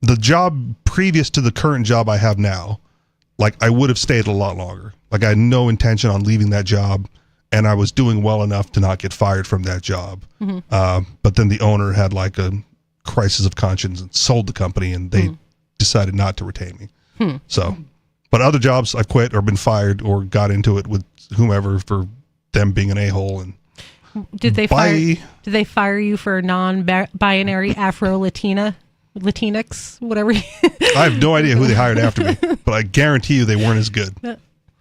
the job previous to the current job I have now, like I would have stayed a lot longer. Like I had no intention on leaving that job, and I was doing well enough to not get fired from that job. But then the owner had like a crisis of conscience and sold the company, and they decided not to retain me. So, but other jobs I've quit or been fired or got into it with whomever for them being an a-hole. And did they fire you for non-binary Latinx, whatever? I have no idea who they hired after me, but I guarantee you they weren't as good.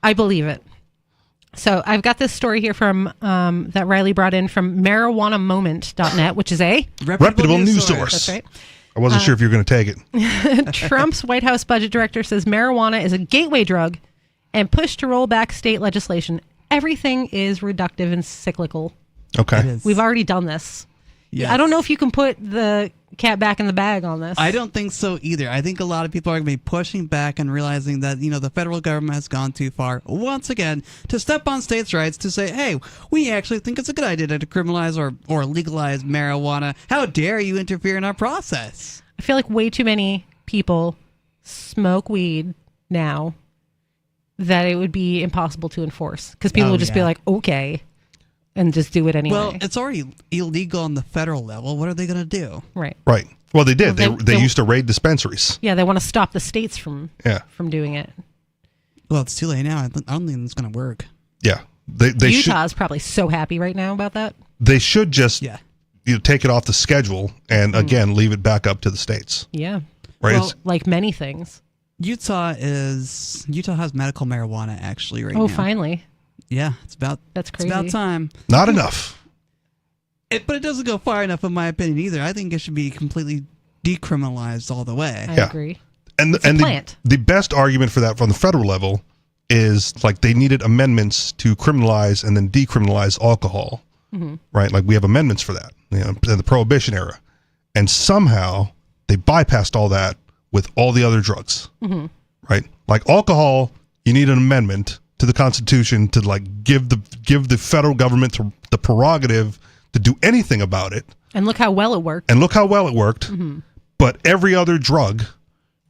I believe it. So I've got this story here from that Riley brought in from marijuanamoment.net, which is a reputable news source. That's right. I wasn't sure if you were going to take it. Trump's White House budget director says marijuana is a gateway drug and push to roll back state legislation. Everything is reductive and cyclical. Okay. We've already done this. Yes. I don't know if you can put the cat back in the bag on this. I don't think so either. I think a lot of people are going to be pushing back and realizing that, the federal government has gone too far once again to step on states' rights to say, hey, we actually think it's a good idea to criminalize or legalize marijuana. How dare you interfere in our process? I feel like way too many people smoke weed now that it would be impossible to enforce because people would just be like, okay, and just do it anyway. Well, it's already illegal on the federal level. What are they going to do? Right. Right. Well, they did. Well, they used to raid dispensaries. Yeah, they want to stop the states from doing it. Well, it's too late now. I don't think it's going to work. Yeah. Utah's probably so happy right now about that. They should just take it off the schedule and, again, leave it back up to the states. Yeah. Right. Well, like many things. Utah has medical marijuana actually right now. Oh, finally. Yeah, that's crazy. It's about time. Not enough. But it doesn't go far enough, in my opinion, either. I think it should be completely decriminalized all the way. I agree. And the best argument for that from the federal level is like they needed amendments to criminalize and then decriminalize alcohol. Right? Like we have amendments for that, in the Prohibition era, and somehow they bypassed all that with all the other drugs. Right? Like alcohol, you need an amendment to the Constitution to like give the federal government the prerogative to do anything about it. And look how well it worked. But every other drug,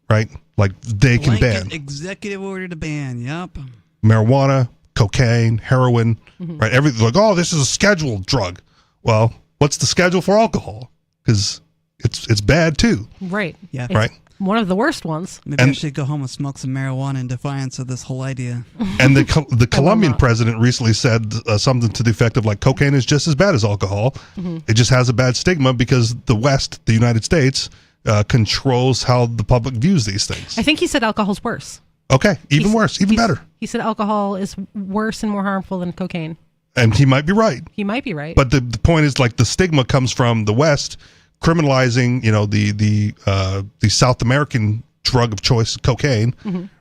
right? Like they can ban. Executive order to ban. Yep. Marijuana, cocaine, heroin, right? Everything like, oh, this is a scheduled drug. Well, what's the schedule for alcohol? Because it's bad too. Right. Yeah. Right. One of the worst ones. Maybe I should go home and smoke some marijuana in defiance of this whole idea. And the Colombian president recently said something to the effect of like cocaine is just as bad as alcohol. It just has a bad stigma because the West, the United States, controls how the public views these things. I think he said alcohol's worse. Okay, even worse, even better. He said alcohol is worse and more harmful than cocaine. And he might be right. He might be right. But the point is like the stigma comes from the West criminalizing, the South American drug of choice, cocaine,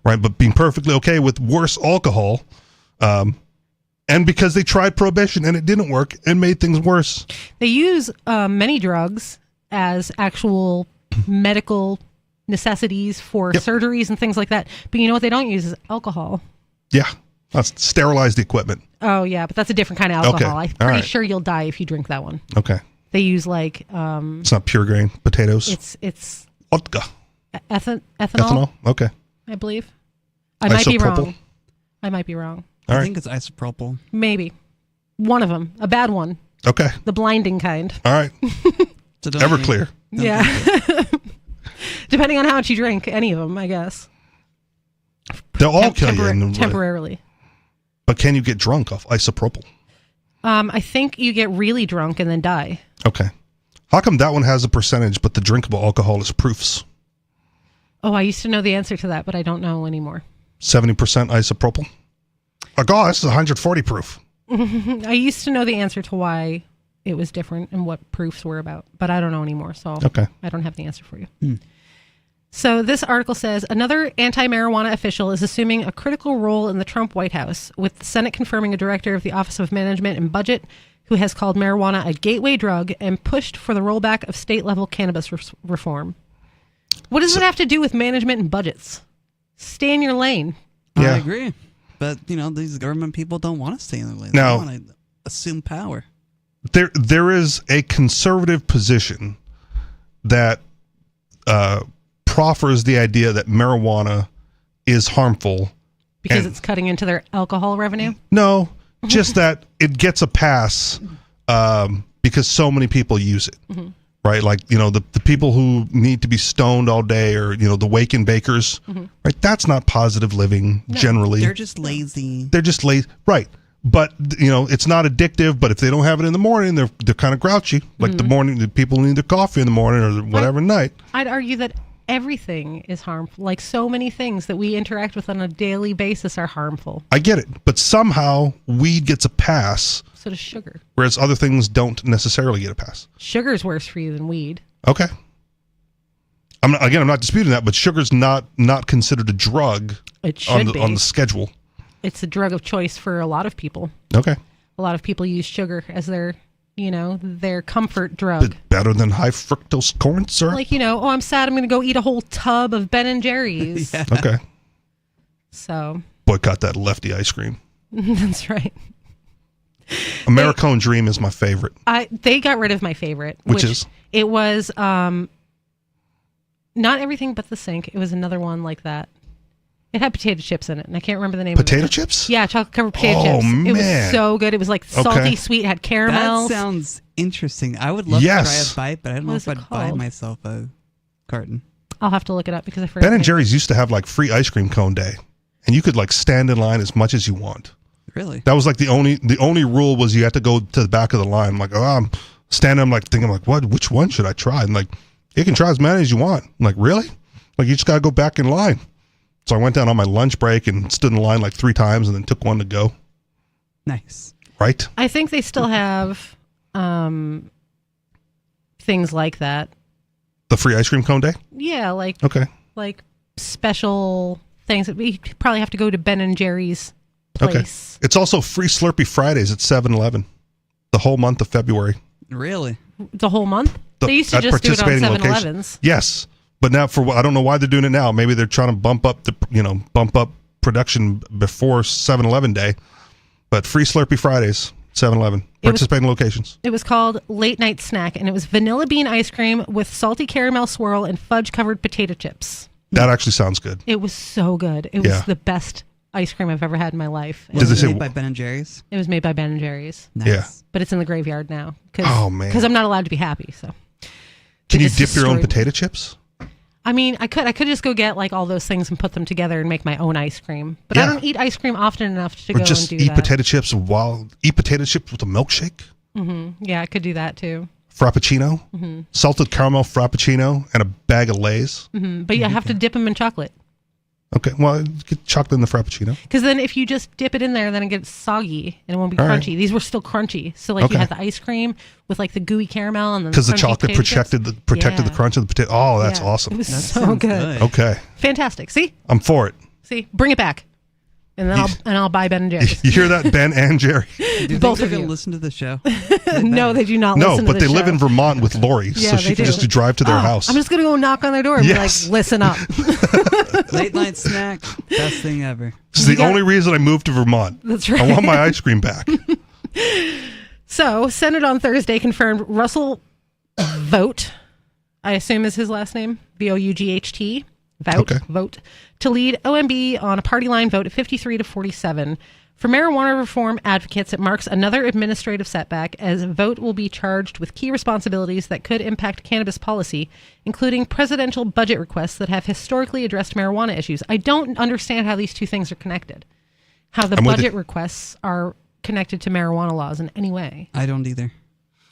right? But being perfectly okay with worse alcohol, and because they tried prohibition and it didn't work and made things worse. They use many drugs as actual medical necessities for surgeries and things like that. But you know what they don't use is alcohol. Yeah, let's sterilize the equipment. Oh yeah, but that's a different kind of alcohol. Okay. I'm pretty sure you'll die if you drink that one. Okay. They use like it's not pure grain potatoes. It's vodka. Ethanol. Okay. I believe. I might be wrong. Isopropyl? I might be wrong. I think it's isopropyl. Maybe. One of them. A bad one. Okay. The blinding kind. All right. Everclear. Yeah. Depending on how much you drink, any of them, I guess. They'll all kill you temporarily. But can you get drunk off isopropyl? I think you get really drunk and then die. Okay. How come that one has a percentage, but the drinkable alcohol is proofs? Oh, I used to know the answer to that, but I don't know anymore. 70% isopropyl? Oh, God, this is 140 proof. I used to know the answer to why it was different and what proofs were about, but I don't know anymore, so I don't have the answer for you. So this article says, another anti-marijuana official is assuming a critical role in the Trump White House, with the Senate confirming a director of the Office of Management and Budget who has called marijuana a gateway drug and pushed for the rollback of state-level cannabis reform. What does it have to do with management and budgets? Stay in your lane. I agree. But, these government people don't want to stay in their lane. Now, they want to assume power. There is a conservative position that proffers the idea that marijuana is harmful. Because it's cutting into their alcohol revenue? No, just that it gets a pass because so many people use it. Mm-hmm. Right? Like, the people who need to be stoned all day or, the wake and bakers, right? That's not positive living generally. They're just lazy. They're just lazy. Right. But, it's not addictive, but if they don't have it in the morning, they're kind of grouchy. Like the people need their coffee in the morning or whatever night. I'd argue that everything is harmful. Like so many things that we interact with on a daily basis are harmful. I get it. But somehow weed gets a pass. So does sugar. Whereas other things don't necessarily get a pass. Sugar's worse for you than weed. Okay. I'm not disputing that, but sugar's not considered a drug on the schedule. It's a drug of choice for a lot of people. Okay. A lot of people use sugar as their comfort drug. Better than high fructose corn syrup? Like, I'm sad, I'm going to go eat a whole tub of Ben & Jerry's. Yeah. Okay. So. Boycott that lefty ice cream. That's right. Americone Dream is my favorite. They got rid of my favorite. Which is? It was not Everything But the Sink. It was another one like that. It had potato chips in it, and I can't remember the name of it. Potato chips? Yeah, chocolate-covered potato chips. Man. It was so good. It was like salty, sweet, had caramel. That sounds interesting. I would love to try a bite, but I don't know if I'd buy myself a carton. I'll have to look it up because I forgot. Ben & Jerry's used to have like free ice cream cone day, and you could like stand in line as much as you want. Really? That was like the only rule was you had to go to the back of the line. I'm like, I'm standing, I'm like thinking like, which one should I try? And like, you can try as many as you want. I'm like, really? Like, you just got to go back in line. So I went down on my lunch break and stood in line like 3 times and then took one to go. Nice. Right? I think they still have things like that. The free ice cream cone day? Yeah, like okay, like special things that we probably have to go to Ben & Jerry's place. Okay. It's also free Slurpee Fridays at 7-Eleven the whole month of February. Really? The whole month? They used to just do it on 7-Elevens. Yes. But now I don't know why they're doing it now. Maybe they're trying to bump up production before 7-Eleven day. But free Slurpee Fridays, 7-Eleven, participating locations. It was called Late Night Snack, and it was vanilla bean ice cream with salty caramel swirl and fudge-covered potato chips. That actually sounds good. It was so good. It was the best ice cream I've ever had in my life. Was it made by Ben & Jerry's? It was made by Ben & Jerry's. Nice. Yeah. But it's in the graveyard now. Oh, man. Because I'm not allowed to be happy, so. Can you dip your own potato chips? I mean, I could just go get like all those things and put them together and make my own ice cream. But I don't eat ice cream often enough to go and do that. Or just eat potato chips eat potato chips with a milkshake. Mm-hmm. Yeah, I could do that too. Frappuccino, Mm-hmm. salted caramel frappuccino, and a bag of Lay's. Mm-hmm. But you have to dip them in chocolate. Okay, well, get chocolate in the frappuccino. Because then if you just dip it in there, then it gets soggy and it won't be All crunchy. right. These were still crunchy. So like you had the ice cream with like the gooey caramel and then because the crunchy chocolate protected the crunch of the potato. Oh, that's awesome. It was so good. Okay, fantastic. See, I'm for it. See, bring it back, and then I'll buy Ben & Jerry's. You hear that, Ben and Jerry? Do Both they of you listen to the show? No, they do not. No, listen but to they the live show. in Vermont with Lori, Yeah, so she they can do. just drive to their house. I'm just gonna go knock on their door and be like, "Listen up." Late night snack, best thing ever. This is the only reason I moved to Vermont. That's right. I want my ice cream back. So, Senate on Thursday confirmed Russell Vogt, I assume is his last name, Vought, Vote, to lead OMB on a party line vote at 53-47. For marijuana reform advocates, it marks another administrative setback as Vogt will be charged with key responsibilities that could impact cannabis policy, including presidential budget requests that have historically addressed marijuana issues. I don't understand how these two things are connected. How the budget requests are connected to marijuana laws in any way. I don't either.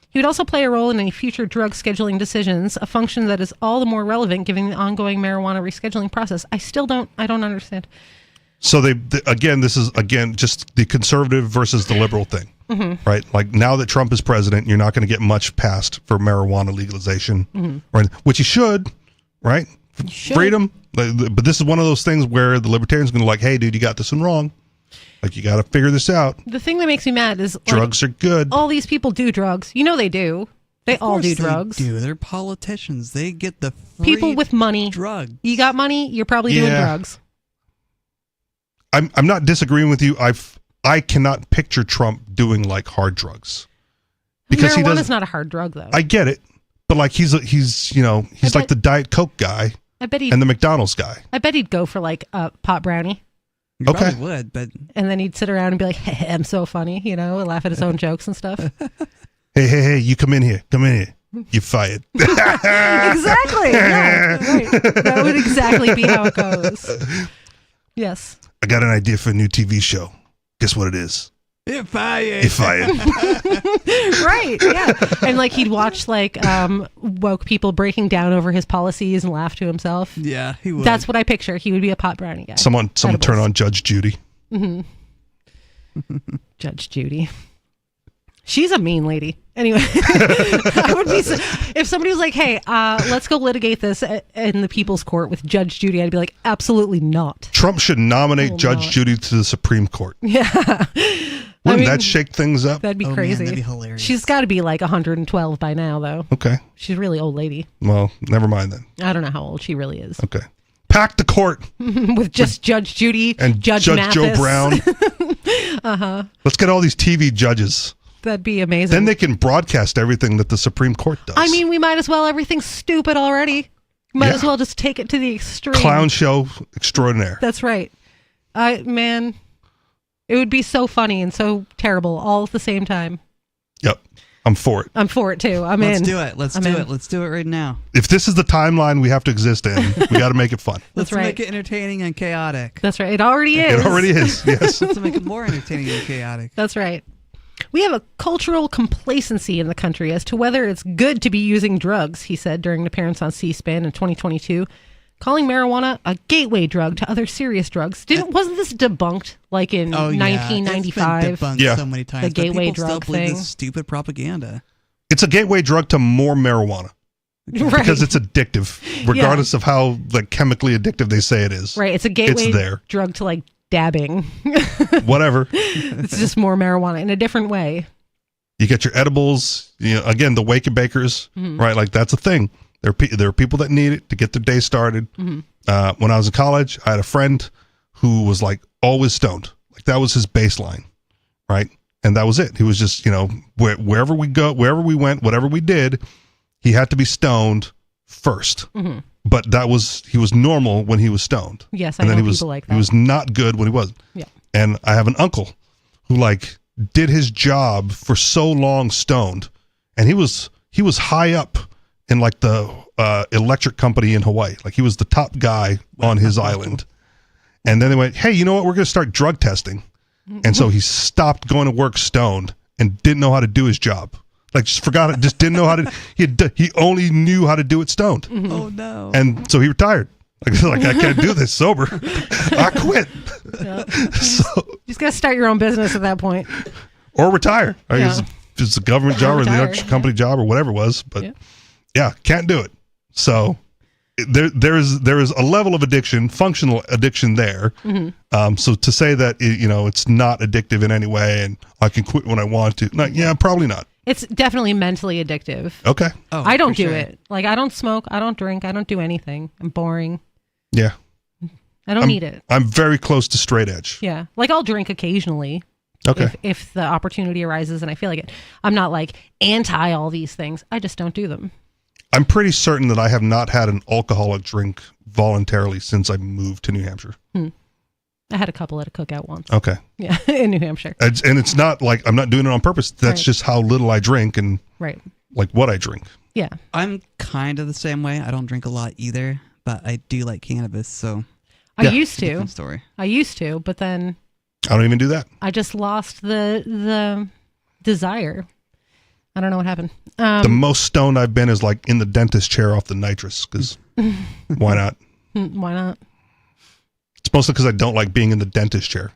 He would also play a role in any future drug scheduling decisions, a function that is all the more relevant given the ongoing marijuana rescheduling process. I don't understand. So this is just the conservative versus the liberal thing, right? Like now that Trump is president, you're not going to get much passed for marijuana legalization, right? Which you should, right? Freedom. But this is one of those things where the libertarians are going to like, hey, dude, you got this one wrong. Like, you got to figure this out. The thing that makes me mad is drugs are good. All these people do drugs. You know they do. They all do They drugs. They're politicians. They get the free People with money. drugs. You got money, you're probably doing drugs. I'm not disagreeing with you. I cannot picture Trump doing like hard drugs because he Marijuana's does. not a hard drug, though. I get it, but like he's like the Diet Coke guy I bet and the McDonald's guy. I bet he'd go for like a pot brownie. You probably would, but And then he'd sit around and be like, hey, I'm so funny, and laugh at his own jokes and stuff. Hey, you come in here. You fired. Exactly. Yeah, right. That would exactly be how it goes. Yes. I got an idea for a new TV show. Guess what it is? You're fired. You're fired. Right. Yeah. And like he'd watch like woke people breaking down over his policies and laugh to himself. Yeah, he would. That's what I picture. He would be a pot brownie guy. Someone turn on Judge Judy. Mm-hmm. Judge Judy. She's a mean lady. Anyway, I would be if somebody was like, "Hey, let's go litigate this in the People's Court with Judge Judy," I'd be like, "Absolutely not." Trump should nominate Judge Judy to the Supreme Court. Yeah, Wouldn't that shake things up? That'd be crazy. Man, that'd be hilarious. She's got to be like 112 by now, though. Okay. She's a really old lady. Well, never mind then. I don't know how old she really is. Okay. Pack the court with just Judge Judy and Judge Joe Mathis. Brown. Let's get all these TV judges. That'd be amazing. Then they can broadcast everything that the Supreme Court does. I mean, we might as well. Everything's stupid already. Might as well just take it to the extreme. Clown show extraordinaire. That's right. Man, it would be so funny and so terrible all at the same time. Yep. I'm for it. I'm for it too. Let's do it. Let's do it. Let's do it right now. If this is the timeline we have to exist in, we got to make it fun. Let's make it entertaining and chaotic. That's right. It already is. It already is. Yes. Let's make it more entertaining and chaotic. That's right. We have a cultural complacency in the country as to whether it's good to be using drugs, he said during an appearance on C-SPAN in 2022, calling marijuana a gateway drug to other serious drugs. Wasn't this debunked like in 1995? It's been debunked so many times. The gateway but people drug still believe thing. this stupid propaganda. It's a gateway drug to more marijuana. Right. Because it's addictive, regardless of how like chemically addictive they say it is. Right. It's a gateway It's there. drug to like dabbing. Whatever. It's just more marijuana in a different way. You get your edibles, again, the wake and bakers, right? Like that's a thing. There are people that need it to get their day started. When I was in college, I had a friend who was like always stoned. Like that was his baseline, right? And that was it. He was just, wherever we went, whatever we did, he had to be stoned first. But he was normal when he was stoned. Yes, and I then know people like that. He was not good when he wasn't. Yeah. And I have an uncle who like did his job for so long stoned, and he was high up in like the electric company in Hawaii. Like he was the top guy on his island. And then they went, "Hey, you know what? We're going to start drug testing." And so he stopped going to work stoned and didn't know how to do his job. Like just forgot it, just didn't know how to. He only knew how to do it stoned. Oh no! And so he retired. Like I can't do this sober. I quit. Yeah. So, You just gotta start your own business at that point. or retire. Yeah. It's a government job or the Retire, electric company job or whatever it was. But yeah, can't do it. So there is a level of addiction, functional addiction there. So to say that it's not addictive in any way and I can quit when I want to, probably not. It's definitely mentally addictive. Okay. I don't do it. Like I don't smoke, I don't drink, I don't do anything. I'm boring. Yeah. I don't need it. I'm very close to straight edge. Yeah. Like I'll drink occasionally. Okay. If the opportunity arises and I feel like it. I'm not like anti all these things. I just don't do them. I'm pretty certain that I have not had an alcoholic drink voluntarily since I moved to New Hampshire. I had a couple at a cookout once. Okay. Yeah, in New Hampshire. And it's not like I'm not doing it on purpose. That's just how little I drink and like what I drink. Yeah. I'm kind of the same way. I don't drink a lot either, but I do like cannabis, so I used to. Different story. I used to, but then I don't even do that. I just lost the desire. I don't know what happened. The most stoned I've been is like in the dentist chair off the nitrous because why not? Why not? It's mostly because I don't like being in the dentist chair.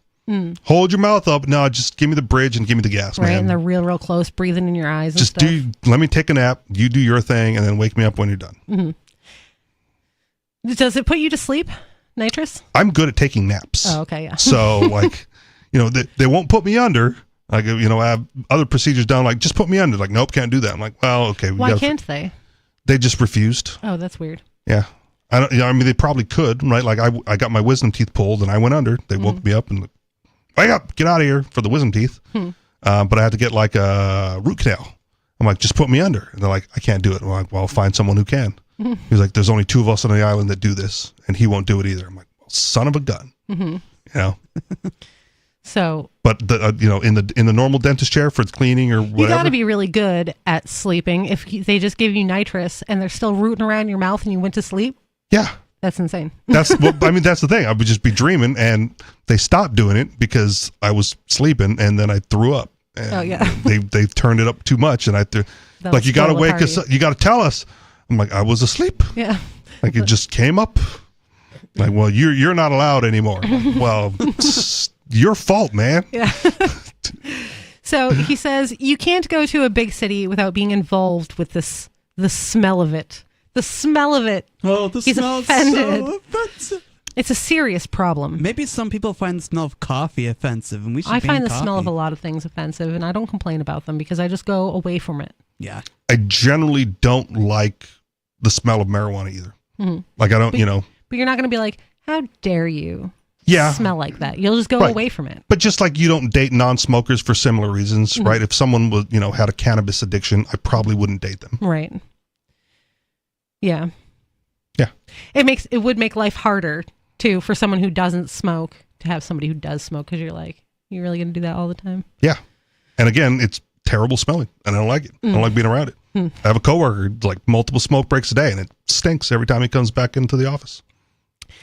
Hold your mouth up. No, just give me the bridge and give me the gas, Right, man. and they're real close, breathing in your eyes and Just stuff. let me take a nap. You do your thing and then wake me up when you're done. Does it put you to sleep, nitrous? I'm good at taking naps. Oh, okay, yeah. So like, they won't put me under, Like, you know, I have other procedures done, like, just put me under. Like, nope, can't do that. I'm like, well, okay. Why can't they? They just refused. Oh, that's weird. Yeah. I mean, they probably could, right? Like, I got my wisdom teeth pulled and I went under. They woke me up and, wake up, get out of here for the wisdom teeth. But I had to get like a root canal. I'm like, just put me under. And they're like, I can't do it. I'm like, well, I'll find someone who can. He's like, there's only 2 of us on the island that do this, and he won't do it either. I'm like, well, son of a gun. You know? So, but you know, in the normal dentist chair for cleaning or whatever, you got to be really good at sleeping. If they just give you nitrous and they're still rooting around your mouth and you went to sleep, yeah, that's insane. That's well, I mean, that's the thing. I would just be dreaming, and they stopped doing it because I was sleeping, and then I threw up. And they turned it up too much, and like, you got to wake us up. You got to tell us. I'm like, I was asleep. Yeah, like it just came up. Like, well, you're not allowed anymore. Like, well, it's your fault, man. Yeah. So he says you can't go to a big city without being involved with the smell of it. The smell of it. Oh, the smell is so offensive. It's a serious problem. Maybe some people find the smell of coffee offensive, and we should. I find the coffee. smell of a lot of things offensive, and I don't complain about them because I just go away from it. Yeah. I generally don't like the smell of marijuana either. Like, I don't, you know. But you're not going to be like, how dare you smell like that? You'll just go away from it. But just like you don't date non-smokers for similar reasons, right? If someone was, you know, had a cannabis addiction, I probably wouldn't date them. Right. Yeah. Yeah. It would make life harder too for someone who doesn't smoke to have somebody who does smoke, because you're like, you're really going to do that all the time? Yeah. And again, it's terrible smelling, and I don't like it. I don't like being around it. I have a coworker, like, multiple smoke breaks a day, and it stinks every time he comes back into the office.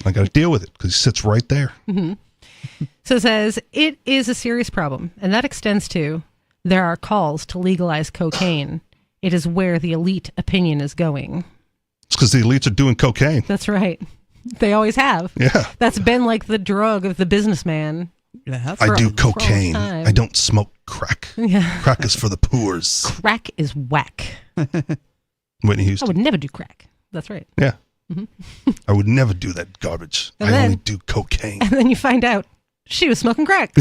I got to deal with it because he sits right there. So it says it is a serious problem, and that extends to there are calls to legalize cocaine. It is where the elite opinion is going. It's because the elites are doing cocaine. That's right. They always have. Yeah. That's been like the drug of the businessman. I do cocaine. I don't smoke crack. Yeah. Crack is for the poors. Crack is whack. Whitney Houston. I would never do crack. That's right. Yeah. I would never do that garbage. And I then, only do cocaine. And then you find out she was smoking crack.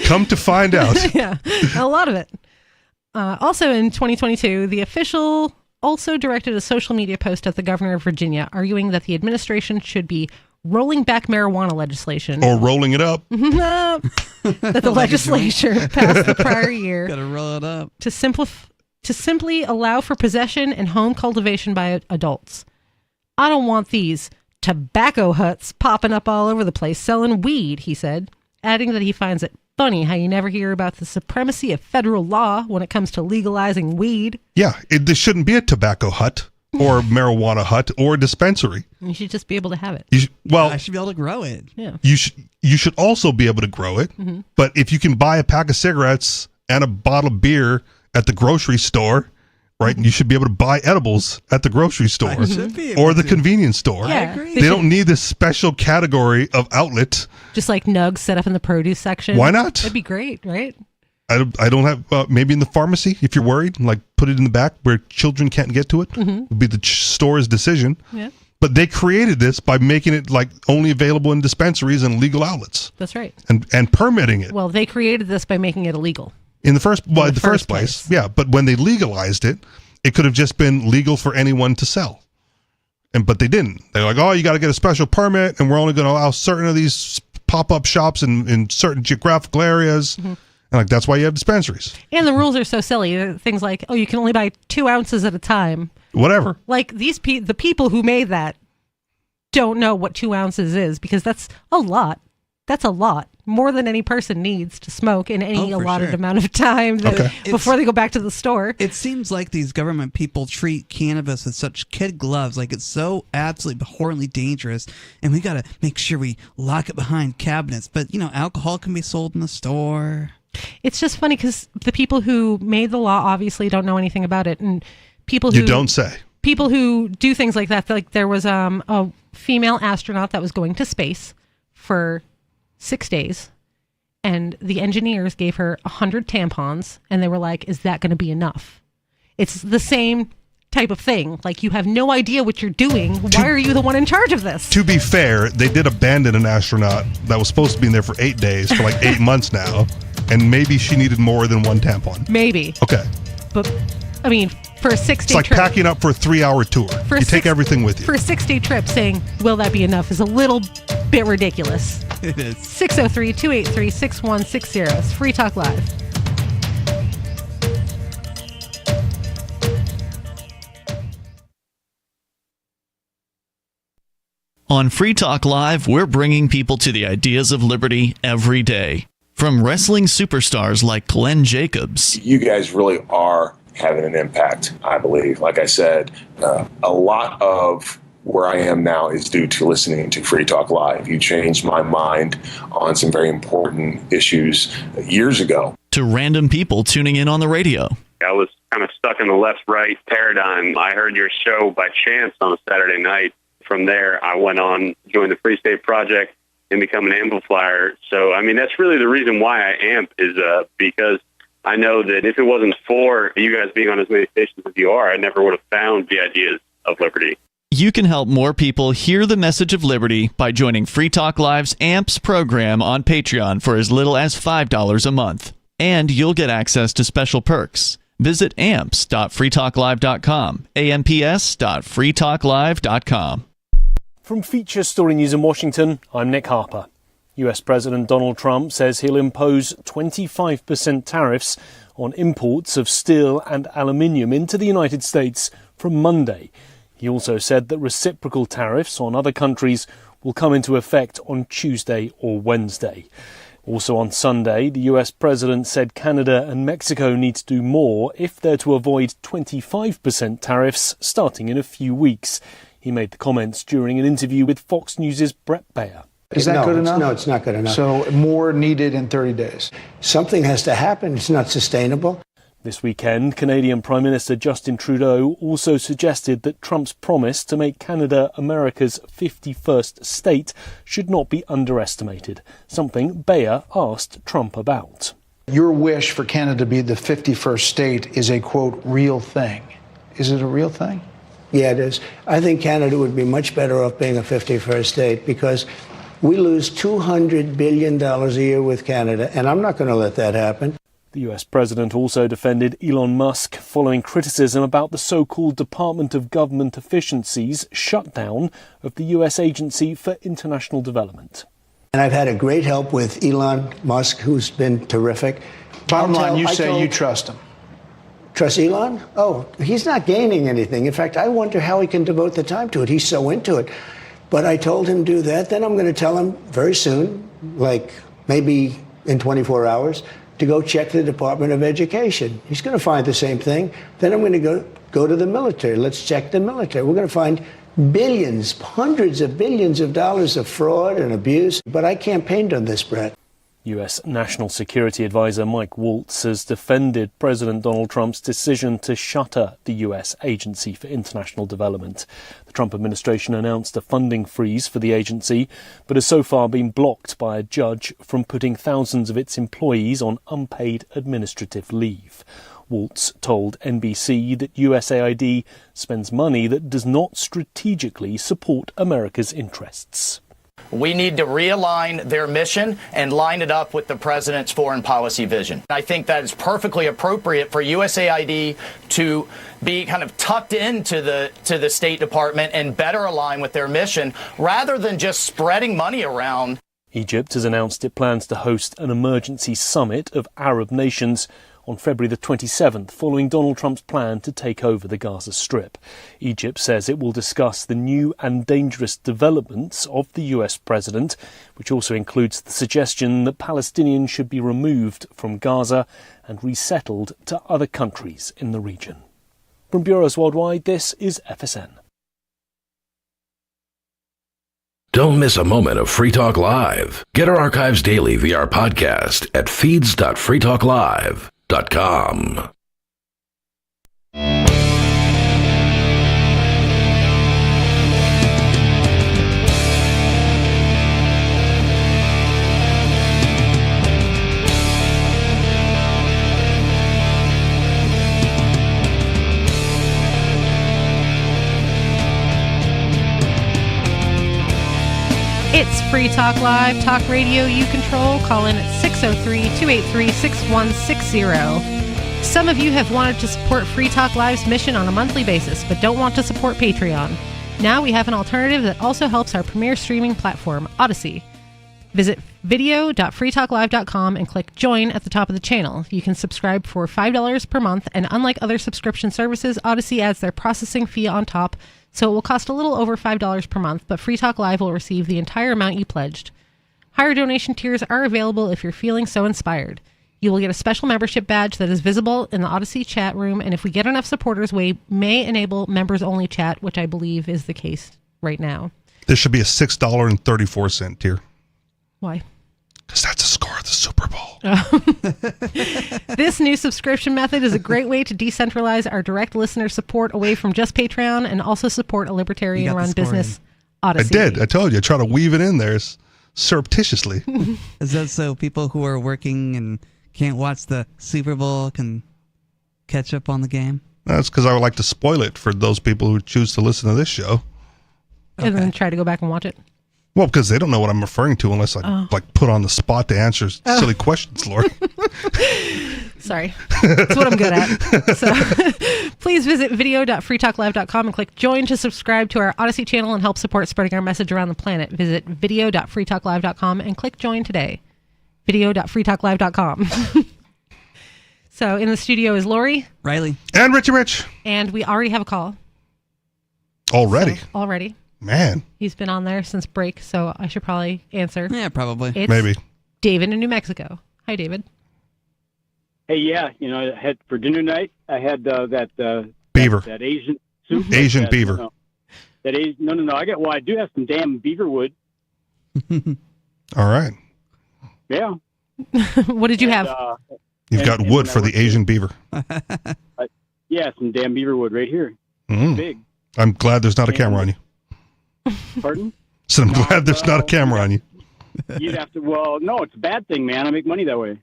Come to find out. Yeah, a lot of it. Also in 2022, the official also directed a social media post at the governor of Virginia arguing that the administration should be rolling back marijuana legislation. Or rolling it up. That the legislature passed the prior year. Gotta roll it up. To simply allow for possession and home cultivation by adults. I don't want these tobacco huts popping up all over the place selling weed, he said, adding that he finds it funny how you never hear about the supremacy of federal law when it comes to legalizing weed. Yeah, there shouldn't be a tobacco hut or marijuana hut or dispensary. You should just be able to have it. I should be able to grow it. Yeah. You should also be able to grow it. But if you can buy a pack of cigarettes and a bottle of beer at the grocery store, right? You should be able to buy edibles at the grocery store or the convenience store. Yeah, I agree. They don't need this special category of outlet. Just like nugs set up in the produce section. Why not? That'd be great, right? I don't have, maybe in the pharmacy, if you're worried, like put it in the back where children can't get to it. Would be the store's decision. Yeah. But they created this by making it like only available in dispensaries and legal outlets. That's right. And permitting it. Well, they created this by making it illegal. In the first place, yeah. But when they legalized it, it could have just been legal for anyone to sell. But they didn't. They're like, oh, you got to get a special permit, and we're only going to allow certain of these pop-up shops in certain geographical areas. And like, that's why you have dispensaries. And the rules are so silly. Things like, oh, you can only buy 2 ounces at a time. Whatever. Like the people who made that don't know what 2 ounces is, because that's a lot. That's a lot. More than any person needs to smoke in any allotted amount of time before they go back to the store. It seems like these government people treat cannabis with such kid gloves, like it's so absolutely abhorrently dangerous, and we got to make sure we lock it behind cabinets. But, alcohol can be sold in the store. It's just funny because the people who made the law obviously don't know anything about it, and people who... You don't say. People who do things like that, like there was a female astronaut that was going to space for 6 days, and the engineers gave her 100 tampons, and they were like, is that going to be enough? It's the same type of thing. Like, you have no idea what you're doing. Why are you the one in charge of this? To be fair, they did abandon an astronaut that was supposed to be in there for 8 days for like 8 months now, and maybe she needed more than one tampon. Maybe. Okay. But, I mean, for a 6-day It's like trip. packing up for a 3-hour tour. You take everything with you. For a 6-day trip, saying, will that be enough, is a little bit ridiculous. It is. 603-283-6160. It's Free Talk Live. On Free Talk Live, we're bringing people to the ideas of liberty every day. From wrestling superstars like Glenn Jacobs. You guys really are having an impact, I believe. Like I said, a lot of where I am now is due to listening to Free Talk Live. You changed my mind on some very important issues years ago. To random people tuning in on the radio. I was kind of stuck in the left-right paradigm. I heard your show by chance on a Saturday night. From there, I went on, joined the Free State Project, and become an amplifier. So, I mean, that's really the reason why I amp is because I know that if it wasn't for you guys being on as many stations as you are, I never would have found the ideas of liberty. You can help more people hear the message of liberty by joining Free Talk Live's AMPS program on Patreon for as little as $5 a month. And you'll get access to special perks. Visit amps.freetalklive.com, amps.freetalklive.com. From Feature Story News in Washington, I'm Nick Harper. US President Donald Trump says he'll impose 25% tariffs on imports of steel and aluminium into the United States from Monday. He also said that reciprocal tariffs on other countries will come into effect on Tuesday or Wednesday. Also on Sunday, the US President said Canada and Mexico need to do more if they're to avoid 25% tariffs starting in a few weeks. He made the comments during an interview with Fox News' Brett Baer. Is that good enough? No, it's not good enough. So more needed in 30 days. Something has to happen. It's not sustainable. This weekend, Canadian Prime Minister Justin Trudeau also suggested that Trump's promise to make Canada America's 51st state should not be underestimated, something Baer asked Trump about. Your wish for Canada to be the 51st state is a, quote, real thing. Is it a real thing? Yeah, it is. I think Canada would be much better off being a 51st state because we lose $200 billion a year with Canada, and I'm not going to let that happen. The US President also defended Elon Musk following criticism about the so-called Department of Government Efficiency's shutdown of the US Agency for International Development. And I've had a great help with Elon Musk, who's been terrific. Bottom line, you say you trust him. Trust Elon? Oh, he's not gaining anything. In fact, I wonder how he can devote the time to it. He's so into it. But I told him do that. Then I'm going to tell him very soon, like maybe in 24 hours, to go check the Department of Education. He's going to find the same thing. Then I'm going to go to the military. Let's check the military. We're going to find billions, hundreds of billions of dollars of fraud and abuse. But I campaigned on this, Brett. US National Security Advisor Mike Waltz has defended President Donald Trump's decision to shutter the US Agency for International Development. The Trump administration announced a funding freeze for the agency, but has so far been blocked by a judge from putting thousands of its employees on unpaid administrative leave. Waltz told NBC that USAID spends money that does not strategically support America's interests. We need to realign their mission and line it up with the president's foreign policy vision. I think that is perfectly appropriate for USAID to be kind of tucked into the State Department and better align with their mission rather than just spreading money around. Egypt has announced it plans to host an emergency summit of Arab nations on February the 27th, following Donald Trump's plan to take over the Gaza Strip. Egypt says it will discuss the new and dangerous developments of the US president, which also includes the suggestion that Palestinians should be removed from Gaza and resettled to other countries in the region. From bureaus worldwide, this is FSN. Don't miss a moment of Free Talk Live. Get our archives daily via our podcast at feeds.freetalklive.com. It's Free Talk Live, talk radio you control. Call in at 603-283-6160. Some of you have wanted to support Free Talk Live's mission on a monthly basis, but don't want to support Patreon. Now we have an alternative that also helps our premier streaming platform, Odyssey. Visit video.freetalklive.com and click join at the top of the channel. You can subscribe for $5 per month, and unlike other subscription services, Odyssey adds their processing fee on top, so it will cost a little over $5 per month, but Free Talk Live will receive the entire amount you pledged. Higher donation tiers are available if you're feeling so inspired. You will get a special membership badge that is visible in the Odyssey chat room, and if we get enough supporters, we may enable members-only chat, which I believe is the case right now. There should be a $6.34 tier. Why? Because that's the score of the Super Bowl. This new subscription method is a great way to decentralize our direct listener support away from just Patreon and also support a libertarian-run business, Odyssey. I did. I told you. I tried to weave it in there surreptitiously. Is that so people who are working and can't watch the Super Bowl can catch up on the game? That's because I would like to spoil it for those people who choose to listen to this show. And then try to go back and watch it. Well, because they don't know what I'm referring to unless I put on the spot to answer silly questions, Lori. Sorry. That's what I'm good at. So please visit video.freetalklive.com and click join to subscribe to our Odyssey channel and help support spreading our message around the planet. Visit video.freetalklive.com and click join today. Video.freetalklive.com. So in the studio is Lori, Riley, and Richie Rich. And we already have a call. Already? Already. Man. He's been on there since break, so I should probably answer. Yeah, probably. It's Maybe. David in New Mexico. Hi, David. Hey, yeah, I had for dinner night. I had that beaver, that Asian soup, Asian that, beaver. No. I do have some damn beaver wood. All right. Yeah. What did you have? You've got wood for the Asian beaver. Yeah, some damn beaver wood right here. Big. I'm glad there's not a camera on you. Pardon? So I'm glad there's not a camera on you. You'd have to. Well, no, it's a bad thing, man. I make money that way.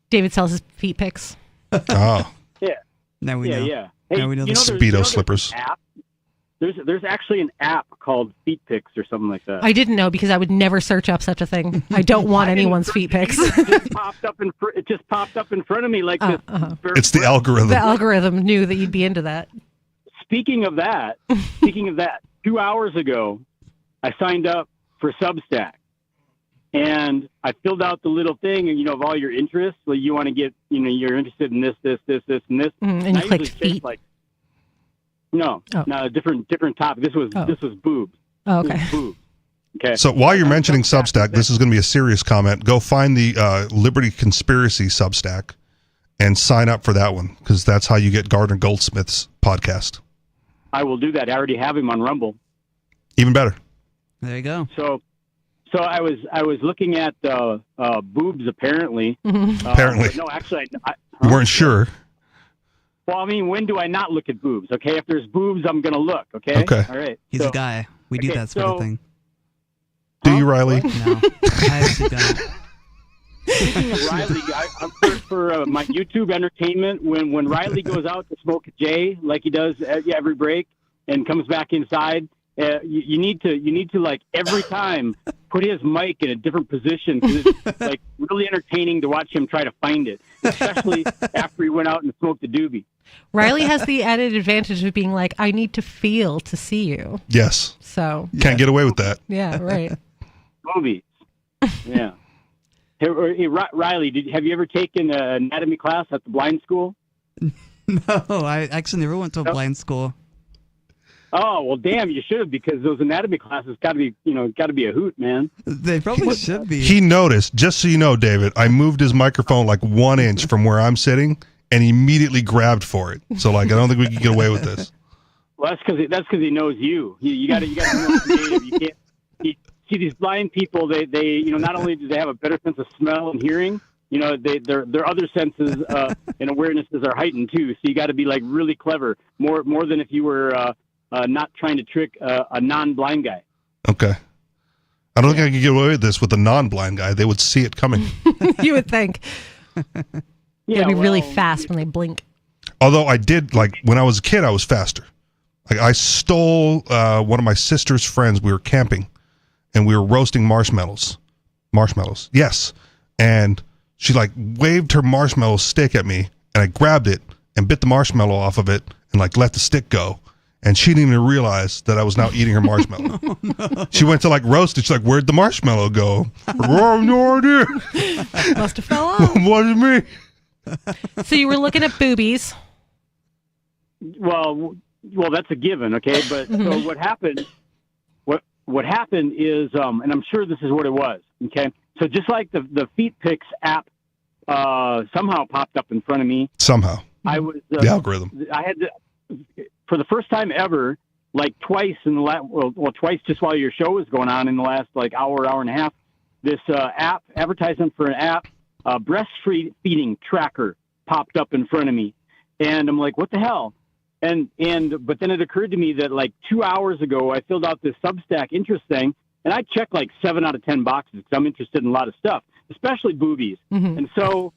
David sells his feet pics. Oh. Yeah. Now we know. Yeah. Hey, now we know the Speedo slippers. App? There's actually an app called Feet Pics or something like that. I didn't know because I would never search up such a thing. I don't want anyone's feet pics. It just popped up in front of me like this. It's the algorithm. The algorithm knew that you'd be into that. Speaking of that, 2 hours ago, I signed up for Substack, and I filled out the little thing, and of all your interests, like you want to get, you're interested in this, and this. And you clicked feet. No, different topic. This was boobs. Oh, okay. This was boobs. Okay. So while you're mentioning Substack, this is going to be a serious comment. Go find the Liberty Conspiracy Substack and sign up for that one, because that's how you get Gardner Goldsmith's podcast. I will do that. I already have him on Rumble. Even better. There you go. So I was looking at boobs apparently. Apparently. No, actually, You weren't sure. Well, I mean, when do I not look at boobs? Okay, if there's boobs, I'm gonna look. Okay. Okay. All right. He's a guy. We do that sort of thing. Do you, Riley? No, I actually don't. Riley, for my YouTube entertainment, when Riley goes out to smoke a J like he does every break and comes back inside, you need to like every time put his mic in a different position, because it's like really entertaining to watch him try to find it, especially after he went out and smoked the doobie. Riley has the added advantage of being like, I need to feel to see you. Yes. So can't get away with that. Yeah, right. Movies. Yeah. Hey, Riley, have you ever taken an anatomy class at the blind school? No, I actually never went to a blind school. Oh, well, damn, you should have, because those anatomy classes got to be a hoot, man. They probably should be. He noticed, just so you know, David, I moved his microphone like 1 inch from where I'm sitting, and he immediately grabbed for it. So, I don't think we can get away with this. Well, that's because he knows you. You got to be more creative. You can't. See, these blind people, they not only do they have a better sense of smell and hearing, their other senses and awarenesses are heightened too. So you got to be like really clever, more than if you were not trying to trick a non-blind guy. Okay. I don't think I could get away with this with a non-blind guy. They would see it coming. You would think. It'd be really fast when they blink. Although I did, when I was a kid, I was faster. I stole one of my sister's friends. We were camping, and we were roasting marshmallows. Yes. And she like waved her marshmallow stick at me, and I grabbed it and bit the marshmallow off of it and like let the stick go. And she didn't even realize that I was now eating her marshmallow. No. She went to like roast it. She's like, "Where'd the marshmallow go?" I have no idea. Must have fell off. Wasn't me. So you were looking at boobies. Well, that's a given, okay. But so what happened? What happened is, and I'm sure this is what it was, okay. So just like the Feet Pics app somehow popped up in front of me. Somehow. I was the algorithm. I had to, for the first time ever, like twice in the last, twice just while your show was going on in the last like hour and a half. This app advertisement for an app, breastfeeding tracker popped up in front of me, and I'm like, what the hell? But then it occurred to me that like 2 hours ago, I filled out this Substack interest thing, and I checked like 7 out of 10 boxes because I'm interested in a lot of stuff, especially boobies. Mm-hmm. And so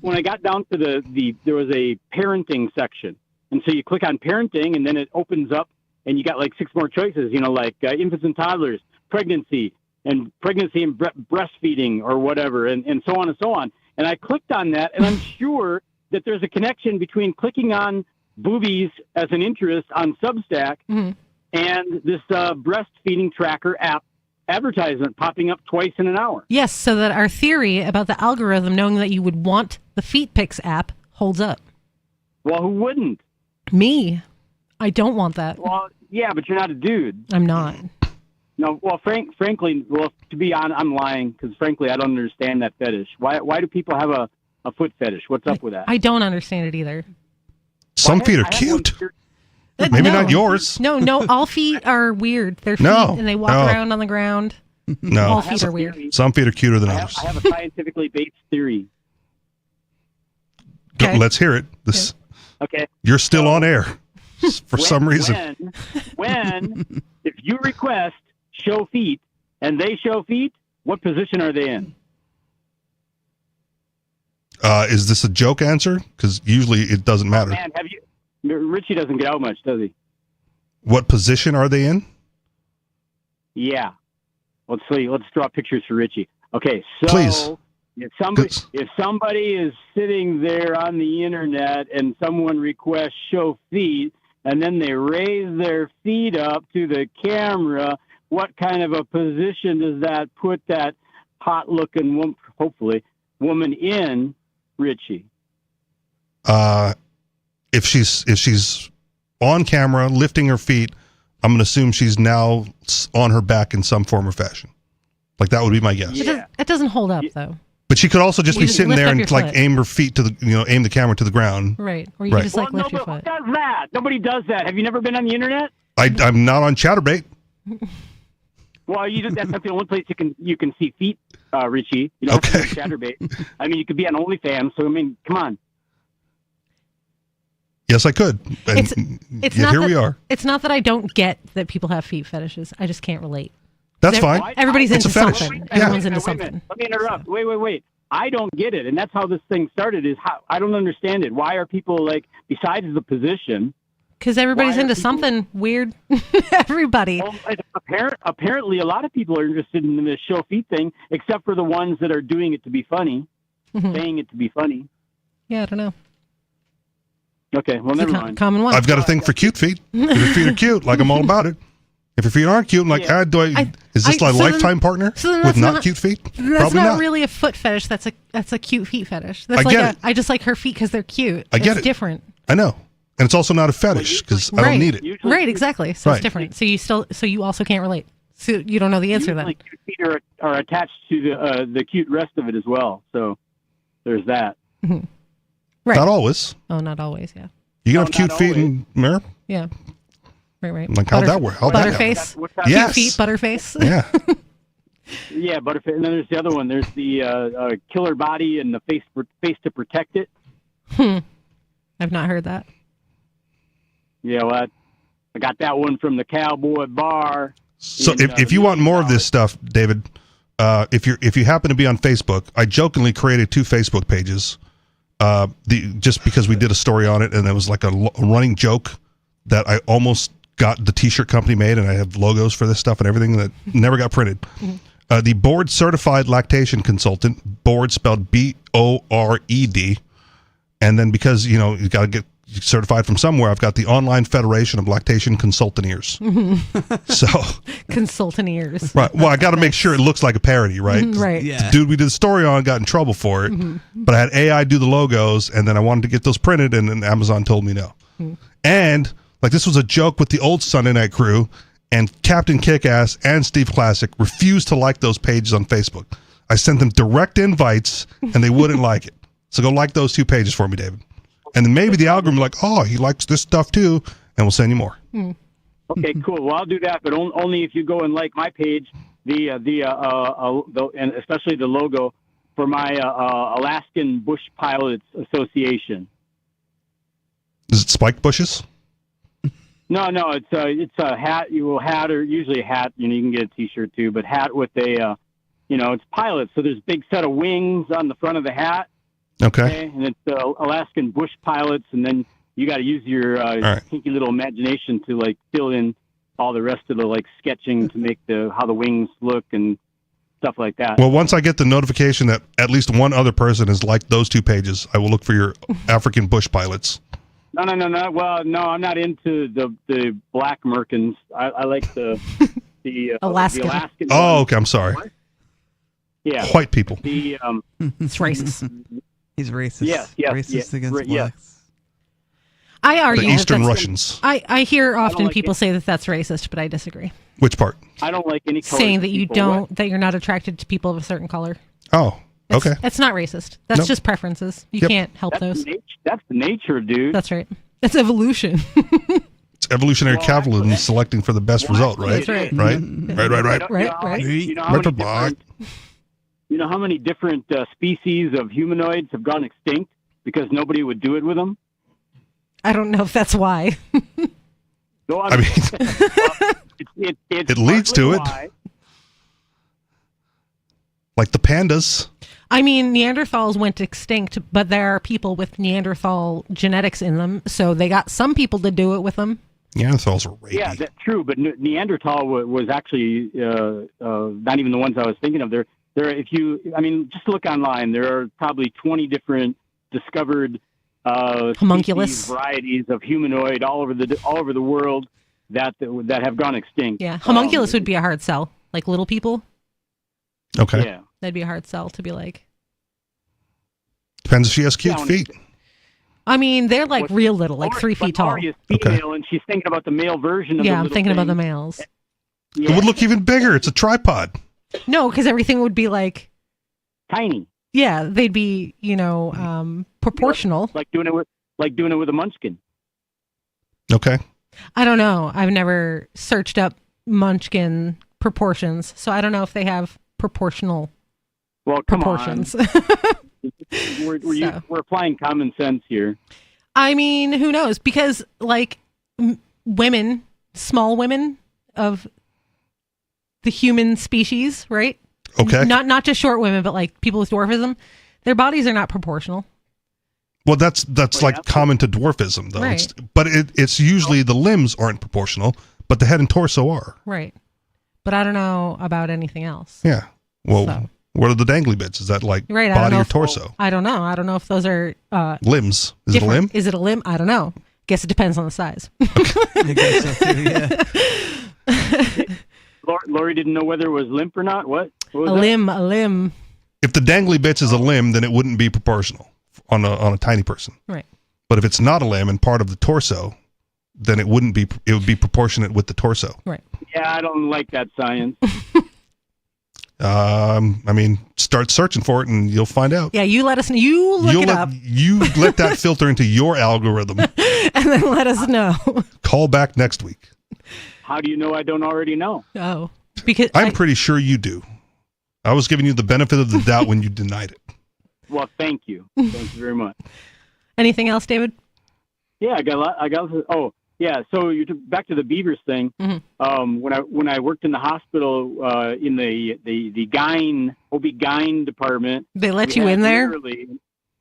when I got down to there was a parenting section. And so you click on parenting, and then it opens up, and you got like 6 more choices, like infants and toddlers, pregnancy and breastfeeding or whatever, and so on and so on. And I clicked on that, and I'm sure that there's a connection between clicking on boobies as an interest on Substack and this breastfeeding tracker app advertisement popping up twice in an hour. Yes, so that our theory about the algorithm knowing that you would want the Feet Pics app holds up. Well, who wouldn't? Me. I don't want that. Well, yeah, but you're not a dude. I'm not. No, well, frankly, to be honest, I'm lying because frankly, I don't understand that fetish. Why do people have a foot fetish? What's up with that? I don't understand it either. Some feet are cute. Maybe not yours. No, all feet are weird. They're feet, and they walk around on the ground. No. All feet are weird. Some feet are cuter than others. I have a scientifically based theory. Okay. Let's hear it. Okay. You're still on air for some reason. When if you request show feet and they show feet, what position are they in? Is this a joke answer? Because usually it doesn't matter. Man, Richie doesn't get out much, does he? What position are they in? Yeah. Let's see. Let's draw pictures for Richie. Okay, so please. If somebody is sitting there on the internet and someone requests show feet, and then they raise their feet up to the camera, what kind of a position does that put that hot-looking woman, hopefully, woman in, Richie? If she's on camera lifting her feet, I'm going to assume she's now on her back in some form or fashion. Like that would be my guess. It doesn't hold up though. But she could also just be sitting there and like foot. aim her feet to the aim the camera to the ground. Right. Or you just like lift your foot. Who does that? Nobody does that. Have you never been on the internet? I'm not on Chatterbait. Well, that's not the only place you can see feet, Richie. You don't have to be on Chatterbait. I mean, you could be on OnlyFans. So I mean, come on. Yes, I could. And it's not here that, we are. It's not that I don't get that people have feet fetishes. I just can't relate. That's fine. Everybody's it's into a fetish. something. Yeah. Everyone's into something. Let me interrupt. Wait. I don't get it, and that's how this thing started. Is how I don't understand it. Why are people like besides the position? Because everybody's into something weird. Everybody. Well, apparently, a lot of people are interested in this show feet thing, except for the ones that are doing it to be funny, saying it to be funny. Yeah, I don't know. Okay, well, never mind. Common one. I've got a thing for cute feet. If your feet are cute, like I'm all about it. If your feet aren't cute, I'm like, is this my lifetime partner with not cute feet? That's Probably not really a foot fetish. That's a cute feet fetish. That's I just like her feet because they're cute. I get it's different. I know. And it's also not a fetish because I don't need it. Right, exactly. So it's different. So you also can't relate. So you don't know the answer then. Cute feet are attached to the cute rest of it as well. So there's that. Mm-hmm. Right. Not always. Oh, not always. Yeah. You can have cute feet in mirror. Yeah. Right. Like how'd that work? Butterface. Yes. Cute feet, Butterface. Yeah. Yeah, Butterface. And then there's the other one. There's the killer body and the face to protect it. I've not heard that. Yeah, well, I got that one from the Cowboy Bar. So if you want more of this stuff, David, if you happen to be on Facebook, I jokingly created 2 Facebook pages. Just because we did a story on it, and it was like a running joke that I almost got the T-shirt company made, and I have logos for this stuff and everything that never got printed. The board certified lactation consultant, board spelled BORED, and then because you got to get certified from somewhere, I've got the Online Federation of Lactation Consultaneers. So Consultaneers. Right. Well, I got to make sure it looks like a parody, right? Right. The dude we did the story on got in trouble for it, but I had AI do the logos, and then I wanted to get those printed, and then Amazon told me no. And like this was a joke with the old Sunday Night crew, and Captain Kickass and Steve Classic refused to like those pages on Facebook. I sent them direct invites, and they wouldn't like it. So go like those 2 pages for me, David. And then maybe the algorithm like, oh, he likes this stuff too, and we'll send you more. Okay, cool. Well, I'll do that, but only if you go and like my page, and especially the logo for my Alaskan Bush Pilots Association. Is it spiked bushes? No, it's a hat. You will hat or usually a hat. You can get a T-shirt too, but hat with a, it's pilots. So there's a big set of wings on the front of the hat. Okay. And it's Alaskan Bush Pilots, and then you got to use your pinky little imagination to like fill in all the rest of the like sketching to make how the wings look and stuff like that. Well, once I get the notification that at least one other person has liked those 2 pages, I will look for your African Bush Pilots. No. Well, no, I'm not into the black Merkins. I like the Alaskan. The Alaskan Oh, ones. okay. I'm sorry. Yeah. White people. It's racist. He's racist. Yes, racist against blacks. I argue The that Eastern that's- Russians. I hear often like people it. say that that's racist, but I disagree. Which part? I don't like any colors Saying that you people. don't, that you're not attracted to people of a certain color. Oh, okay. That's not racist. That's Nope. just preferences. You Yep. can't help That's those. That's the nature, dude. That's right. That's evolution. It's evolutionary capitalism selecting for the best result, right? That's right. Right. Right. You know how many different species of humanoids have gone extinct because nobody would do it with them? I don't know if that's why. No, I mean, it's it leads to it. why. Like the pandas. I mean, Neanderthals went extinct, but there are people with Neanderthal genetics in them, so they got some people to do it with them. Neanderthals are rapey. Yeah, that's true. But Neanderthal was actually not even the ones I was thinking of. There. Just look online. There are probably 20 different discovered homunculus varieties of humanoid all over the world that have gone extinct. Yeah, homunculus would be a hard sell. Like little people, Okay. Yeah. that'd be a hard sell to be like. Depends if she has cute Yeah, feet. I mean, they're like real little, like 3 feet tall. Ari is female, and she's thinking about the male version of Yeah, the I'm little thinking about the thing. males. It would look even bigger. It's a tripod. No, because everything would be like Tiny. Yeah, they'd be, proportional. Like doing it with a munchkin. Okay. I don't know. I've never searched up munchkin proportions, so I don't know if they have proportional proportions. We're applying common sense here. I mean, who knows? Because like women, small women of the human species, right? Okay. Not just short women, but like people with dwarfism, their bodies are not proportional. Well, that's like common to dwarfism, though. Right. But it's usually the limbs aren't proportional, but the head and torso are. Right. But I don't know about anything else. Yeah. Well, So. what are the dangly bits? Is that like Right. I don't body know or if- torso? I don't know. I don't know if those are Limbs. Is it a different. limb? Is it a limb? I don't know. Guess it depends on the size. I guess so too, yeah. Lori didn't know whether it was limp or not. What? What was A that? limb. If the dangly bits is a limb, then it wouldn't be proportional on a tiny person. Right. But if it's not a limb and part of the torso, then it wouldn't be. It would be proportionate with the torso. Right. Yeah, I don't like that science. Start searching for it and you'll find out. Yeah, you let us know. You look it up You let that filter into your algorithm. and then let us know. Call back next week. How do you know I don't already know? Oh, because I'm pretty sure you do. I was giving you the benefit of the doubt when you denied it. Well, thank you. Thank you very much. Anything else, David? Yeah, I got. Oh, yeah. So back to the beavers thing. Mm-hmm. When I worked in the hospital in the OB-GYN department, They let we you had in there? literally-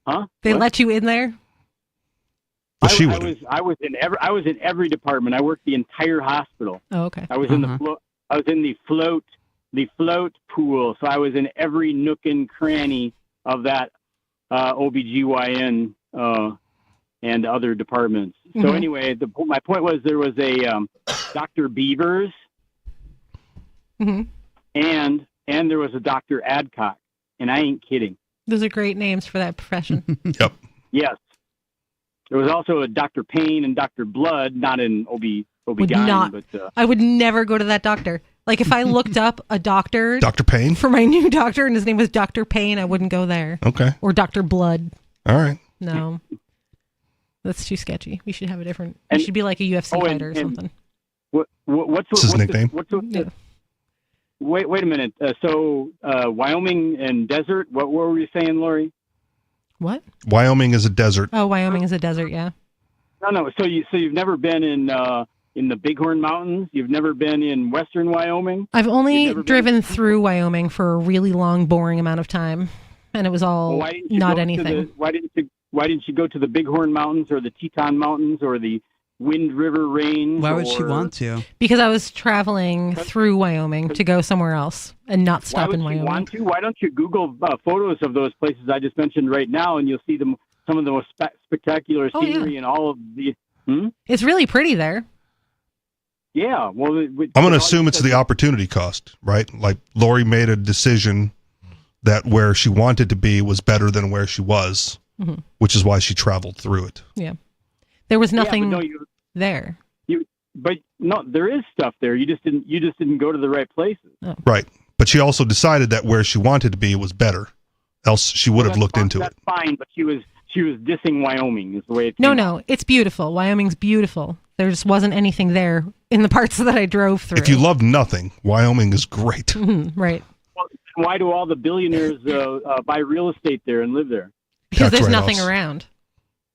Huh? They What? let you in there? But she would. I was in every department. I worked the entire hospital. Oh, okay. I was in the float pool. So I was in every nook and cranny of that OBGYN and other departments. So Mhm. anyway, my point was there was a Dr. Beavers hmm and there was a Dr. Adcock, and I ain't kidding. Those are great names for that profession. Yep. Yes. There was also a Dr. Payne and Dr. Blood, not in OB-GYN, but I would never go to that doctor. Like if I looked up a doctor, Dr. Payne, for my new doctor, and his name was Dr. Payne, I wouldn't go there. Okay. Or Dr. Blood. All right. No, that's too sketchy. We should have a different. We should be like a UFC fighter or something. What's his nickname? Wait a minute. So Wyoming and desert. What were you saying, Lori? What? Wyoming is a desert. Oh, Wyoming is a desert. Yeah. No. So you've never been in the Bighorn Mountains. You've never been in western Wyoming. I've only driven through Wyoming for a really long, boring amount of time, and it was all not anything. Why didn't you go to the Bighorn Mountains or the Teton Mountains or the Wind River Range? Why would she want to? Because I was traveling through Wyoming to go somewhere else and not stop in Wyoming. Want to? Why don't you Google photos of those places I just mentioned right now, and you'll see some of the most spectacular scenery and all of the. It's really pretty there. Yeah, well, I'm going to assume it's the opportunity cost, right? Like Lori made a decision that where she wanted to be was better than where she was, which is why she traveled through it. Yeah, there was nothing there. But there is stuff there. You just didn't go to the right places. Oh. Right, but she also decided that where she wanted to be was better. Else she would have looked into it. That's fine, but she was dissing Wyoming is the way it. No, it's beautiful. Wyoming's beautiful. There just wasn't anything there in the parts that I drove through. If you love nothing, Wyoming is great. Right. Well, why do all the billionaires buy real estate there and live there? Because there's nothing around.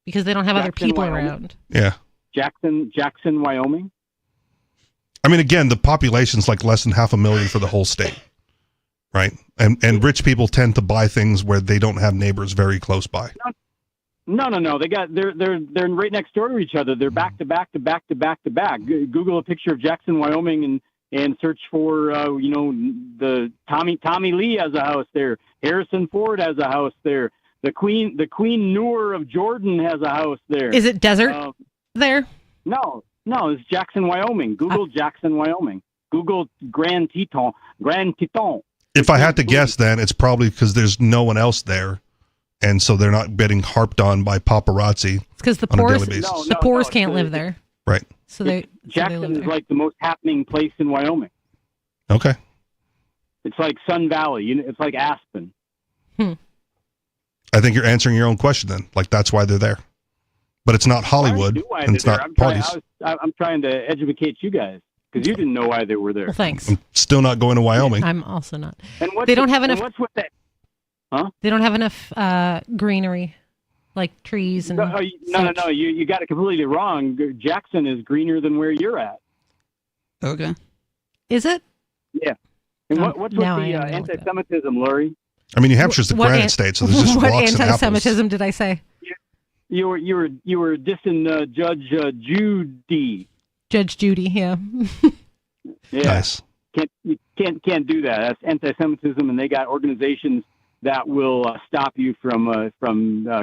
Because they don't have other people Wyoming? around. Yeah. Jackson, Wyoming. I mean, again, the population's like less than 500,000 for the whole state, right? And rich people tend to buy things where they don't have neighbors very close by. No. They're right next door to each other. They're back to back to back to back to back. Google a picture of Jackson, Wyoming, and search for the Tommy Lee has a house there. Harrison Ford has a house there. The Queen Noor of Jordan has a house there. Is it desert there? No, it's Jackson, Wyoming. Google Jackson, Wyoming. Google Grand Teton. If I had to guess, then it's probably because there's no one else there, and so they're not getting harped on by paparazzi. It's because the poors can't live there. Right. So Jackson is like the most happening place in Wyoming. Okay. It's like Sun Valley. It's like Aspen. I think you're answering your own question then. Like that's why they're there. But it's not Hollywood, and it's not parties. I'm trying to educate you guys because you didn't know why they were there. Well, thanks. I'm still not going to Wyoming. I'm also not. And they don't have enough. What's with that? Huh? They don't have enough greenery, like trees and. No. You got it completely wrong. Jackson is greener than where you're at. Okay. Is it? Yeah. And what's with the anti-Semitism, Lori? I mean, New Hampshire's the granite state, so there's just what rocks and apples. anti-Semitism did I say? You were dissing Judge Judy. Judge Judy, yeah. Yeah. Nice. You can't do that. That's anti-Semitism, and they got organizations that will stop you from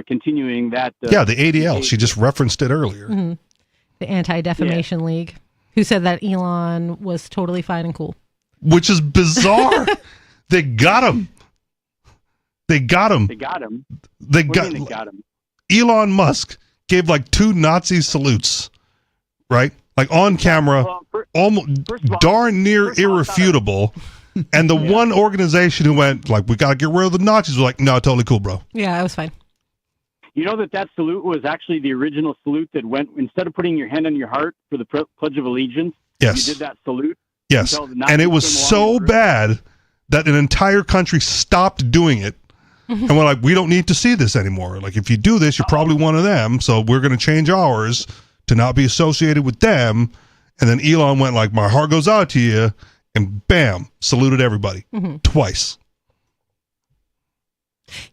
continuing that. Yeah, the ADL. She just referenced it earlier. Mm-hmm. The Anti-Defamation League, who said that Elon was totally fine and cool. Which is bizarre. They got him. They got him. They got him. They What do you mean they got him. Elon Musk gave like 2 Nazi salutes, right? Like on camera, almost darn near irrefutable. And the one organization who went like, we got to get rid of the Nazis, was like, no, totally cool, bro. Yeah, it was fine. You know that salute was actually the original salute that went, instead of putting your hand on your heart for the Pledge of Allegiance, yes, you did that salute. Yes, and it was so bad that an entire country stopped doing it. And we're like, we don't need to see this anymore. Like, if you do this, you're probably one of them. So we're going to change ours to not be associated with them. And then Elon went like, my heart goes out to you. And bam, saluted everybody twice.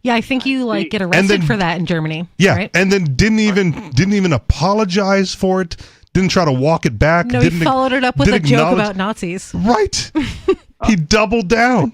Yeah, I think you like get arrested for that in Germany. Yeah, right? and then didn't even apologize for it. Didn't try to walk it back. No, he followed it up with a didn't joke acknowledge- about Nazis. Right. He doubled down.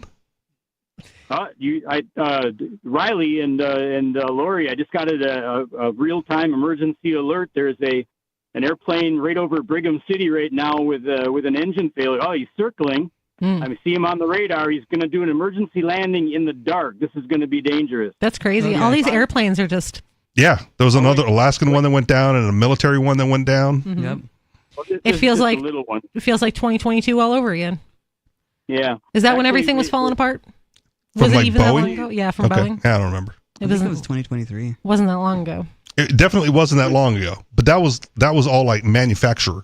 Riley and Lori, I just got a real-time emergency alert. There's an airplane right over Brigham City right now with an engine failure. Oh, he's circling. I see him on the radar. He's going to do an emergency landing in the dark. This is going to be dangerous. That's crazy. Okay. All these airplanes are just... Yeah, there was another Alaskan one that went down and a military one that went down. Mhm. Yep. Well, It feels like a little one. it feels like 2022 all over again. Yeah. Is that when everything was falling apart? From Was it like even that long Boeing? ago? Yeah, from Okay. Boeing. I don't remember. It I think wasn't. it was 2023. Wasn't that long ago. It definitely wasn't that long ago. But that was all like manufacturer.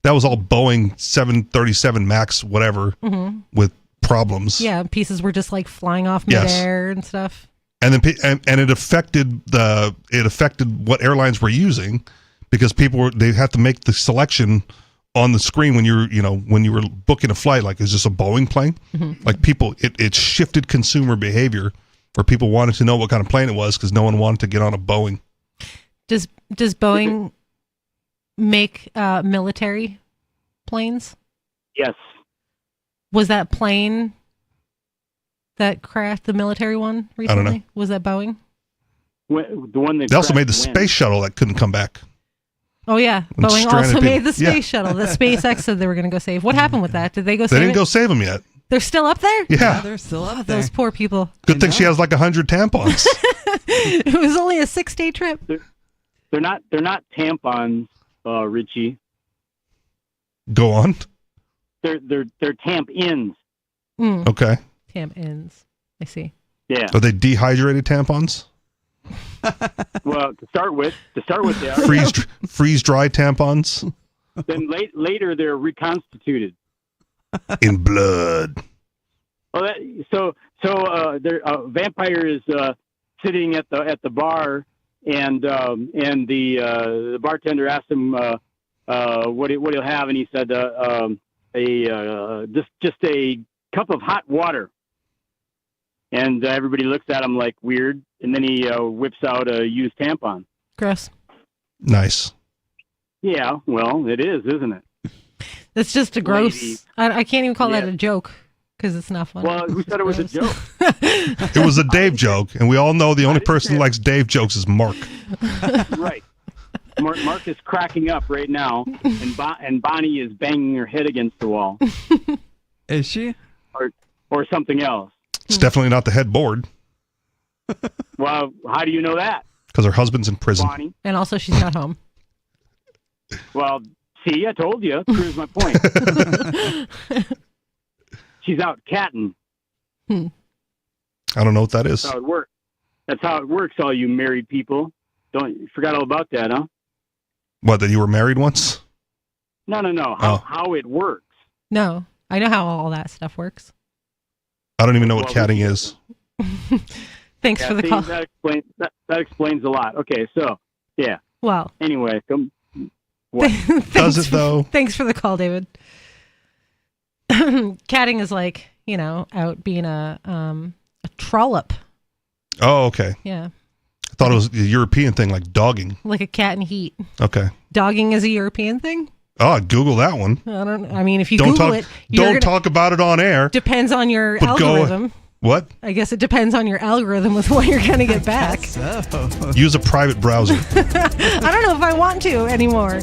That was all Boeing 737 Max whatever Mhm. with problems. Yeah, pieces were just like flying off Yes. midair and stuff. And then and it affected what airlines were using because they had to make the selection on the screen when you were booking a flight, like, is this a Boeing plane? Mhm. Like it shifted consumer behavior where people wanted to know what kind of plane it was because no one wanted to get on a Boeing. Does Boeing make military planes? Yes. Was that plane that crashed, the military one recently? I don't know. Was that Boeing? The one that They also made the crashed when? space shuttle that couldn't come back. Oh yeah, And Boeing stranded also made people. the space shuttle that SpaceX said they were going to go save. What happened with that? Did they go They save didn't it? go save them yet. They're still up there? Yeah. They're still up there. Those poor people. Good thing she has like 100 tampons. It was only a 6-day trip. They're not tampons, Richie. Go on. They're tamp-ins. Mm. Okay. Tam ends. I see. Yeah. Are they dehydrated tampons? Well, to start with, they are. Freeze dry tampons Then later they're reconstituted. in blood. Well, so vampire is sitting at the bar, and the bartender asked him what he'll have, and he said just a cup of hot water. And everybody looks at him like weird, and then he whips out a used tampon. Gross. Nice. Yeah, well, it is, isn't it? That's just a gross. Lady. I can't even call that Yeah. a joke because it's not funny. Well, who said it was a joke? It was a Dave joke, and we all know the only person who likes Dave jokes is Mark. Right. Mark is cracking up right now, and Bonnie is banging her head against the wall. Is she? Or something else. It's definitely not the headboard Well, how do you know that, because her husband's in prison. Bonnie? And also, she's not home. Well, see, I told you. Proves my point. She's out catting. I don't know what that is. That's how it works. That's how it works, all you married people. You forgot all about that, huh? What, that you were married once? No. How it works. No, I know how all that stuff works. I don't even know what Well, catting is. Thanks Yeah, for the see, call. That explains a lot. Okay, so, yeah. Well, Anyway, what? Does it, though? Thanks for the call, David. Catting is like, out being a trollop. Oh, okay. Yeah, I thought it was a European thing, like dogging. like a cat in heat. Okay. Dogging is a European thing? Oh, Google that one. I mean, if you Don't Google talk. it, you're Don't gonna, talk about it on air. depends on your But go- algorithm. What? I guess it depends on your algorithm with what you're going to get back. Use a private browser. I don't know if I want to anymore.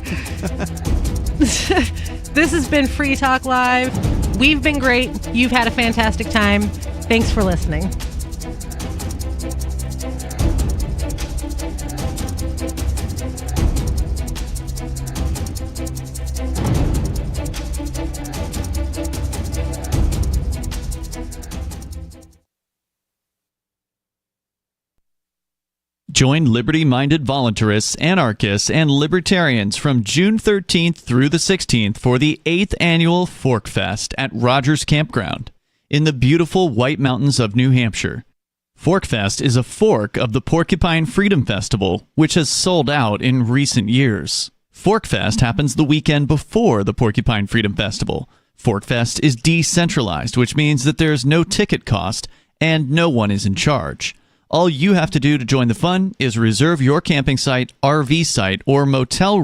This has been Free Talk Live. We've been great. You've had a fantastic time. Thanks for listening. Join liberty-minded voluntarists, anarchists, and libertarians from June 13th through the 16th for the 8th annual Fork Fest at Rogers Campground in the beautiful White Mountains of New Hampshire. Fork Fest is a fork of the Porcupine Freedom Festival, which has sold out in recent years. Fork Fest happens the weekend before the Porcupine Freedom Festival. Fork Fest is decentralized, which means that there's no ticket cost and no one is in charge. All you have to do to join the fun is reserve your camping site, RV site, or motel